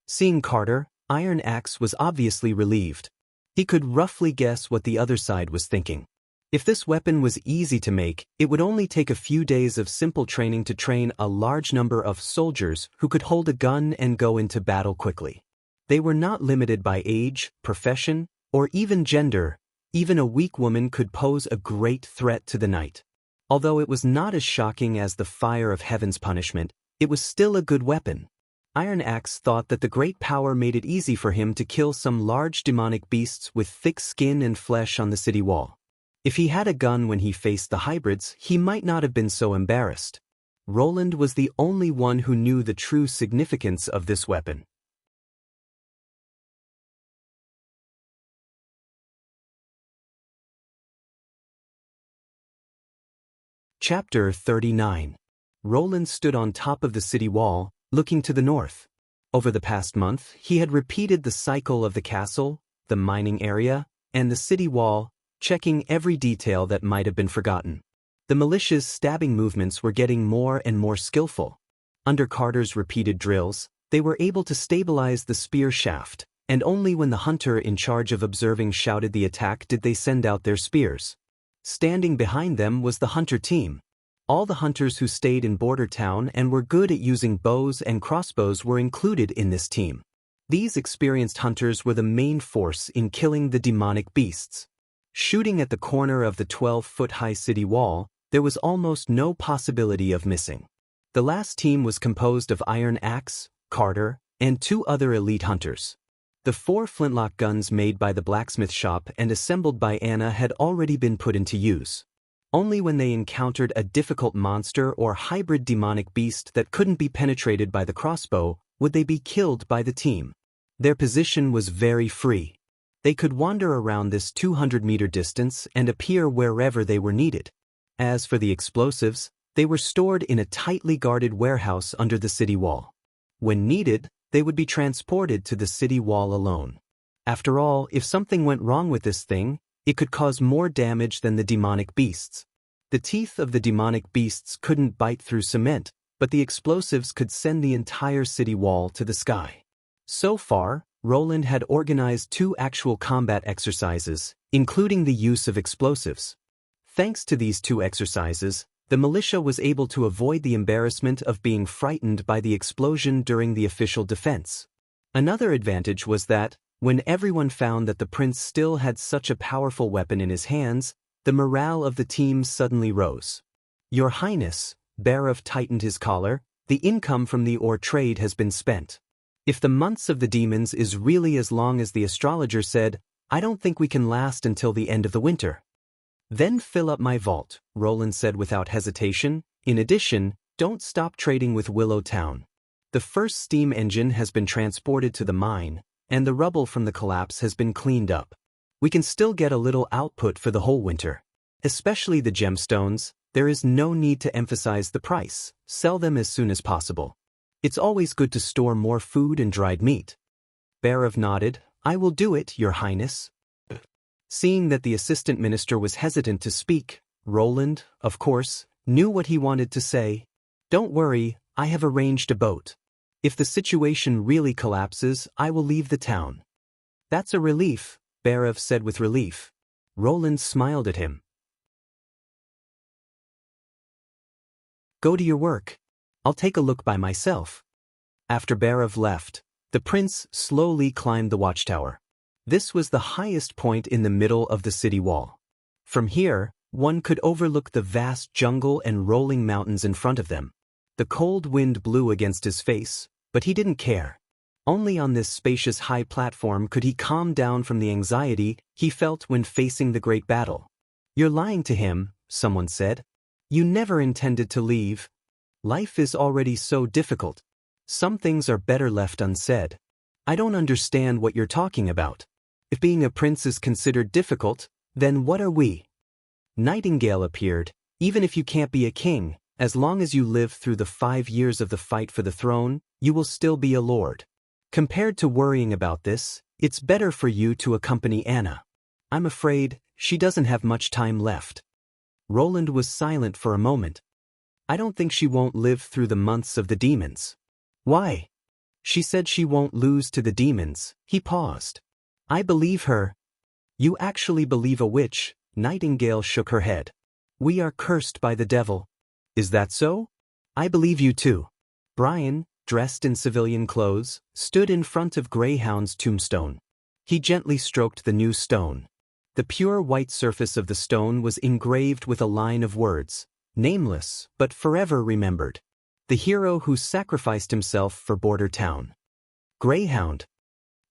Seeing Carter, Iron Axe was obviously relieved. He could roughly guess what the other side was thinking. If this weapon was easy to make, it would only take a few days of simple training to train a large number of soldiers who could hold a gun and go into battle quickly. They were not limited by age, profession, or even gender. Even a weak woman could pose a great threat to the knight. Although it was not as shocking as the fire of heaven's punishment, it was still a good weapon. Iron Axe thought that the great power made it easy for him to kill some large demonic beasts with thick skin and flesh on the city wall. If he had a gun when he faced the hybrids, he might not have been so embarrassed. Roland was the only one who knew the true significance of this weapon. Chapter 39. Roland stood on top of the city wall, looking to the north. Over the past month, he had repeated the cycle of the castle, the mining area, and the city wall, checking every detail that might have been forgotten. The militia's stabbing movements were getting more and more skillful. Under Carter's repeated drills, they were able to stabilize the spear shaft, and only when the hunter in charge of observing shouted the attack did they send out their spears. Standing behind them was the hunter team. All the hunters who stayed in Border Town and were good at using bows and crossbows were included in this team. These experienced hunters were the main force in killing the demonic beasts. Shooting at the corner of the 12-foot-high city wall, there was almost no possibility of missing. The last team was composed of Iron Axe, Carter, and 2 other elite hunters. The 4 flintlock guns made by the blacksmith shop and assembled by Anna had already been put into use. Only when they encountered a difficult monster or hybrid demonic beast that couldn't be penetrated by the crossbow would they be killed by the team. Their position was very free. They could wander around this 200-meter distance and appear wherever they were needed. As for the explosives, they were stored in a tightly guarded warehouse under the city wall. When needed, they would be transported to the city wall alone. After all, if something went wrong with this thing, it could cause more damage than the demonic beasts. The teeth of the demonic beasts couldn't bite through cement, but the explosives could send the entire city wall to the sky. So far, Roland had organized 2 actual combat exercises, including the use of explosives. Thanks to these 2 exercises, the militia was able to avoid the embarrassment of being frightened by the explosion during the official defense. Another advantage was that, when everyone found that the prince still had such a powerful weapon in his hands, the morale of the team suddenly rose. Your Highness, Barov tightened his collar, the income from the ore trade has been spent. If the months of the demons is really as long as the astrologer said, I don't think we can last until the end of the winter. Then fill up my vault, Roland said without hesitation. In addition, don't stop trading with Willow Town. The first steam engine has been transported to the mine, and the rubble from the collapse has been cleaned up. We can still get a little output for the whole winter. Especially the gemstones, there is no need to emphasize the price. Sell them as soon as possible. It's always good to store more food and dried meat. Barov nodded. I will do it, Your Highness. Seeing that the assistant minister was hesitant to speak, Roland, of course, knew what he wanted to say. Don't worry, I have arranged a boat. If the situation really collapses, I will leave the town. That's a relief, Barov said with relief. Roland smiled at him. Go to your work. I'll take a look by myself. After Barov left, The prince slowly climbed the watchtower. This was the highest point in the middle of the city wall. From here, one could overlook the vast jungle and rolling mountains in front of them. The cold wind blew against his face, but he didn't care. Only on this spacious high platform could he calm down from the anxiety he felt when facing the great battle. "You're lying to him," someone said. "You never intended to leave. Life is already so difficult. Some things are better left unsaid. I don't understand what you're talking about. If being a prince is considered difficult, then what are we?" Nightingale appeared. "Even if you can't be a king, as long as you live through the 5 years of the fight for the throne, you will still be a lord. Compared to worrying about this, it's better for you to accompany Anna. I'm afraid she doesn't have much time left." Roland was silent for a moment. "I don't think she won't live through the months of the demons." "Why?" "She said she won't lose to the demons." He paused. "I believe her." "You actually believe a witch?" Nightingale shook her head. "We are cursed by the devil." "Is that so?" "I believe you too." Brian, dressed in civilian clothes, stood in front of Greyhound's tombstone. He gently stroked the new stone. The pure white surface of the stone was engraved with a line of words, nameless but forever remembered. The hero who sacrificed himself for Border Town. Greyhound.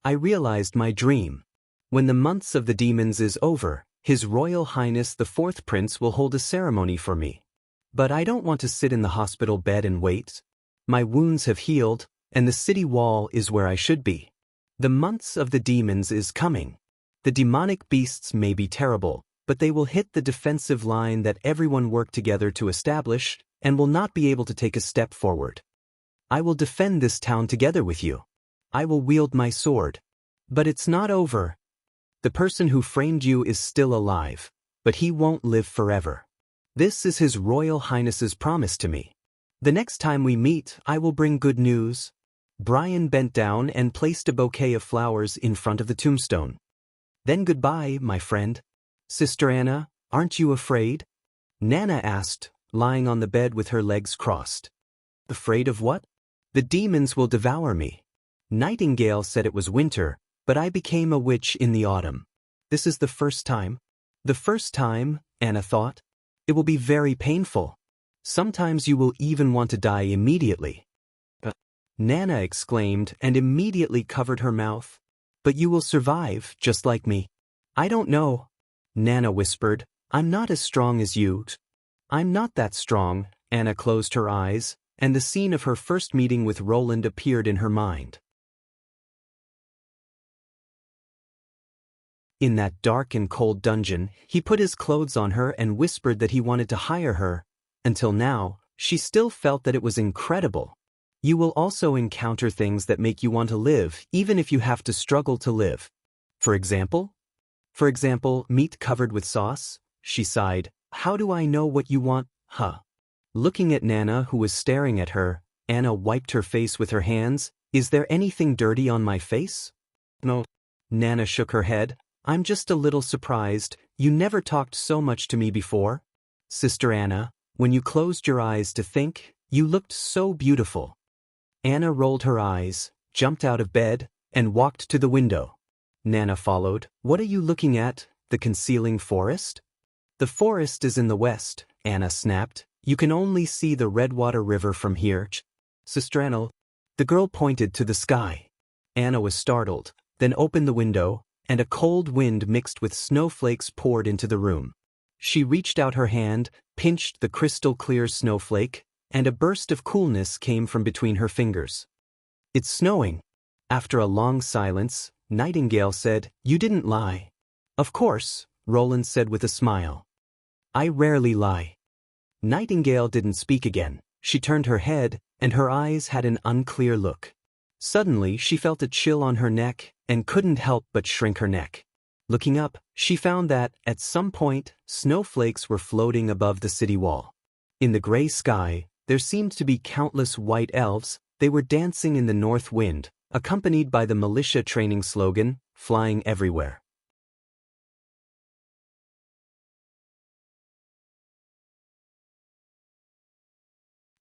I realized my dream. When the months of the demons is over, His Royal Highness the Fourth Prince will hold a ceremony for me. But I don't want to sit in the hospital bed and wait. My wounds have healed, and the city wall is where I should be. The months of the demons is coming. The demonic beasts may be terrible, but they will hit the defensive line that everyone worked together to establish, and will not be able to take a step forward. I will defend this town together with you. I will wield my sword. But it's not over. The person who framed you is still alive, but he won't live forever. This is His Royal Highness's promise to me. The next time we meet, I will bring good news." Brian bent down and placed a bouquet of flowers in front of the tombstone. "Then goodbye, my friend." "Sister Anna, aren't you afraid?" Nana asked, lying on the bed with her legs crossed. "Afraid of what?" "The demons will devour me. Nightingale said it was winter, but I became a witch in the autumn. This is the first time." "The first time," Anna thought. "It will be very painful. Sometimes you will even want to die immediately." Nana exclaimed and immediately covered her mouth. "But you will survive, just like me." "I don't know." Nana whispered, "I'm not as strong as you." "I'm not that strong." Anna closed her eyes, and the scene of her first meeting with Roland appeared in her mind. In that dark and cold dungeon, he put his clothes on her and whispered that he wanted to hire her. Until now, she still felt that it was incredible. You will also encounter things that make you want to live, even if you have to struggle to live. For example, meat covered with sauce. She sighed. "How do I know what you want, huh?" Looking at Nana, who was staring at her, Anna wiped her face with her hands. "Is there anything dirty on my face?" "No." Nana shook her head. "I'm just a little surprised. You never talked so much to me before. Sister Anna, when you closed your eyes to think, you looked so beautiful." Anna rolled her eyes, jumped out of bed, and walked to the window. Nana followed. "What are you looking at? The concealing forest?" "The forest is in the west," Anna snapped. "You can only see the Redwater River from here." "Sister Anna." The girl pointed to the sky. Anna was startled, then opened the window, and a cold wind mixed with snowflakes poured into the room. She reached out her hand, pinched the crystal-clear snowflake, and a burst of coolness came from between her fingers. "It's snowing." After a long silence, Nightingale said, "You didn't lie." "Of course," Roland said with a smile. "I rarely lie." Nightingale didn't speak again. She turned her head, and her eyes had an unclear look. Suddenly, she felt a chill on her neck, and couldn't help but shrink her neck. Looking up, she found that, at some point, snowflakes were floating above the city wall. In the gray sky, there seemed to be countless white elves. They were dancing in the north wind, accompanied by the militia training slogan, "Flying everywhere."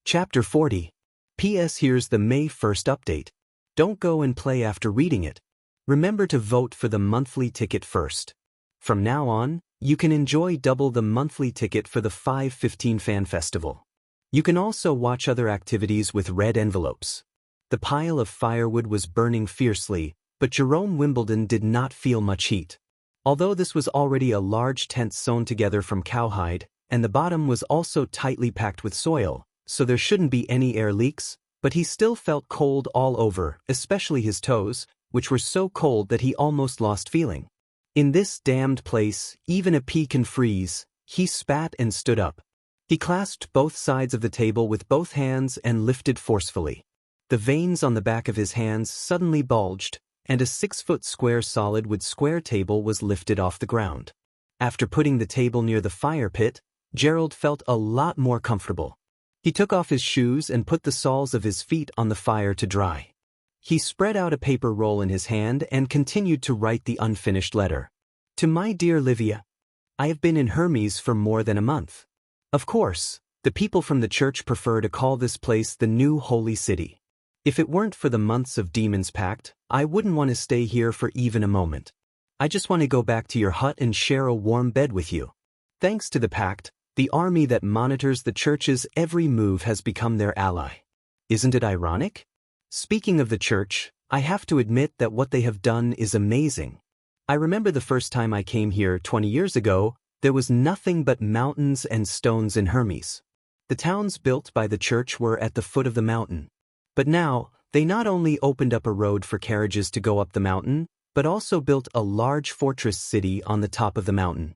Chapter 40. P.S. Here's the May 1st update. Don't go and play after reading it. Remember to vote for the monthly ticket first. From now on, you can enjoy double the monthly ticket for the 5:15 Fan Festival. You can also watch other activities with red envelopes. The pile of firewood was burning fiercely, but Jerome Wimbledon did not feel much heat. Although this was already a large tent sewn together from cowhide, and the bottom was also tightly packed with soil, so there shouldn't be any air leaks, but he still felt cold all over, especially his toes, which were so cold that he almost lost feeling. In this damned place, even a pea can freeze. He spat and stood up. He clasped both sides of the table with both hands and lifted forcefully. The veins on the back of his hands suddenly bulged, and a 6-foot square solid wood square table was lifted off the ground. After putting the table near the fire pit, Gerald felt a lot more comfortable. He took off his shoes and put the soles of his feet on the fire to dry. He spread out a paper roll in his hand and continued to write the unfinished letter. To my dear Livia, I have been in Hermes for more than a month. Of course, the people from the church prefer to call this place the New Holy City. If it weren't for the months of Demon's Pact, I wouldn't want to stay here for even a moment. I just want to go back to your hut and share a warm bed with you. Thanks to the pact, the army that monitors the church's every move has become their ally. Isn't it ironic? Speaking of the church, I have to admit that what they have done is amazing. I remember the first time I came here 20 years ago, there was nothing but mountains and stones in Hermes. The towns built by the church were at the foot of the mountain. But now, they not only opened up a road for carriages to go up the mountain, but also built a large fortress city on the top of the mountain.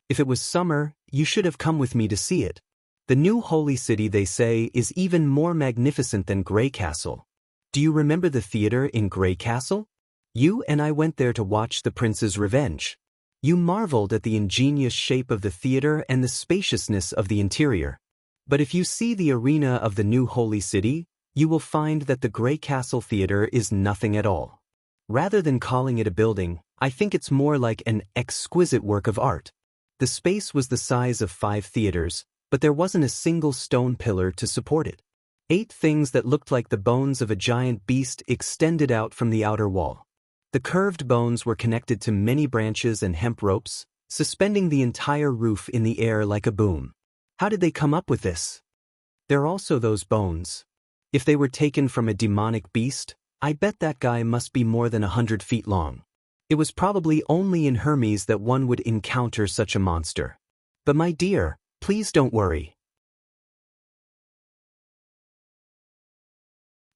If it was summer, you should have come with me to see it. The New Holy City, they say, is even more magnificent than Grey Castle. Do you remember the theater in Grey Castle? You and I went there to watch The Prince's Revenge. You marveled at the ingenious shape of the theater and the spaciousness of the interior. But if you see the arena of the New Holy City, you will find that the Grey Castle Theater is nothing at all. Rather than calling it a building, I think it's more like an exquisite work of art. The space was the size of 5 theaters, but there wasn't a single stone pillar to support it. 8 things that looked like the bones of a giant beast extended out from the outer wall. The curved bones were connected to many branches and hemp ropes, suspending the entire roof in the air like a boom. How did they come up with this? There are also those bones. If they were taken from a demonic beast, I bet that guy must be more than 100 feet long. It was probably only in Hermes that one would encounter such a monster. But my dear, please don't worry.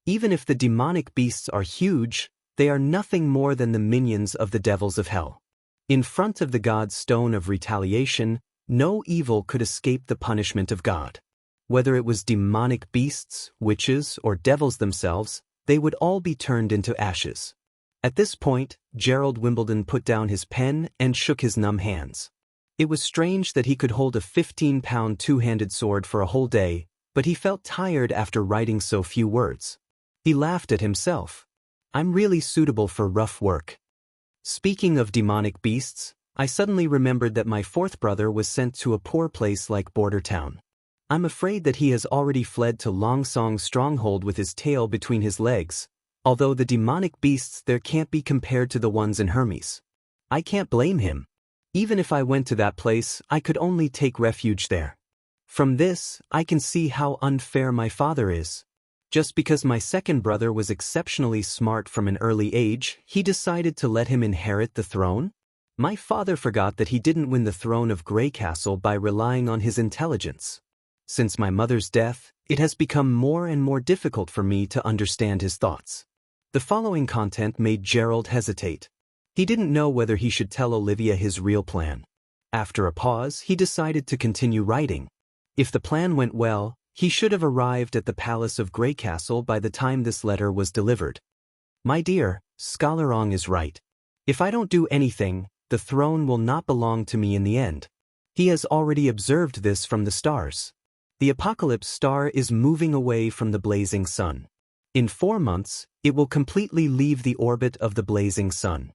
Even if the demonic beasts are huge, they are nothing more than the minions of the devils of hell. In front of the God's stone of retaliation, no evil could escape the punishment of God. Whether it was demonic beasts, witches, or devils themselves, they would all be turned into ashes. At this point, Gerald Wimbledon put down his pen and shook his numb hands. It was strange that he could hold a 15-pound two-handed sword for a whole day, but he felt tired after writing so few words. He laughed at himself. I'm really suitable for rough work. Speaking of demonic beasts, I suddenly remembered that my 4th brother was sent to a poor place like Border Town. I'm afraid that he has already fled to Longsong's stronghold with his tail between his legs, although the demonic beasts there can't be compared to the ones in Hermes. I can't blame him. Even if I went to that place, I could only take refuge there. From this, I can see how unfair my father is. Just because my 2nd brother was exceptionally smart from an early age, he decided to let him inherit the throne? My father forgot that he didn't win the throne of Grey Castle by relying on his intelligence. Since my mother's death, it has become more and more difficult for me to understand his thoughts. The following content made Gerald hesitate. He didn't know whether he should tell Olivia his real plan. After a pause, he decided to continue writing. If the plan went well, he should have arrived at the palace of Grey Castle by the time this letter was delivered. My dear, Scholar Ong is right. If I don't do anything, the throne will not belong to me in the end. He has already observed this from the stars. The apocalypse star is moving away from the blazing sun. In 4 months, it will completely leave the orbit of the blazing sun.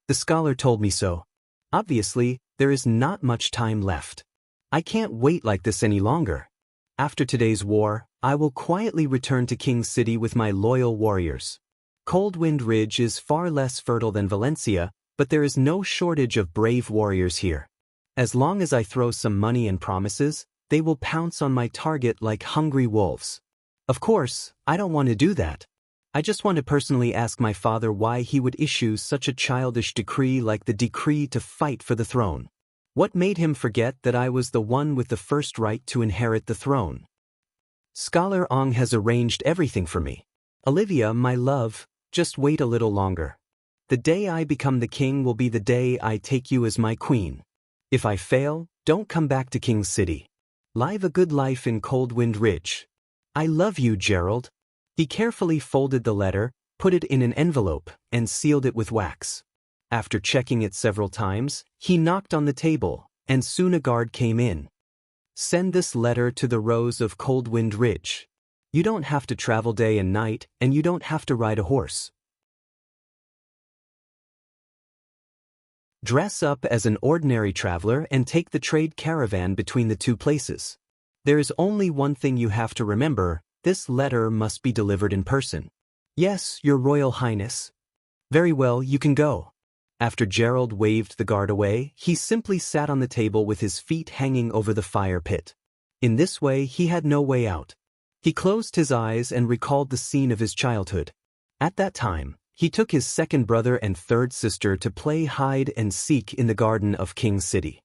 The scholar told me so. Obviously, there is not much time left. I can't wait like this any longer. After today's war, I will quietly return to King City with my loyal warriors. Coldwind Ridge is far less fertile than Valencia, but there is no shortage of brave warriors here. As long as I throw some money and promises, they will pounce on my target like hungry wolves. Of course, I don't want to do that. I just want to personally ask my father why he would issue such a childish decree like the decree to fight for the throne. What made him forget that I was the one with the first right to inherit the throne? Scholar Ong has arranged everything for me. Olivia, my love, just wait a little longer. The day I become the king will be the day I take you as my queen. If I fail, don't come back to King's City. Live a good life in Coldwind Ridge. I love you, Gerald. He carefully folded the letter, put it in an envelope, and sealed it with wax. After checking it several times, he knocked on the table, and soon a guard came in. Send this letter to the Rose of Coldwind Ridge. You don't have to travel day and night, and you don't have to ride a horse. Dress up as an ordinary traveler and take the trade caravan between the two places. There is only one thing you have to remember: this letter must be delivered in person. Yes, Your Royal Highness. Very well, you can go. After Gerald waved the guard away, he simply sat on the table with his feet hanging over the fire pit. In this way, he had no way out. He closed his eyes and recalled the scene of his childhood. At that time, he took his second brother and third sister to play hide and seek in the garden of King's City.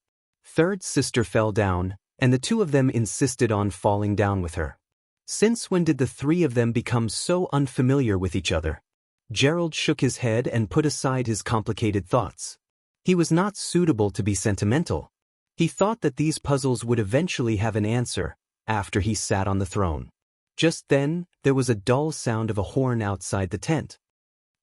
Third sister fell down, and the two of them insisted on falling down with her. Since when did the three of them become so unfamiliar with each other? Gerald shook his head and put aside his complicated thoughts. He was not suitable to be sentimental. He thought that these puzzles would eventually have an answer, after he sat on the throne. Just then, there was a dull sound of a horn outside the tent.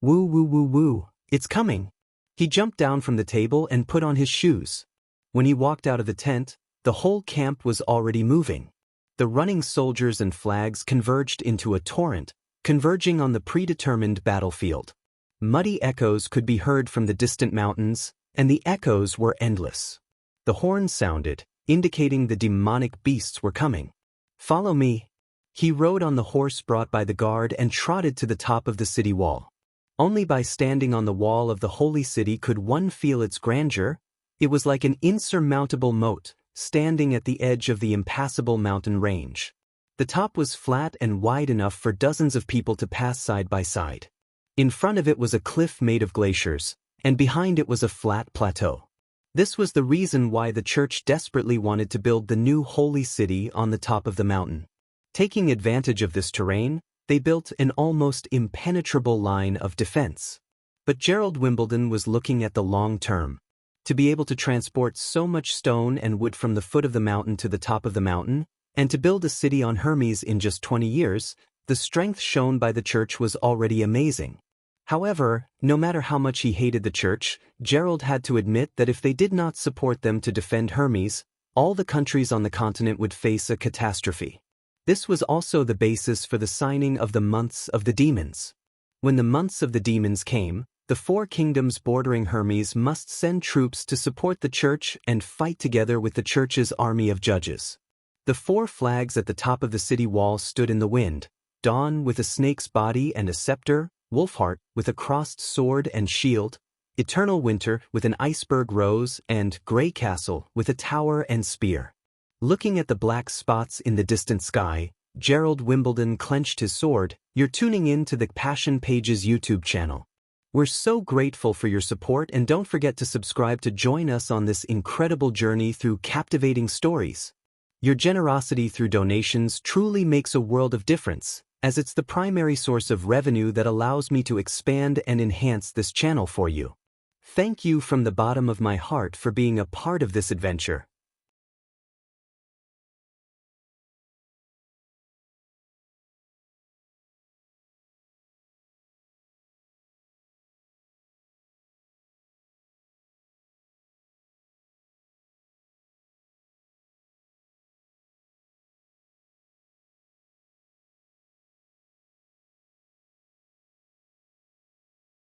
Woo woo woo woo, it's coming. He jumped down from the table and put on his shoes. When he walked out of the tent, the whole camp was already moving. The running soldiers and flags converged into a torrent, converging on the predetermined battlefield. Muddy echoes could be heard from the distant mountains, and the echoes were endless. The horn sounded, indicating the demonic beasts were coming. Follow me. He rode on the horse brought by the guard and trotted to the top of the city wall. Only by standing on the wall of the holy city could one feel its grandeur. It was like an insurmountable moat, standing at the edge of the impassable mountain range. The top was flat and wide enough for dozens of people to pass side by side. In front of it was a cliff made of glaciers, and behind it was a flat plateau. This was the reason why the church desperately wanted to build the new holy city on the top of the mountain. Taking advantage of this terrain, they built an almost impenetrable line of defense. But Gerald Wimbledon was looking at the long term. To be able to transport so much stone and wood from the foot of the mountain to the top of the mountain, and to build a city on Hermes in just 20 years, the strength shown by the church was already amazing. However, no matter how much he hated the church, Gerald had to admit that if they did not support them to defend Hermes, all the countries on the continent would face a catastrophe. This was also the basis for the signing of the Months of the Demons. When the Months of the Demons came, the four kingdoms bordering Hermes must send troops to support the church and fight together with the church's army of judges. The four flags at the top of the city wall stood in the wind: Dawn with a snake's body and a scepter, Wolfheart with a crossed sword and shield, Eternal Winter with an iceberg rose, and Grey Castle with a tower and spear. Looking at the black spots in the distant sky, Gerald Wimbledon clenched his sword. You're tuning in to the Passion Pages YouTube channel. We're so grateful for your support, and don't forget to subscribe to join us on this incredible journey through captivating stories. Your generosity through donations truly makes a world of difference, as it's the primary source of revenue that allows me to expand and enhance this channel for you. Thank you from the bottom of my heart for being a part of this adventure.